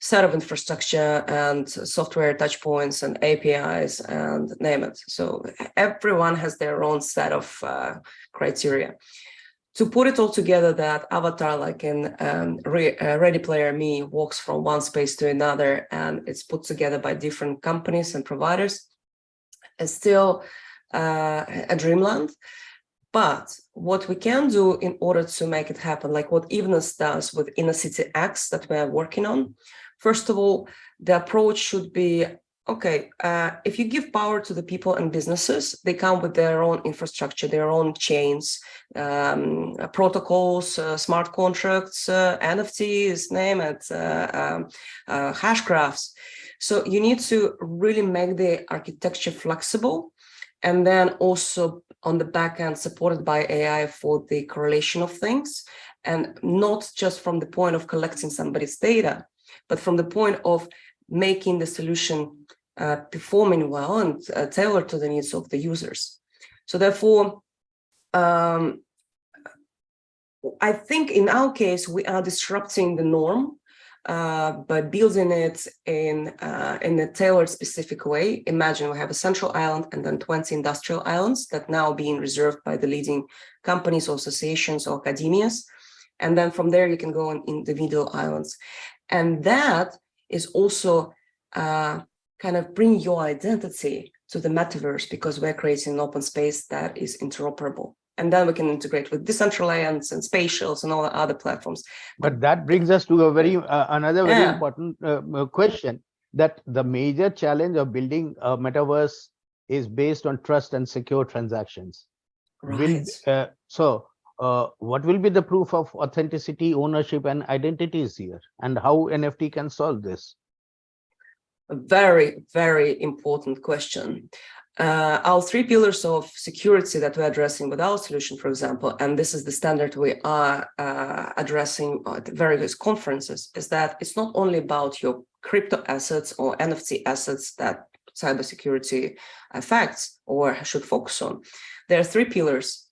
set of infrastructure and software touch points and APIs and name it. So everyone has their own set of criteria. To put it all together, that avatar, like in Ready Player Me, walks from one space to another, and it's put together by different companies and providers, is still a dreamland. But what we can do in order to make it happen, like what Evenes does with Inner City X that we're working on, first of all, the approach should be, okay, if you give power to the people and businesses, they come with their own infrastructure, their own chains, protocols, smart contracts, NFTs, name it, hash graphs. So you need to really make the architecture flexible, and then also on the back end supported by AI for the correlation of things, and not just from the point of collecting somebody's data, but from the point of making the solution performing well and tailored to the needs of the users. So therefore, I think in our case, we are disrupting the norm by building it in a tailored specific way. Imagine we have a central island and then 20 industrial islands that now being reserved by the leading companies or associations or academias. And then from there, you can go on individual islands. And that is also kind of bring your identity to the metaverse because we're creating an open space that is interoperable. And then we can integrate with Decentraland and Spatials and all the other platforms. But that brings us to a another very important question, that the major challenge of building a metaverse is based on trust and secure transactions. Right. What will be the proof of authenticity, ownership, and identities here, and how NFT can solve this? A very, very important question. Our three pillars of security that we're addressing with our solution, for example, and this is the standard we are addressing at various conferences, is that it's not only about your crypto assets or NFT assets that cybersecurity affects or should focus on. There are three pillars.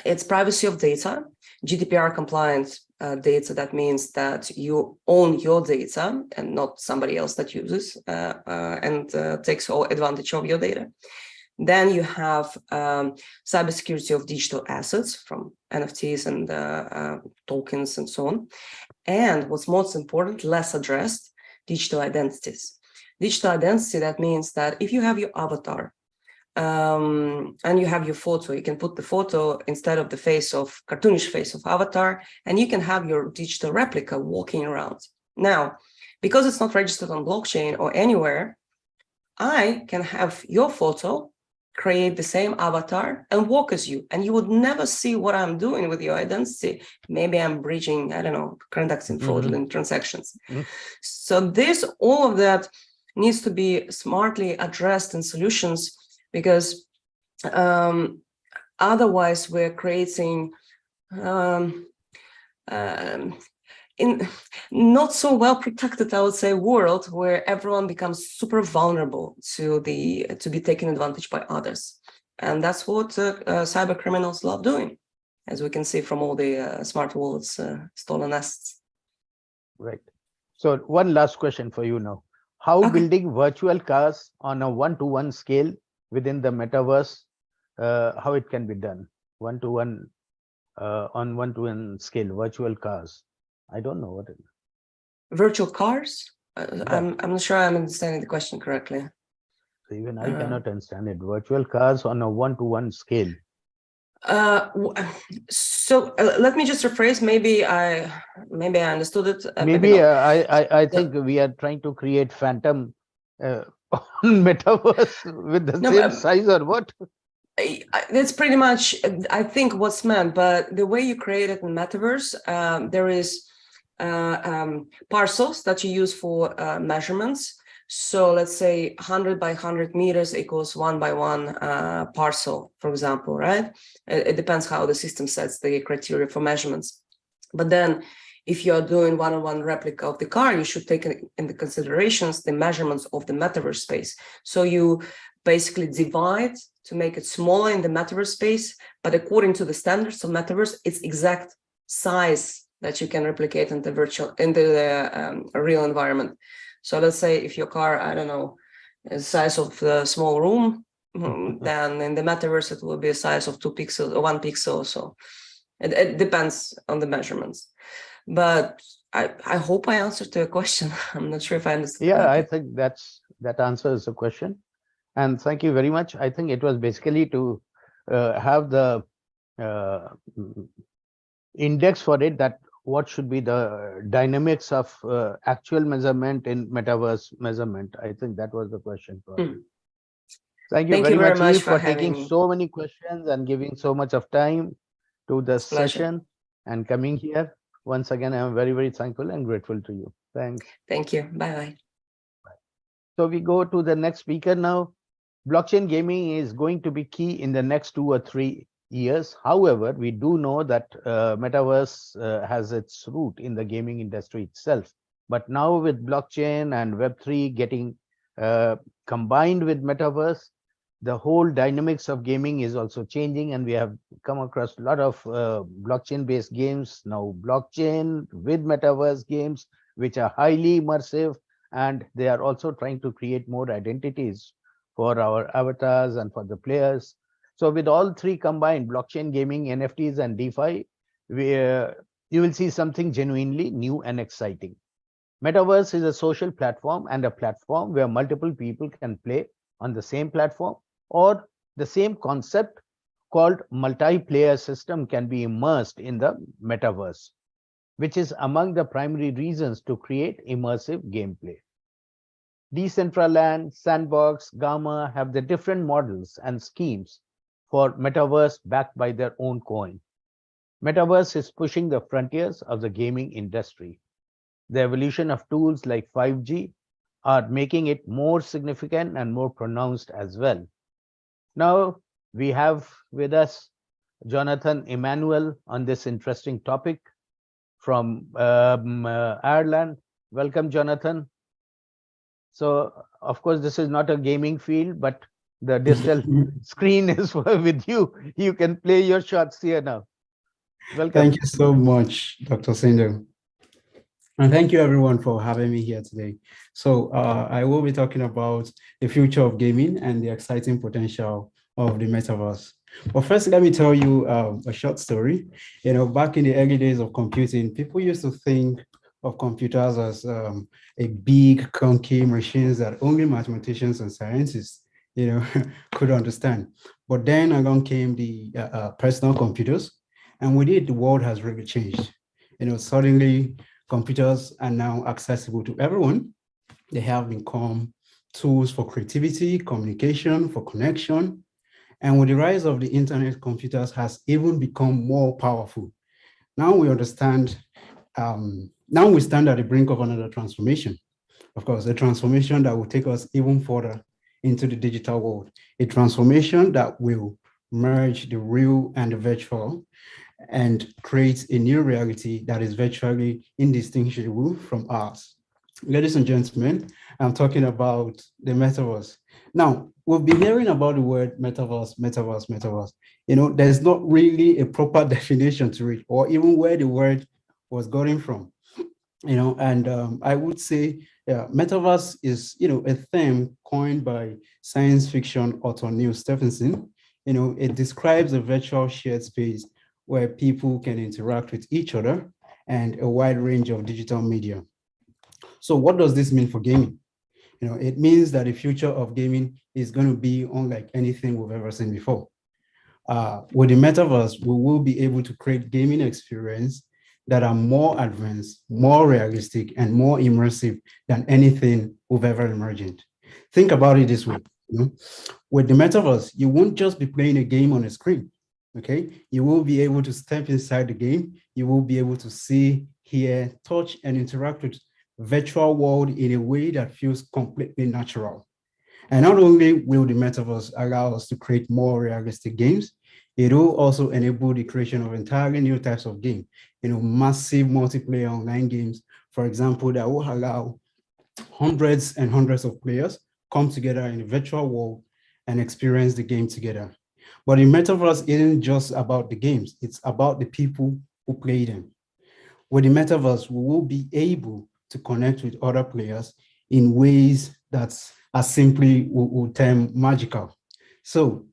It's privacy of data, GDPR compliant data. That means that you own your data and not somebody else that uses and takes all advantage of your data. Then you have cybersecurity of digital assets from NFTs and tokens and so on. And what's most important, less addressed, digital identities. Digital identity, that means that if you have your avatar and you have your photo, you can put the photo instead of the face of cartoonish face of avatar, and you can have your digital replica walking around. Now, because it's not registered on blockchain or anywhere, I can have your photo, create the same avatar and walk as you, and you would never see what I'm doing with your identity. Maybe I'm breaching, I don't know, conducting fraudulent transactions. So this, all of that needs to be smartly addressed in solutions, because otherwise we're creating in not so well protected, I would say, world where everyone becomes super vulnerable to be taken advantage by others. And that's what cyber criminals love doing, as we can see from all the smart wallets, stolen assets. Right. So one last question for you now. How building virtual cars on a one-to-one scale within the metaverse, how it can be done? One-to-one, on one-to-one scale, virtual cars. I don't know what it is. Virtual cars? I'm not sure I'm understanding the question correctly. Even I cannot understand it. Virtual cars on a one-to-one scale. So let me just rephrase. Maybe I understood it. Maybe I think we are trying to create phantom metaverse with the same size, or what? That's pretty much, I think, what's meant. But the way you create it in metaverse, there is parcels that you use for measurements. So let's say 100 by 100 meters equals 1 by 1 parcel, for example, right? It depends how the system sets the criteria for measurements. But then if you're doing one-on-one replica of the car, you should take into considerations the measurements of the metaverse space. So you basically divide to make it smaller in the metaverse space, but according to the standards of metaverse, it's exact size that you can replicate in the real environment. So let's say if your car, I don't know, is the size of the small room, then in the metaverse it will be a size of 2 pixels or 1 pixel. So it depends on the measurements. But I hope I answered your question. I'm not sure if I understood. Yeah, I think that answers the question. And thank you very much. I think it was basically to have the index for it, that what should be the dynamics of actual measurement in metaverse measurement. I think that was the question. Thank you very much for taking so many questions and giving so much of time to the session and coming here. Once again, I am very, very thankful and grateful to you. Thanks. Thank you. Bye-bye. So we go to the next speaker now. Blockchain gaming is going to be key in the next 2 or 3 years. However, we do know that Metaverse has its root in the gaming industry itself. But now with blockchain and Web3 getting combined with Metaverse, the whole dynamics of gaming is also changing, and we have come across a lot of blockchain-based games, now blockchain with Metaverse games, which are highly immersive, and they are also trying to create more identities for our avatars and for the players. So with all three combined, blockchain, gaming, NFTs, and DeFi, you will see something genuinely new and exciting. Metaverse is a social platform and a platform where multiple people can play on the same platform, or the same concept called multiplayer system can be immersed in the metaverse, which is among the primary reasons to create immersive gameplay. Decentraland, Sandbox, Gamma have the different models and schemes for metaverse backed by their own coin. Metaverse is pushing the frontiers of the gaming industry. The evolution of tools like 5G are making it more significant and more pronounced as well. Now we have with us Jonathan Emmanuel on this interesting topic from Ireland. Welcome, Jonathan. So, of course, this is not a gaming field, but the digital screen is with you. You can play your shots here now. Welcome. Thank you so much, Dr. Sindhu. And thank you everyone for having me here today. So I will be talking about the future of gaming and the exciting potential of the metaverse. But first, let me tell you a short story. You know, back in the early days of computing, people used to think of computers as a big, clunky machines that only mathematicians and scientists, you know, could understand. But then along came the personal computers, and with it, the world has really changed. You know, suddenly computers are now accessible to everyone. They have become tools for creativity, communication, for connection. And with the rise of the internet, computers has even become more powerful. Now we understand, now we stand at the brink of another transformation. Of course, a transformation that will take us even further into the digital world, a transformation that will merge the real and the virtual and create a new reality that is virtually indistinguishable from ours. Ladies and gentlemen, I'm talking about the metaverse. Now, we've been hearing about the word metaverse, metaverse, metaverse. You know, there's not really a proper definition to it, or even where the word was gotten from. You know, and I would say metaverse is, you know, a term coined by science fiction author Neil Stephenson. You know, it describes a virtual shared space where people can interact with each other and a wide range of digital media. So what does this mean for gaming? You know, it means that the future of gaming is going to be unlike anything we've ever seen before. With the metaverse, we will be able to create gaming experience that are more advanced, more realistic, and more immersive than anything we've ever imagined. Think about it this way. You know? With the metaverse, you won't just be playing a game on a screen. Okay, you will be able to step inside the game. You will be able to see, hear, touch, and interact with the virtual world in a way that feels completely natural. And not only will the metaverse allow us to create more realistic games, it will also enable the creation of entirely new types of game, you know, massive multiplayer online games, for example, that will allow hundreds and hundreds of players come together in a virtual world and experience the game together. But the metaverse isn't just about the games, it's about the people who play them. With the metaverse, we will be able to connect with other players in ways that are simply, we would term, magical. So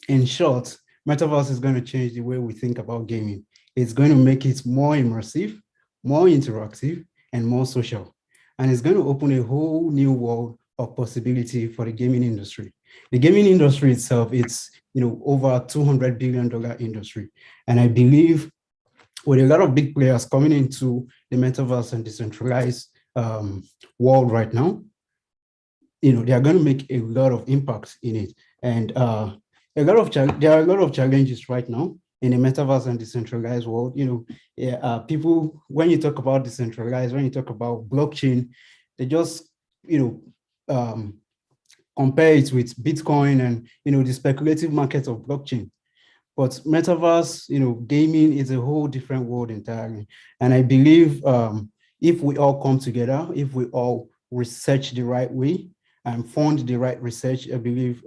in short, metaverse is going to change the way we think about gaming. It's going to make it more immersive, more interactive, and more social. And it's going to open a whole new world of possibility for the gaming industry. The gaming industry itself, it's, you know, over $200 billion industry. And I believe with a lot of big players coming into the metaverse and decentralized world right now, you know, they are going to make a lot of impact in it. And there are a lot of challenges right now in the metaverse and decentralized world. You know, people, when you talk about decentralized, when you talk about blockchain, they just, you know, compare it with Bitcoin and, you know, the speculative market of blockchain. But metaverse, you know, gaming is a whole different world entirely. And I believe if we all come together, if we all research the right way and fund the right research, I believe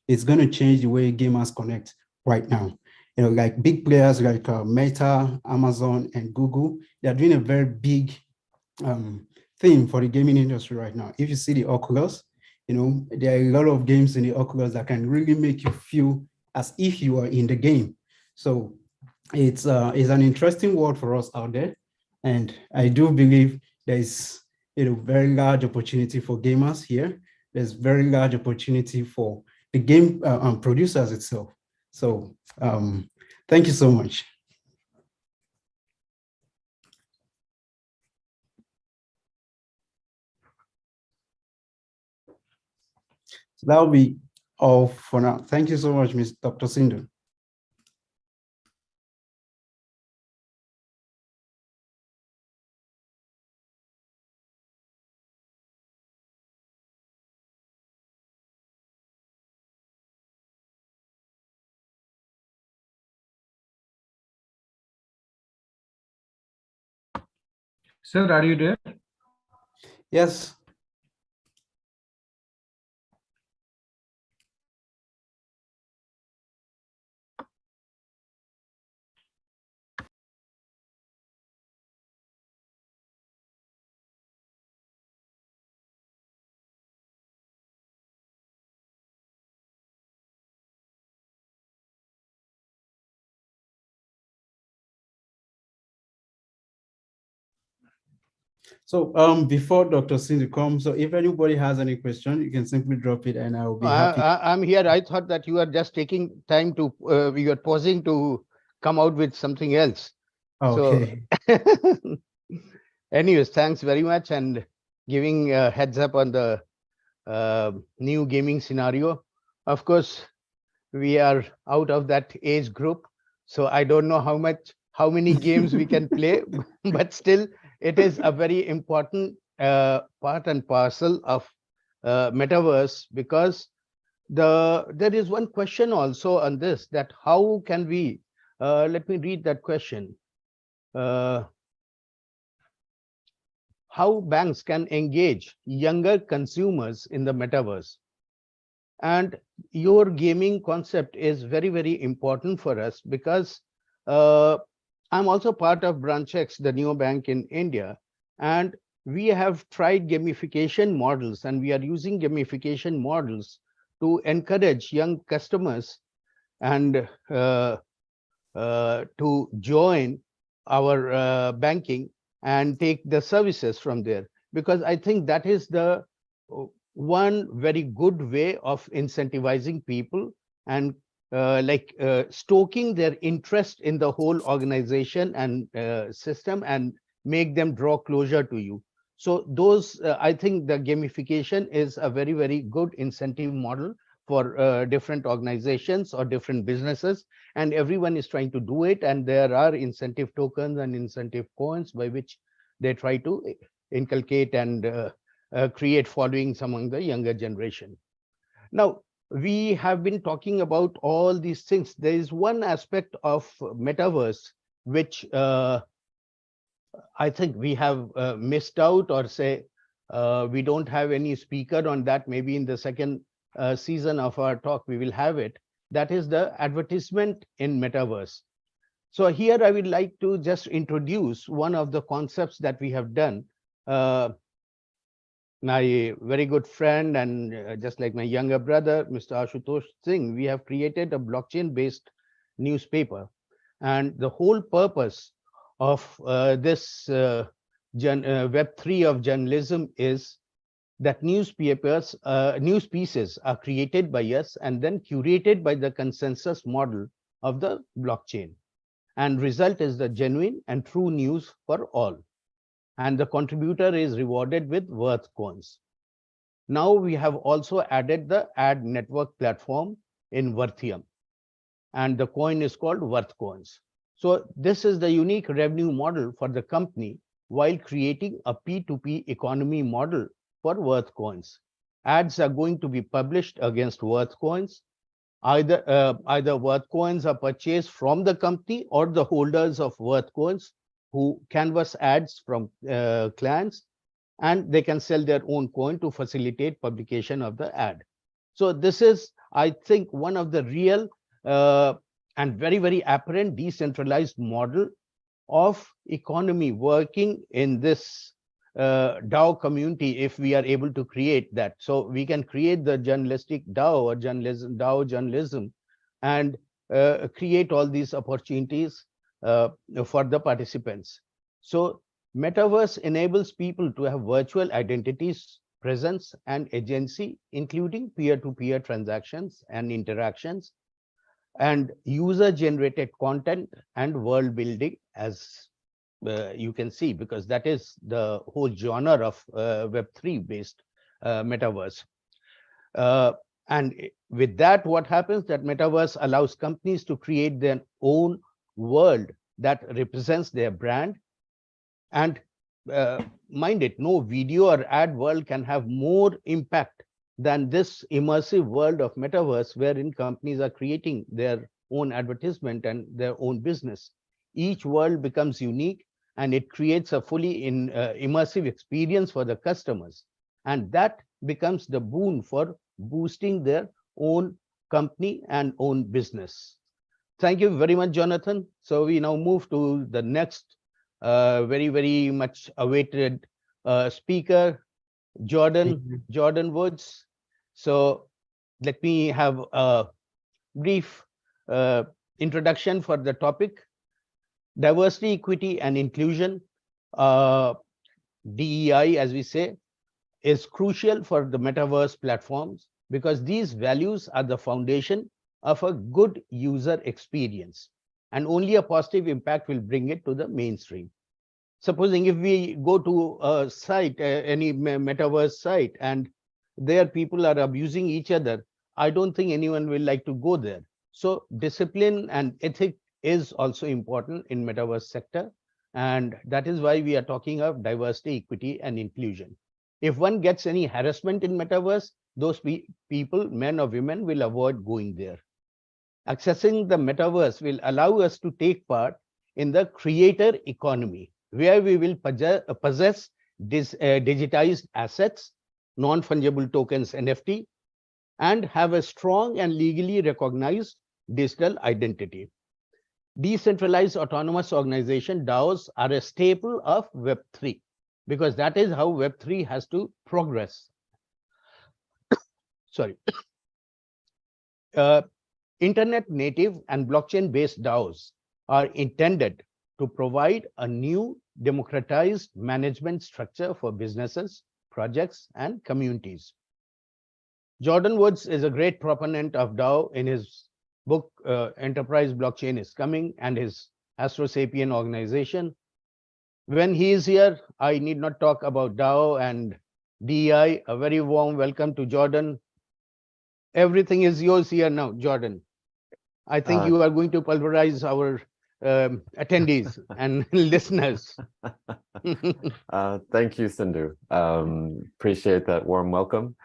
it's going to change the way gamers connect right now. You know, like big players like Meta, Amazon, and Google, they're doing a very big thing for the gaming industry right now. If you see the Oculus, you know, there are a lot of games in the Oculus that can really make you feel as if you are in the game. So it's an interesting world for us out there. And I do believe there is, you know, very large opportunity for gamers here. there's very large opportunity for the game producers itself. So thank you so much. So that will be all for now. Thank you so much, Ms. Dr. Sindhu. Sir, are you there? Yes. So before Dr. Sindhu comes, so if anybody has any question, you can simply drop it and I'll be happy. I'm here. I thought that you are just taking time to, you are pausing to come out with something else. Okay. So, anyways, thanks very much and giving a heads up on the new gaming scenario. Of course, we are out of that age group, so I don't know how many games we can play, but still, it is a very important part and parcel of metaverse, because there is one question also on this, that how can we let me read that question. How banks can engage younger consumers in the metaverse. And your gaming concept is very, very important for us, because I'm also part of Branch X, the neobank in India, and we have tried gamification models, and we are using gamification models to encourage young customers and to join our banking and take the services from there, because I think that is the one very good way of incentivizing people and stoking their interest in the whole organization and system, and make them draw closer to you. So those, I think the gamification is a very, very good incentive model for different organizations or different businesses, and everyone is trying to do it. And there are incentive tokens and incentive coins by which they try to inculcate and create followings among the younger generation. Now, we have been talking about all these things. There is one aspect of metaverse which I think we have missed out, or say we don't have any speaker on that. Maybe in the second season of our talk, we will have it. That is the advertisement in metaverse. So here I would like to just introduce one of the concepts that we have done. My very good friend and just like my younger brother, Mr. Ashutosh Singh, we have created a blockchain-based newspaper. And the whole purpose of this Web3 of journalism is that news pieces are created by us and then curated by the consensus model of the blockchain. And result is the genuine and true news for all. And the contributor is rewarded with worth coins. Now we have also added the ad network platform in Worthium, and the coin is called worth coins. So this is the unique revenue model for the company, while creating a P2P economy model for worth coins. Ads are going to be published against worth coins. Either worth coins are purchased from the company or the holders of worth coins who canvas ads from clients, and they can sell their own coin to facilitate publication of the ad. So this is, I think, one of the real and very, very apparent decentralized model of economy working in this DAO community, if we are able to create that. So we can create the journalistic DAO or DAO journalism and create all these opportunities for the participants. So metaverse enables people to have virtual identities presence, and agency, including peer-to-peer transactions and interactions, and user-generated content and world building, as you can see, because that is the whole genre of Web3 based metaverse. And with that, what happens that metaverse allows companies to create their own world that represents their brand. And mind it, no video or ad world can have more impact than this immersive world of metaverse, wherein companies are creating their own advertisement and their own business. Each world becomes unique, and it creates a fully immersive experience for the customers. And that becomes the boon for boosting their own company and own business. Thank you very much, Jonathan. So we now move to the next very much awaited speaker, Jordan Woods. So let me have a brief introduction for the topic. Diversity, equity, and inclusion, DEI, as we say, is crucial for the metaverse platforms because these values are the foundation of a good user experience, and only a positive impact will bring it to the mainstream. Supposing if we go to a site, any metaverse site, and there people are abusing each other, I don't think anyone will like to go there. So discipline and ethic is also important in metaverse sector, and that is why we are talking of diversity, equity, and inclusion. If one gets any harassment in metaverse, those people, men or women, will avoid going there. Accessing the metaverse will allow us to take part in the creator economy, where we will possess digitized assets, non-fungible tokens, NFT, and have a strong and legally recognized digital identity. Decentralized Autonomous Organization, DAOs, are a staple of Web3, because that is how Web3 has to progress. Sorry. Internet native and blockchain-based DAOs are intended to provide a new democratized management structure for businesses, projects, and communities. Jordan Woods is a great proponent of DAO in his book, Enterprise Blockchain is Coming, and his Astrosapien organization. When he is here, I need not talk about DAO and DEI. A very warm welcome to Jordan. Everything is yours here now, Jordan. I think you are going to pulverize our attendees and listeners. Thank you, Sindhu. Appreciate that warm welcome.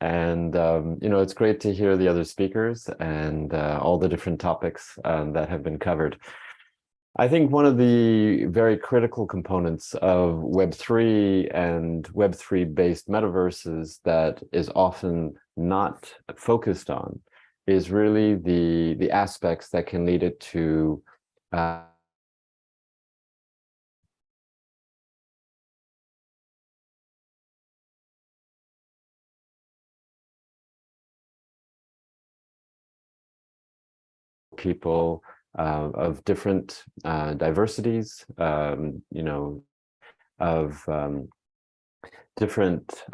And, it's great to hear the other speakers and all the different topics that have been covered. I think one of the very critical components of Web3 and Web3-based metaverses that is often not focused on is really the aspects that can lead it to people of different diversities, of different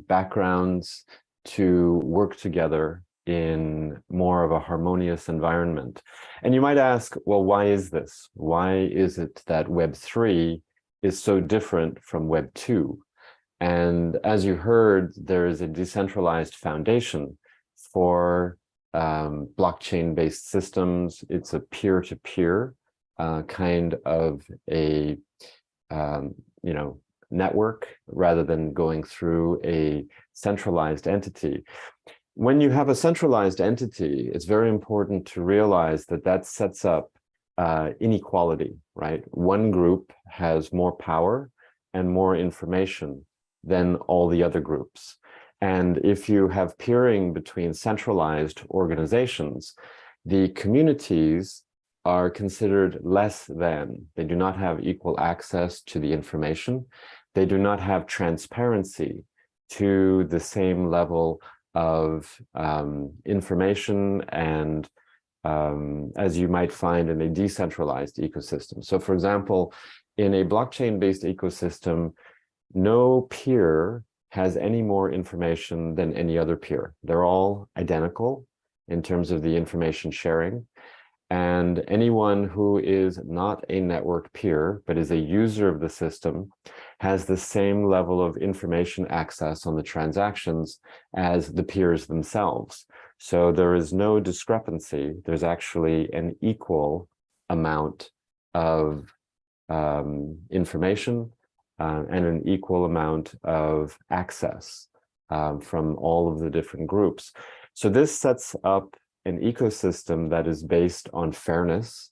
backgrounds to work together in more of a harmonious environment. And you might ask, well, why is this? Why is it that Web3 is so different from Web2? And as you heard, there is a decentralized foundation for blockchain-based systems. It's a peer-to-peer kind of a network rather than going through a centralized entity. When you have a centralized entity, it's very important to realize that that sets up inequality, right? One group has more power and more information than all the other groups. And if you have peering between centralized organizations, the communities are considered less than. They do not have equal access to the information. They do not have transparency to the same level of information and as you might find in a decentralized ecosystem. So for example, in a blockchain-based ecosystem, no peer has any more information than any other peer. They're all identical in terms of the information sharing. And anyone who is not a network peer, but is a user of the system, has the same level of information access on the transactions as the peers themselves. So there is no discrepancy. There's actually an equal amount of information and an equal amount of access from all of the different groups. So this sets up an ecosystem that is based on fairness.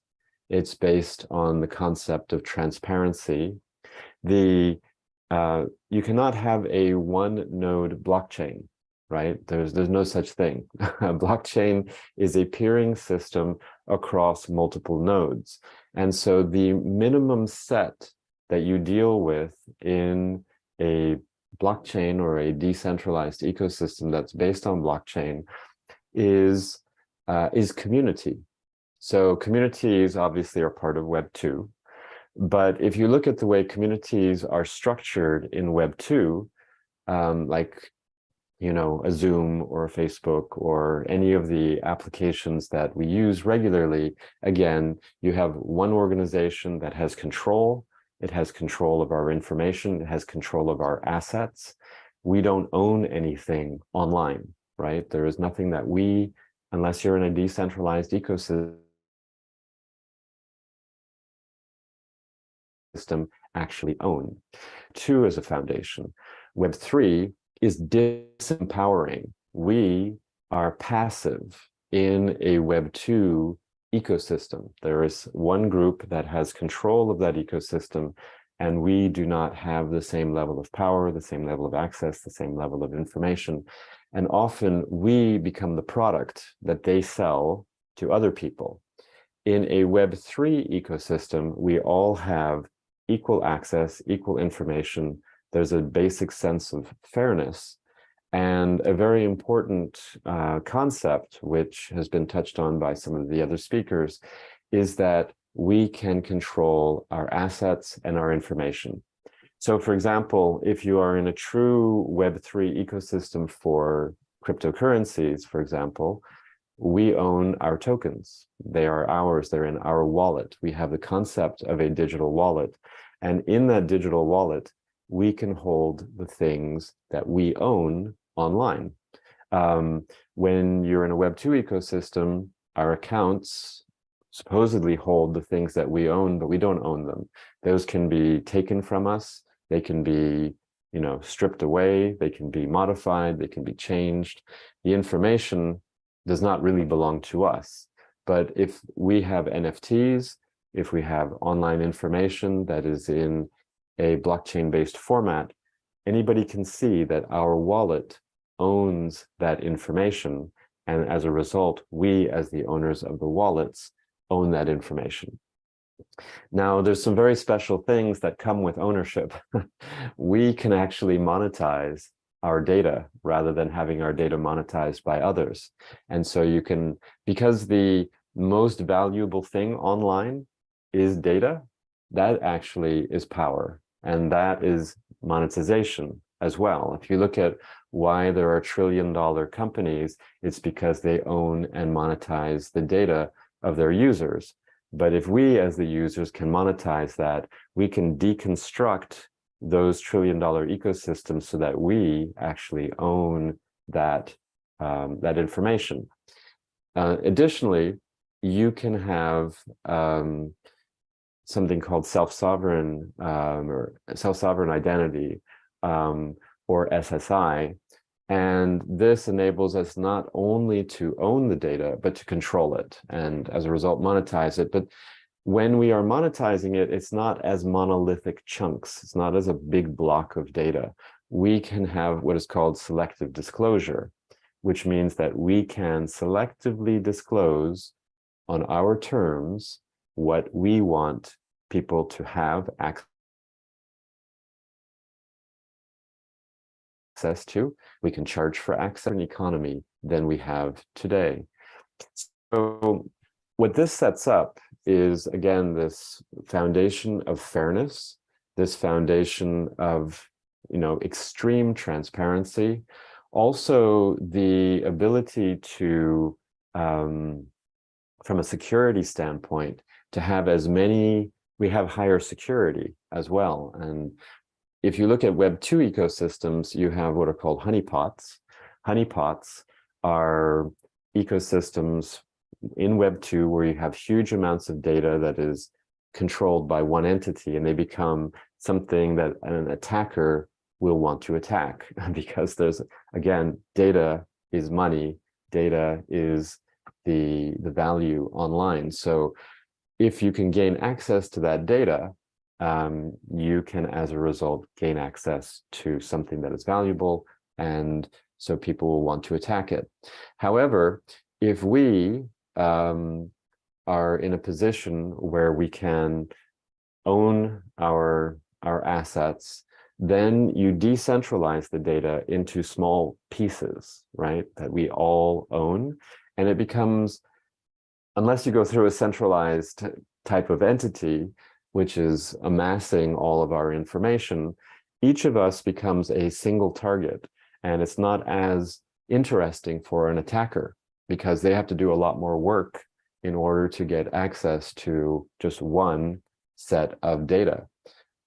It's based on the concept of transparency. You cannot have a one node blockchain, right? There's no such thing. A blockchain is a peering system across multiple nodes. And so the minimum set that you deal with in a blockchain or a decentralized ecosystem that's based on blockchain is community. So communities obviously are part of Web 2. But if you look at the way communities are structured in Web 2, like, you know, a Zoom or a Facebook or any of the applications that we use regularly, again, you have one organization that has control. It has control of our information. It has control of our assets. We don't own anything online, right? There is nothing that we, unless you're in a decentralized ecosystem, actually own. 2 is a foundation. Web 3 is disempowering. We are passive in a Web 2 ecosystem. There is one group that has control of that ecosystem, and we do not have the same level of power, the same level of access, the same level of information. And often we become the product that they sell to other people. In a Web 3 ecosystem, we all have equal access, equal information. There's a basic sense of fairness. And a very important concept, which has been touched on by some of the other speakers, is that we can control our assets and our information. So for example, if you are in a true Web3 ecosystem for cryptocurrencies, for example, we own our tokens. They are ours, they're in our wallet. We have the concept of a digital wallet. And in that digital wallet, we can hold the things that we own online. When you're in a Web2 ecosystem, our accounts supposedly hold the things that we own, but we don't own them. Those can be taken from us. They can be, you know, stripped away. They can be modified. They can be changed. The information does not really belong to us. But if we have NFTs, if we have online information that is in a blockchain-based format, anybody can see that our wallet owns that information. And as a result, we, as the owners of the wallets, own that information. Now, there's some very special things that come with ownership. We can actually monetize our data rather than having our data monetized by others. And so you can, because the most valuable thing online is data, that actually is power, and that is monetization as well. If you look at why there are trillion-dollar companies, it's because they own and monetize the data of their users. But if we as the users can monetize that, we can deconstruct those trillion-dollar ecosystems so that we actually own that, that information. Additionally, you can have something called self-sovereign or self-sovereign identity, or SSI. And this enables us not only to own the data, but to control it, and as a result, monetize it. But when we are monetizing it, it's not as monolithic chunks. It's not as a big block of data. We can have what is called selective disclosure, which means that we can selectively disclose on our terms what we want people to have access to. We can charge for access in economy than we have today. So what this sets up is, again, this foundation of fairness, this foundation of extreme transparency, also the ability to, from a security standpoint, to have we have higher security as well. And if you look at Web2 ecosystems, you have what are called honeypots. Honeypots are ecosystems in Web2 where you have huge amounts of data that is controlled by one entity, and they become something that an attacker will want to attack, because there's, again, data is money, data is the value online. So if you can gain access to that data, you can, as a result, gain access to something that is valuable, and so people will want to attack it. However, if we are in a position where we can own our assets, then you decentralize the data into small pieces, right, that we all own, and it becomes, unless you go through a centralized type of entity, which is amassing all of our information, each of us becomes a single target, and it's not as interesting for an attacker, because they have to do a lot more work in order to get access to just one set of data.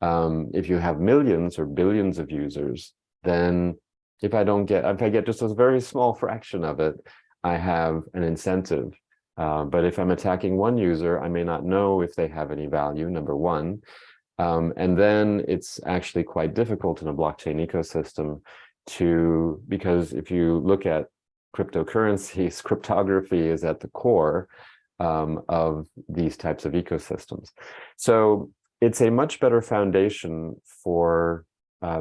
If you have millions or billions of users, then if I get just a very small fraction of it, I have an incentive. But if I'm attacking one user, I may not know if they have any value, number one. And then it's actually quite difficult in a blockchain ecosystem because if you look at cryptocurrencies, cryptography is at the core of these types of ecosystems. So it's a much better foundation for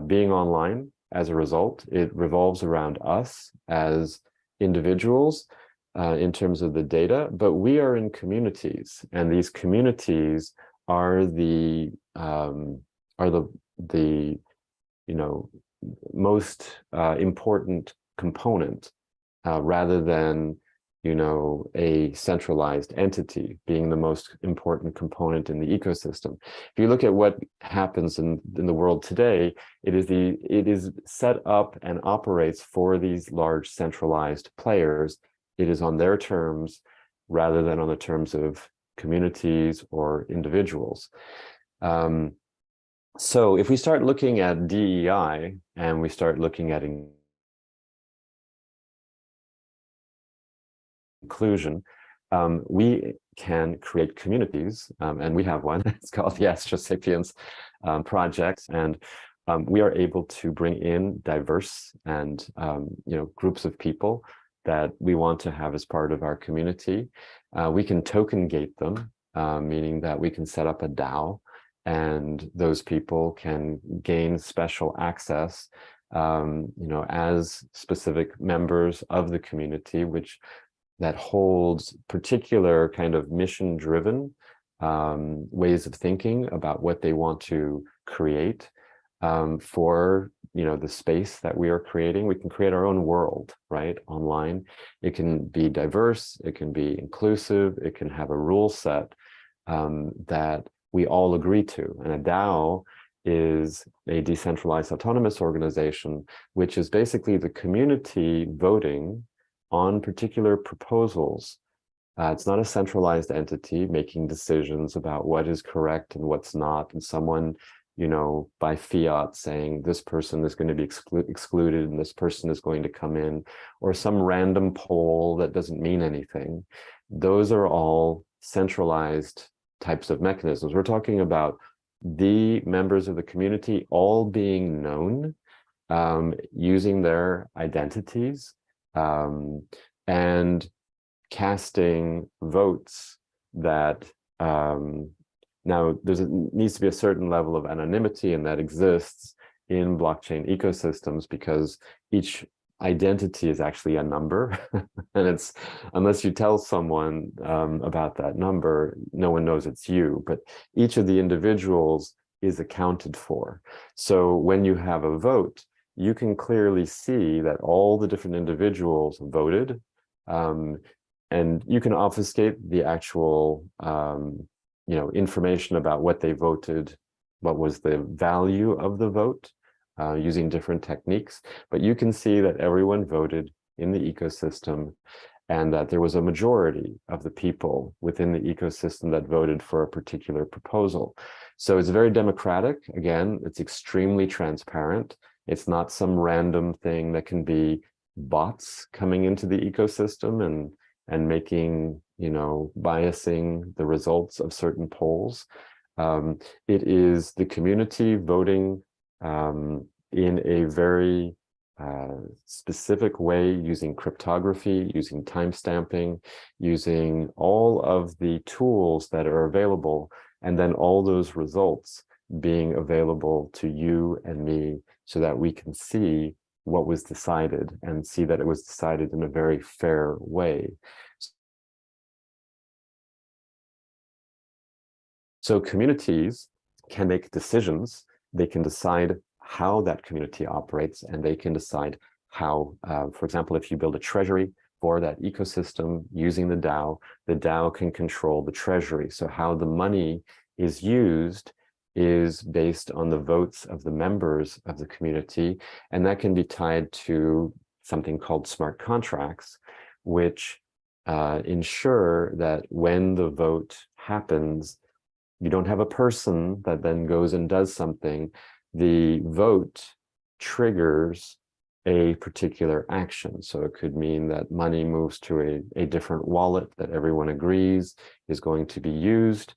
being online. As a result, it revolves around us as individuals in terms of the data, but we are in communities, and these communities are the most important component, rather than a centralized entity being the most important component in the ecosystem. If you look at what happens in the world today, it is set up and operates for these large centralized players. It is on their terms rather than on the terms of communities or individuals. So if we start looking at DEI and we start looking at inclusion, we can create communities, and we have one. It's called the Astra Sapiens Project, and we are able to bring in diverse and groups of people that we want to have as part of our community. We can token gate them, meaning that we can set up a DAO, and those people can gain special access, as specific members of the community, that holds particular kind of mission-driven ways of thinking about what they want to create for the space that we are creating. We can create our own world, right, online. It can be diverse, it can be inclusive, it can have a rule set that we all agree to. And a DAO is a decentralized autonomous organization, which is basically the community voting on particular proposals. It's not a centralized entity making decisions about what is correct and what's not, and someone, by fiat saying this person is going to be excluded and this person is going to come in, or some random poll that doesn't mean anything. Those are all centralized types of mechanisms. We're talking about the members of the community all being known, using their identities, and casting votes that now needs to be a certain level of anonymity, and that exists in blockchain ecosystems because each identity is actually a number. And it's, unless you tell someone about that number, no one knows it's you, but each of the individuals is accounted for. So when you have a vote, you can clearly see that all the different individuals voted, and you can obfuscate the actual information about what they voted, what was the value of the vote, using different techniques, but you can see that everyone voted in the ecosystem and that there was a majority of the people within the ecosystem that voted for a particular proposal. So it's very democratic. Again, it's extremely transparent. It's not some random thing that can be bots coming into the ecosystem and making, biasing the results of certain polls. It is the community voting in a very specific way, using cryptography, using timestamping, using all of the tools that are available, and then all those results being available to you and me so that we can see what was decided and see that it was decided in a very fair way. So communities can make decisions. They can decide how that community operates, and they can decide how, for example, if you build a treasury for that ecosystem using the DAO can control the treasury. So how the money is used is based on the votes of the members of the community, and that can be tied to something called smart contracts, which ensure that when the vote happens, you don't have a person that then goes and does something. The vote triggers a particular action. So it could mean that money moves to a different wallet that everyone agrees is going to be used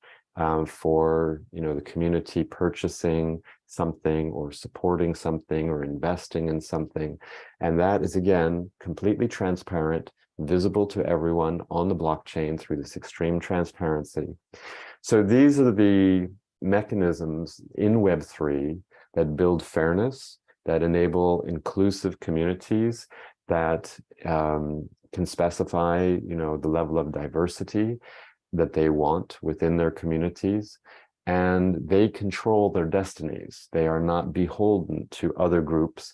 for the community purchasing something or supporting something or investing in something. And that is, again, completely transparent, visible to everyone on the blockchain through this extreme transparency. So these are the mechanisms in Web3 that build fairness, that enable inclusive communities, that can specify, the level of diversity that they want within their communities, and they control their destinies. They are not beholden to other groups,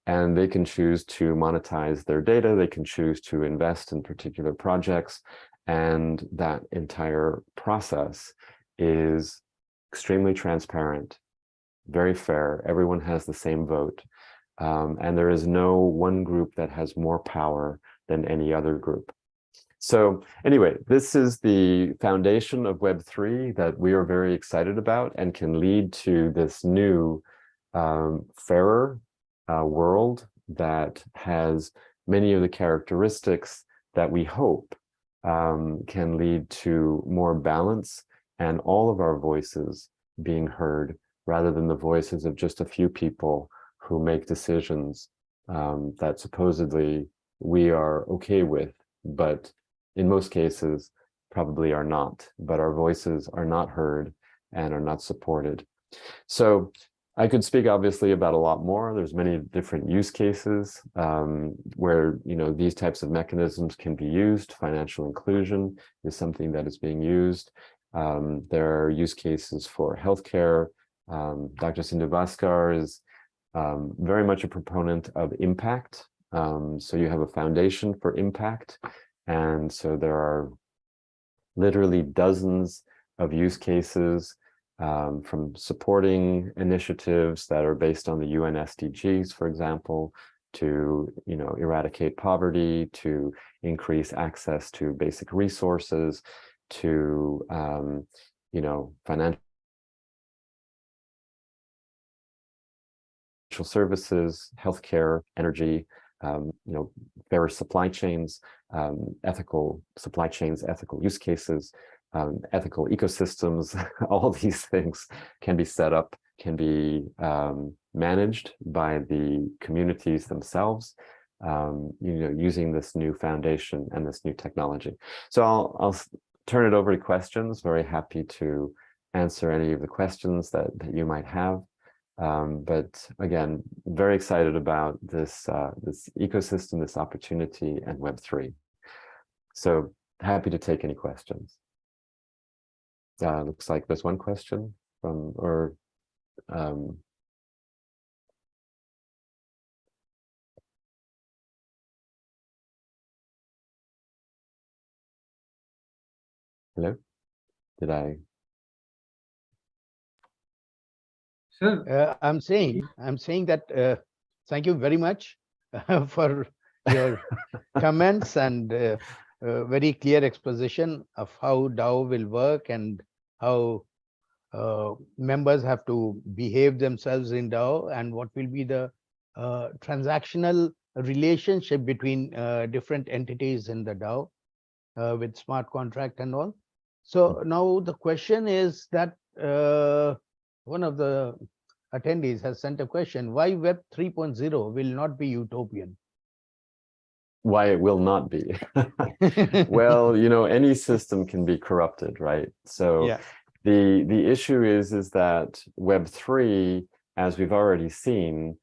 and they can choose to monetize their data. They can choose to invest in particular projects, and that entire process is extremely transparent, very fair. Everyone has the same vote, and there is no one group that has more power than any other group. So anyway, this is the foundation of Web3 that we are very excited about and can lead to this new, fairer world that has many of the characteristics that we hope can lead to more balance and all of our voices being heard, rather than the voices of just a few people who make decisions that supposedly we are okay with, but in most cases probably are not, but our voices are not heard and are not supported. So I could speak obviously about a lot more. There's many different use cases where these types of mechanisms can be used. Financial inclusion is something that is being used. There are use cases for healthcare. Dr. Sindhu Bhaskar is very much a proponent of impact. So you have a foundation for impact. And so there are literally dozens of use cases from supporting initiatives that are based on the UN SDGs, for example, to eradicate poverty, to increase access to basic resources, to financial services, healthcare, energy, fairer supply chains, ethical supply chains, ethical use cases, ethical ecosystems. All these things can be set up, can be managed by the communities themselves, using this new foundation and this new technology. So I'll turn it over to questions. Very happy to answer any of the questions that you might have. But again, very excited about this this ecosystem, this opportunity, and Web3. So happy to take any questions. Looks like there's one question from, or hello? Did I? Sure. I'm saying that thank you very much for your comments and very clear exposition of how DAO will work and how members have to behave themselves in DAO and what will be the transactional relationship between different entities in the DAO with smart contract and all. So now the question is that one of the attendees has sent a question: why Web 3.0 will not be utopian? Why it will not be? Well, you know, any system can be corrupted, right? So yeah. The issue is that Web3, as we've already seen,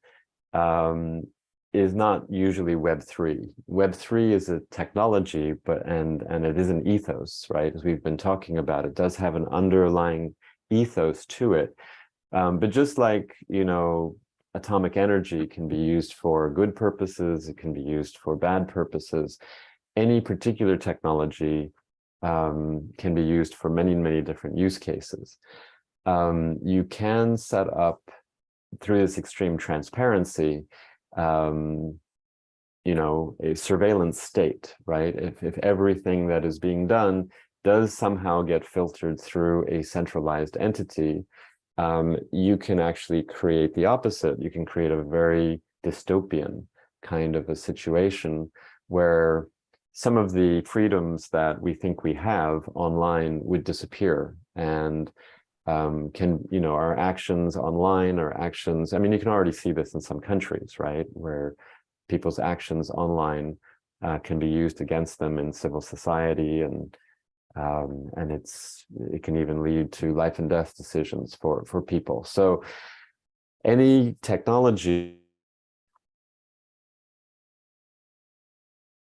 is not usually Web3. Web3 is a technology, but and it is an ethos, right? As we've been talking about, it does have an underlying ethos to it. But just like, you know, atomic energy can be used for good purposes, it can be used for bad purposes. Any particular technology can be used for many, many different use cases. You can set up, through this extreme transparency, you know, a surveillance state, right? If everything that is being done does somehow get filtered through a centralized entity, you can actually create the opposite. You can create a very dystopian kind of a situation where some of the freedoms that we think we have online would disappear, and you know, our actions online, our actions, I mean, you can already see this in some countries, right, where people's actions online can be used against them in civil society, and it can even lead to life and death decisions for people. So any technology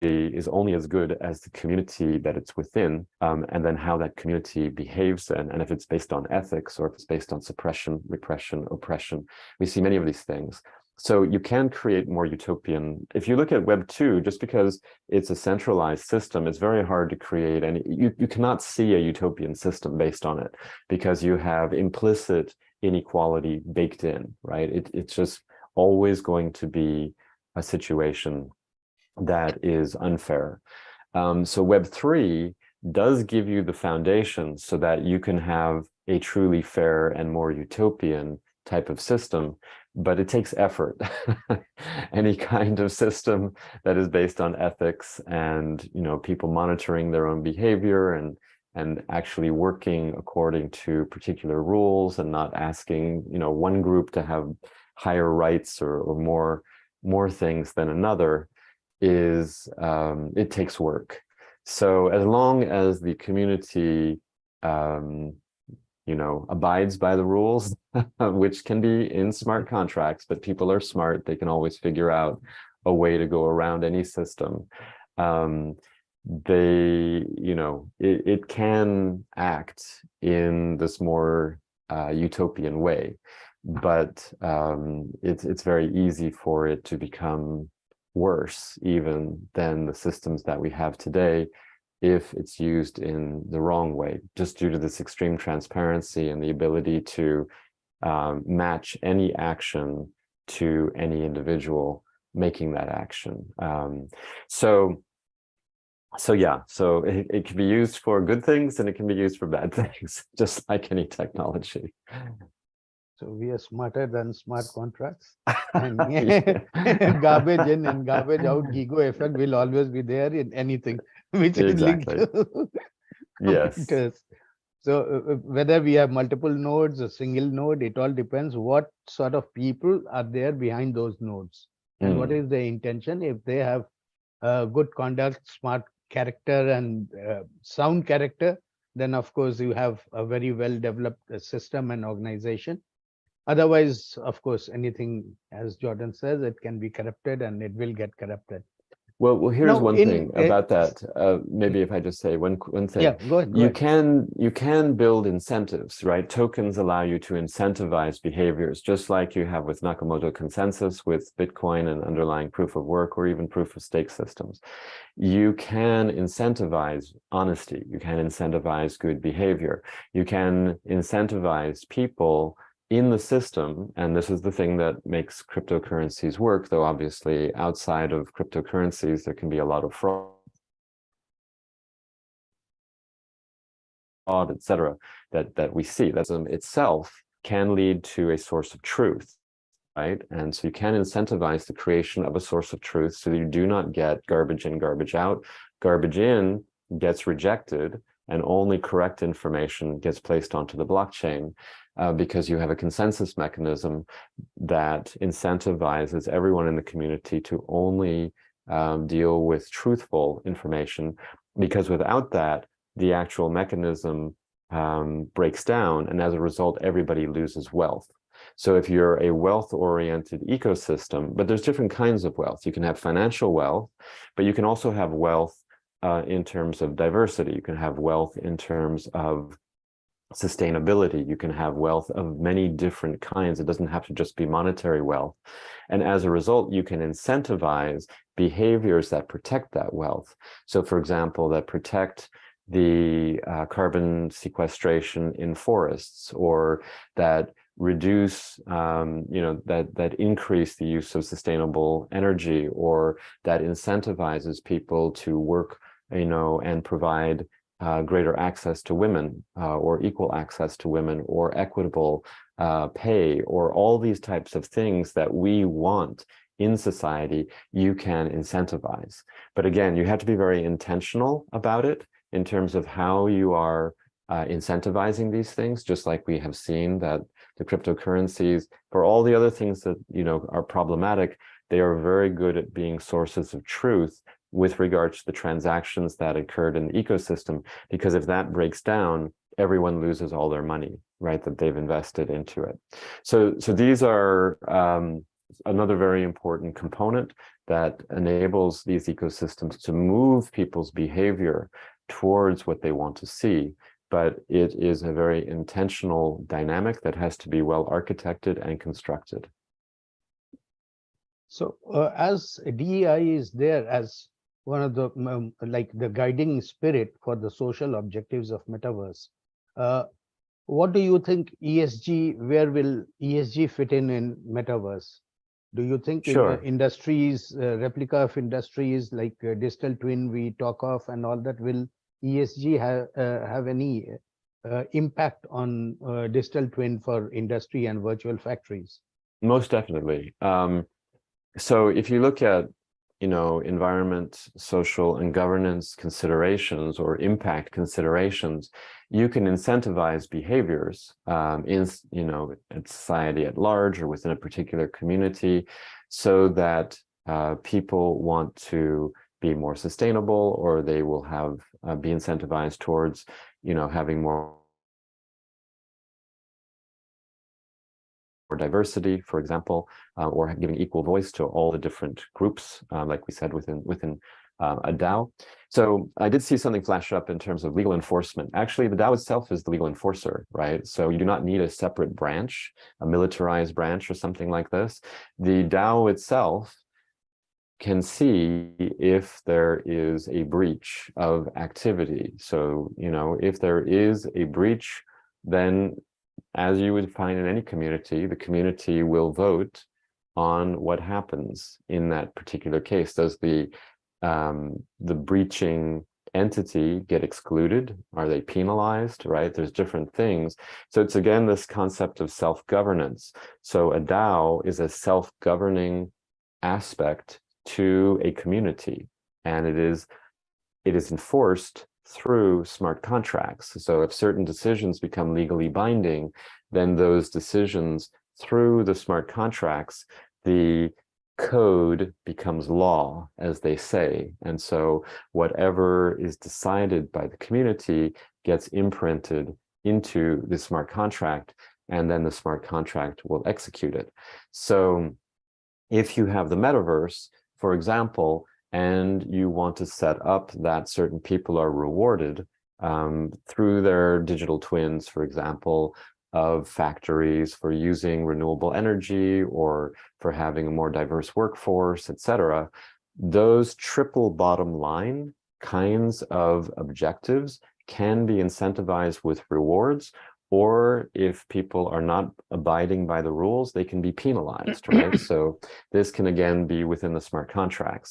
is only as good as the community that it's within, and then how that community behaves, and if it's based on ethics or if it's based on suppression, repression, oppression. We see many of these things. So you can create more utopian. If you look at Web 2, just because it's a centralized system, it's very hard to create any, you cannot see a utopian system based on it, because you have implicit inequality baked in, right? It's just always going to be a situation that is unfair. So Web 3 does give you the foundation so that you can have a truly fair and more utopian type of system, but it takes effort. Any kind of system that is based on ethics and, you know, people monitoring their own behavior and actually working according to particular rules and not asking, you know, one group to have higher rights or more things than another, is it takes work. So as long as the community you know, abides by the rules, which can be in smart contracts, but people are smart, they can always figure out a way to go around any system. You know, it can act in this more utopian way, but it's very easy for it to become worse even than the systems that we have today, if it's used in the wrong way, just due to this extreme transparency and the ability to match any action to any individual making that action. So yeah, so it can be used for good things and it can be used for bad things, just like any technology. So we are smarter than smart contracts. And garbage in and garbage out, Gigo effect will always be there in anything which is linked to computers. So whether we have multiple nodes, a single node, it all depends what sort of people are there behind those nodes and what is their intention. If they have good conduct, smart character and sound character, then of course you have a very well developed system and organization. Otherwise, of course, anything, as Jordan says, it can be corrupted and it will get corrupted. Well, here's one thing about that. Maybe if I just say one thing. Yeah, go ahead. You can build incentives, right? Tokens allow you to incentivize behaviors, just like you have with Nakamoto consensus, with Bitcoin and underlying proof of work, or even proof of stake systems. You can incentivize honesty. You can incentivize good behavior. You can incentivize people in the system, and this is the thing that makes cryptocurrencies work, though obviously outside of cryptocurrencies, there can be a lot of fraud, etc., that we see. That itself can lead to a source of truth, right? And so you can incentivize the creation of a source of truth so that you do not get garbage in, garbage out. Garbage in gets rejected, and only correct information gets placed onto the blockchain, because you have a consensus mechanism that incentivizes everyone in the community to only deal with truthful information, because without that, the actual mechanism breaks down, and as a result, everybody loses wealth. So if you're a wealth-oriented ecosystem, but there's different kinds of wealth. You can have financial wealth, but you can also have wealth in terms of diversity. You can have wealth in terms of sustainability. You can have wealth of many different kinds. It doesn't have to just be monetary wealth. And as a result, you can incentivize behaviors that protect that wealth. So for example, that protect the carbon sequestration in forests, or that reduce, that increase the use of sustainable energy, or that incentivizes people to work, and provide greater access to women, or equal access to women, or equitable pay, or all these types of things that we want in society, you can incentivize. But again, you have to be very intentional about it in terms of how you are incentivizing these things, just like we have seen that the cryptocurrencies, for all the other things that are problematic, they are very good at being sources of truth with regards to the transactions that occurred in the ecosystem, because if that breaks down, everyone loses all their money, right, that they've invested into it. So these are another very important component that enables these ecosystems to move people's behavior towards what they want to see. But it is a very intentional dynamic that has to be well architected and constructed. So as DEI is there as one of the the guiding spirit for the social objectives of Metaverse, what do you think ESG, where will ESG fit in Metaverse? Do you think Sure. in industries, replica of industries like digital twin we talk of and all that, will ESG have any impact on digital twin for industry and virtual factories? Most definitely. So if you look at, environment, social, and governance considerations, or impact considerations, you can incentivize behaviors in society at large, or within a particular community, so that people want to be more sustainable, or they will have be incentivized towards having more diversity, for example, or giving equal voice to all the different groups, like we said, within a DAO. So I did see something flash up in terms of legal enforcement. Actually, the DAO itself is the legal enforcer, right? So you do not need a separate branch, a militarized branch or something like this. The DAO itself can see if there is a breach of activity. So, if there is a breach, then as you would find in any community, the community will vote on what happens in that particular case. Does the breaching entity get excluded? Are they penalized, right? There's different things. So it's again this concept of self-governance. So a DAO is a self-governing aspect to a community, and it is enforced through smart contracts. So if certain decisions become legally binding, then those decisions through the smart contracts, the code becomes law, as they say. And so whatever is decided by the community gets imprinted into the smart contract, and then the smart contract will execute it. So if you have the metaverse, for example, and you want to set up that certain people are rewarded through their digital twins, for example, of factories for using renewable energy, or for having a more diverse workforce, etc., those triple bottom line kinds of objectives can be incentivized with rewards, or if people are not abiding by the rules, they can be penalized, right? So this can again be within the smart contracts.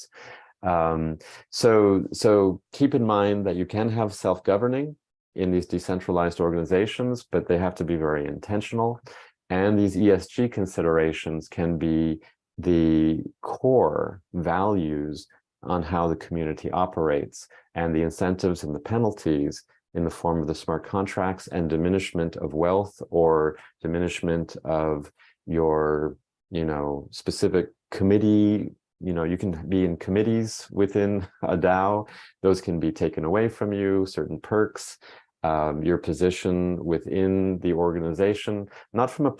So keep in mind that you can have self-governing in these decentralized organizations, but they have to be very intentional. And these ESG considerations can be the core values on how the community operates, and the incentives and the penalties in the form of the smart contracts and diminishment of wealth or diminishment of your, specific committee. You can be in committees within a DAO. Those can be taken away from you, certain perks, your position within the organization, not from a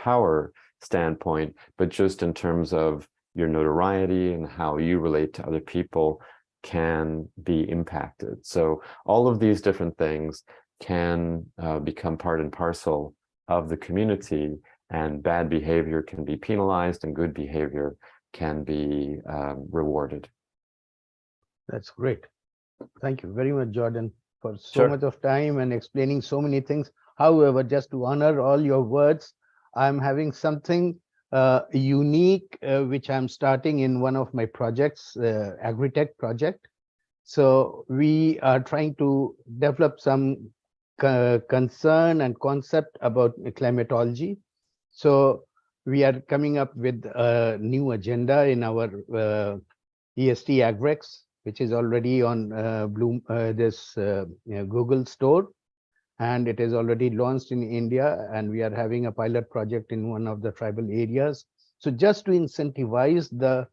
power standpoint, but just in terms of your notoriety and how you relate to other people can be impacted. So all of these different things can become part and parcel of the community, and bad behavior can be penalized and good behavior can be rewarded. That's great. Thank you very much, Jordan, for so much of time and explaining so many things. However, just to honor all your words, I'm having something unique, which I'm starting in one of my projects, Agritech project. So we are trying to develop some concern and concept about climatology. So we are coming up with a new agenda in our EST Agrex, which is already on Google store, and it is already launched in India, and we are having a pilot project in one of the tribal areas. So just to incentivize the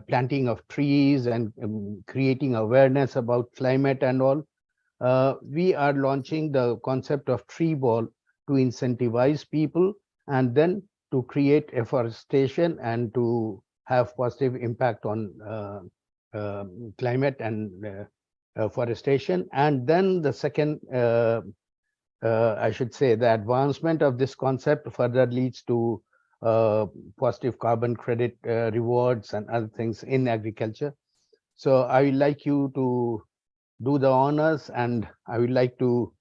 planting of trees and creating awareness about climate and all, we are launching the concept of tree ball to incentivize people, and then to create afforestation and to have positive impact on climate and forestation. And then the second, I should say, the advancement of this concept further leads to positive carbon credit rewards and other things in agriculture. So I would like you to do the honors, and I would like to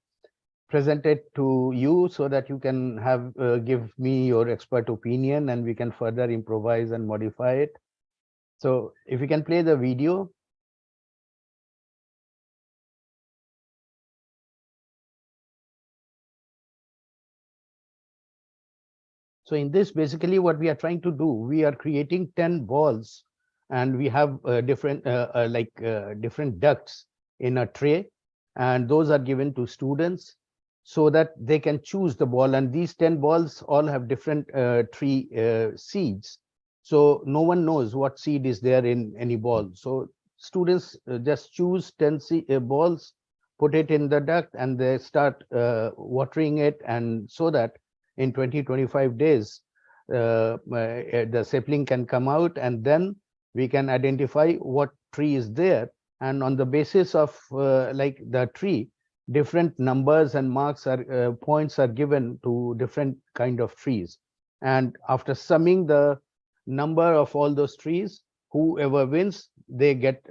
present it to you so that you can have give me your expert opinion, and we can further improvise and modify it. So if you can play the video. So in this, basically what we are trying to do, we are creating 10 balls, and we have different different ducts in a tray, and those are given to students so that they can choose the ball. And these 10 balls all have different tree seeds. So no one knows what seed is there in any ball. So students just choose 10 balls, put it in the duct, and they start watering it, and so that in 20-25 days, the sapling can come out, and then we can identify what tree is there. And on the basis of the tree, different numbers and marks are points are given to different kind of trees. And after summing the number of all those trees, whoever wins, they get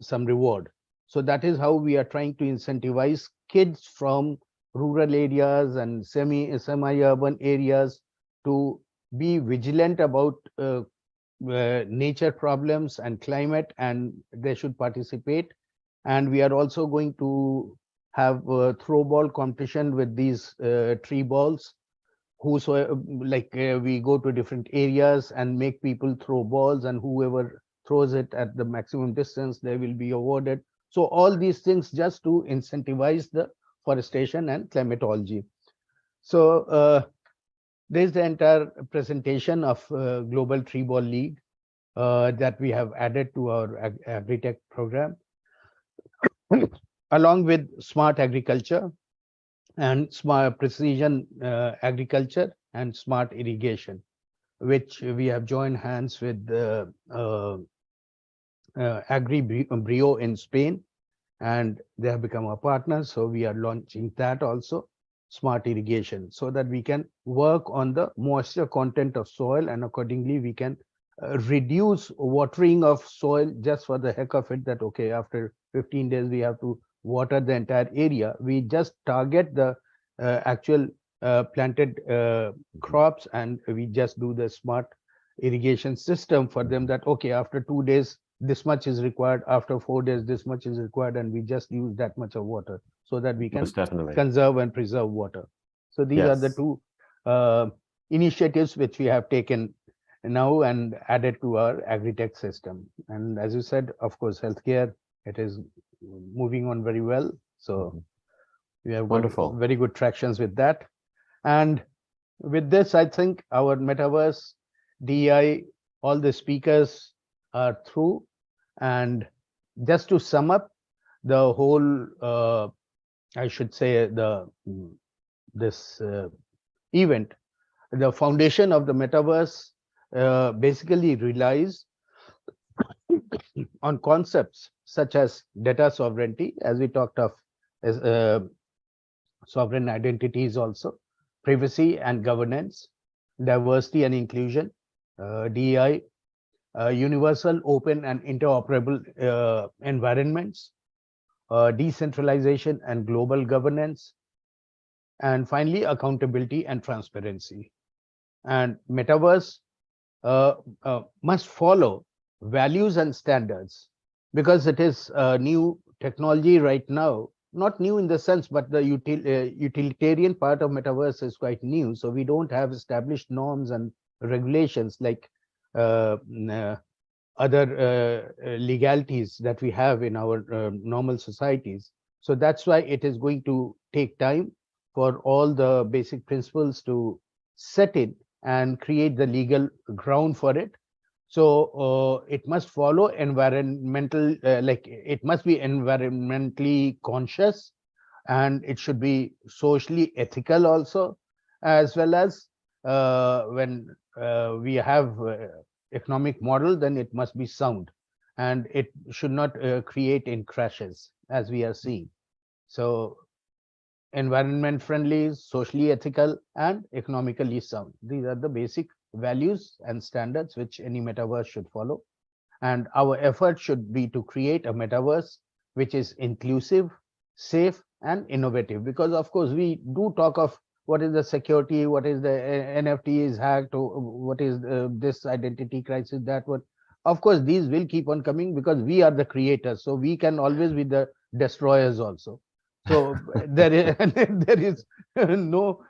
some reward. So that is how we are trying to incentivize kids from rural areas and semi-urban areas to be vigilant about nature problems and climate, and they should participate. And we are also going to have a throw ball competition with these tree balls. We go to different areas and make people throw balls, and whoever throws it at the maximum distance, they will be awarded. So all these things just to incentivize the forestation and climatology. So there's the entire presentation of Global Tree Ball League that we have added to our Agritech program, along with smart agriculture and smart precision agriculture and smart irrigation, which we have joined hands with Agribrio in Spain, and they have become our partners. So we are launching that also, smart irrigation, so that we can work on the moisture content of soil, and accordingly we can reduce watering of soil just for the heck of it, that okay, after 15 days we have to water the entire area. We just target the actual planted crops, and we just do the smart irrigation system for them that, okay, after 2 days, this much is required. After 4 days, this much is required. And we just use that much of water so that we can conserve and preserve water. So these are the two initiatives which we have taken now and added to our agri-tech system. And as you said, of course, healthcare, it is moving on very well. So we have got very good tractions with that. And with this, I think our metaverse, DEI, all the speakers are through. And just to sum up the whole, I should say, this event, the foundation of the metaverse basically relies on concepts such as data sovereignty, as we talked of, as sovereign identities also, privacy and governance, diversity and inclusion, DEI, universal, open and interoperable environments, decentralization and global governance, and finally, accountability and transparency. And metaverse must follow values and standards, because it is a new technology right now, not new in the sense, but the utilitarian part of metaverse is quite new. So we don't have established norms and regulations like other legalities that we have in our normal societies. So that's why it is going to take time for all the basic principles to set in and create the legal ground for it. So it must follow environmental, like it must be environmentally conscious, and it should be socially ethical also, as well as when we have economic model, then it must be sound, and it should not create in crashes as we are seeing. So environment friendly, socially ethical, and economically sound. These are the basic values and standards which any metaverse should follow. And our effort should be to create a metaverse which is inclusive, safe, and innovative. Because of course we do talk of what is the security, what is the NFT is hacked, or what is this identity crisis, that one. Of course, these will keep on coming because we are the creators. So we can always be the destroyers also. So there is no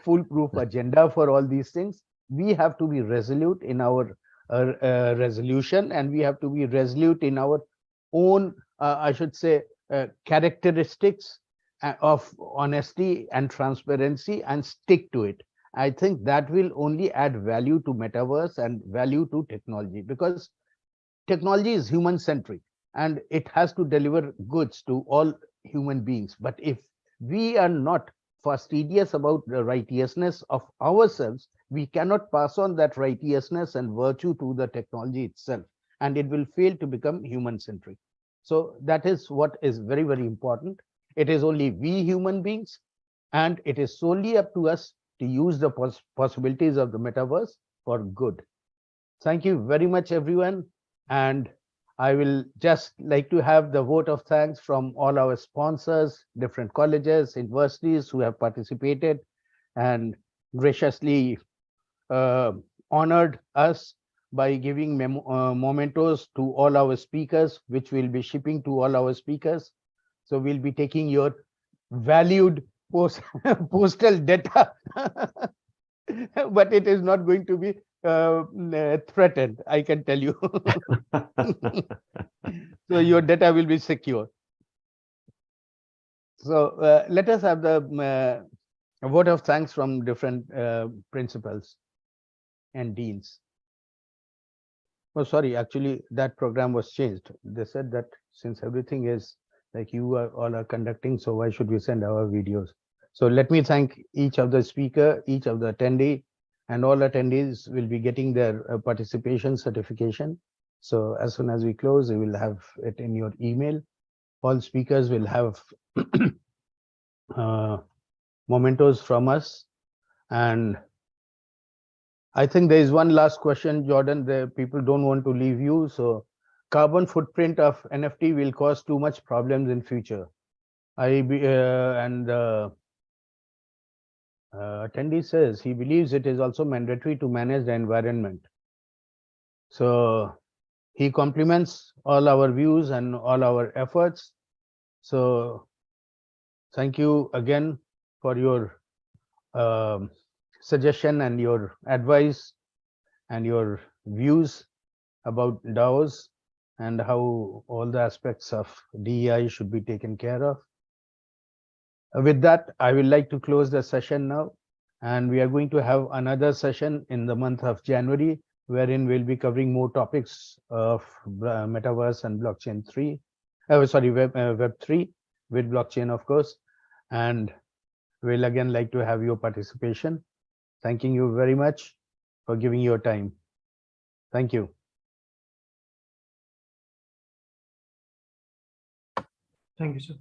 foolproof agenda for all these things. We have to be resolute in our resolution, and we have to be resolute in our own, I should say, characteristics of honesty and transparency, and stick to it. I think that will only add value to metaverse and value to technology, because technology is human centric and it has to deliver goods to all human beings. But if we are not fastidious about the righteousness of ourselves, we cannot pass on that righteousness and virtue to the technology itself, and it will fail to become human centric. So that is what is very, very important. It is only we human beings, and it is solely up to us to use the possibilities of the metaverse for good. Thank you very much, everyone. And I will just like to have the vote of thanks from all our sponsors, different colleges, universities who have participated and graciously honored us by giving mementos to all our speakers, which we'll be shipping to all our speakers. So we'll be taking your valued postal data, but it is not going to be threatened, I can tell you. So your data will be secure. So let us have the vote of thanks from different principals and deans. Oh, sorry, actually that program was changed. They said that since everything is like you all are conducting, so why should we send our videos? So let me thank each of the speaker, each of the attendee, and all attendees will be getting their participation certification. So as soon as we close, you will have it in your email. All speakers will have mementos from us. And I think there is one last question, Jordan. The people don't want to leave you. So carbon footprint of NFT will cause too much problems in future. Attendee says he believes it is also mandatory to manage the environment. So he compliments all our views and all our efforts. So thank you again for your suggestion and your advice and your views about DAOs and how all the aspects of DEI should be taken care of. With that, I would like to close the session now, and we are going to have another session in the month of January, wherein we'll be covering more topics of Metaverse and blockchain 3. Web 3 with blockchain, of course, and we'll again like to have your participation. Thanking you very much for giving your time. Thank you. Thank you, sir.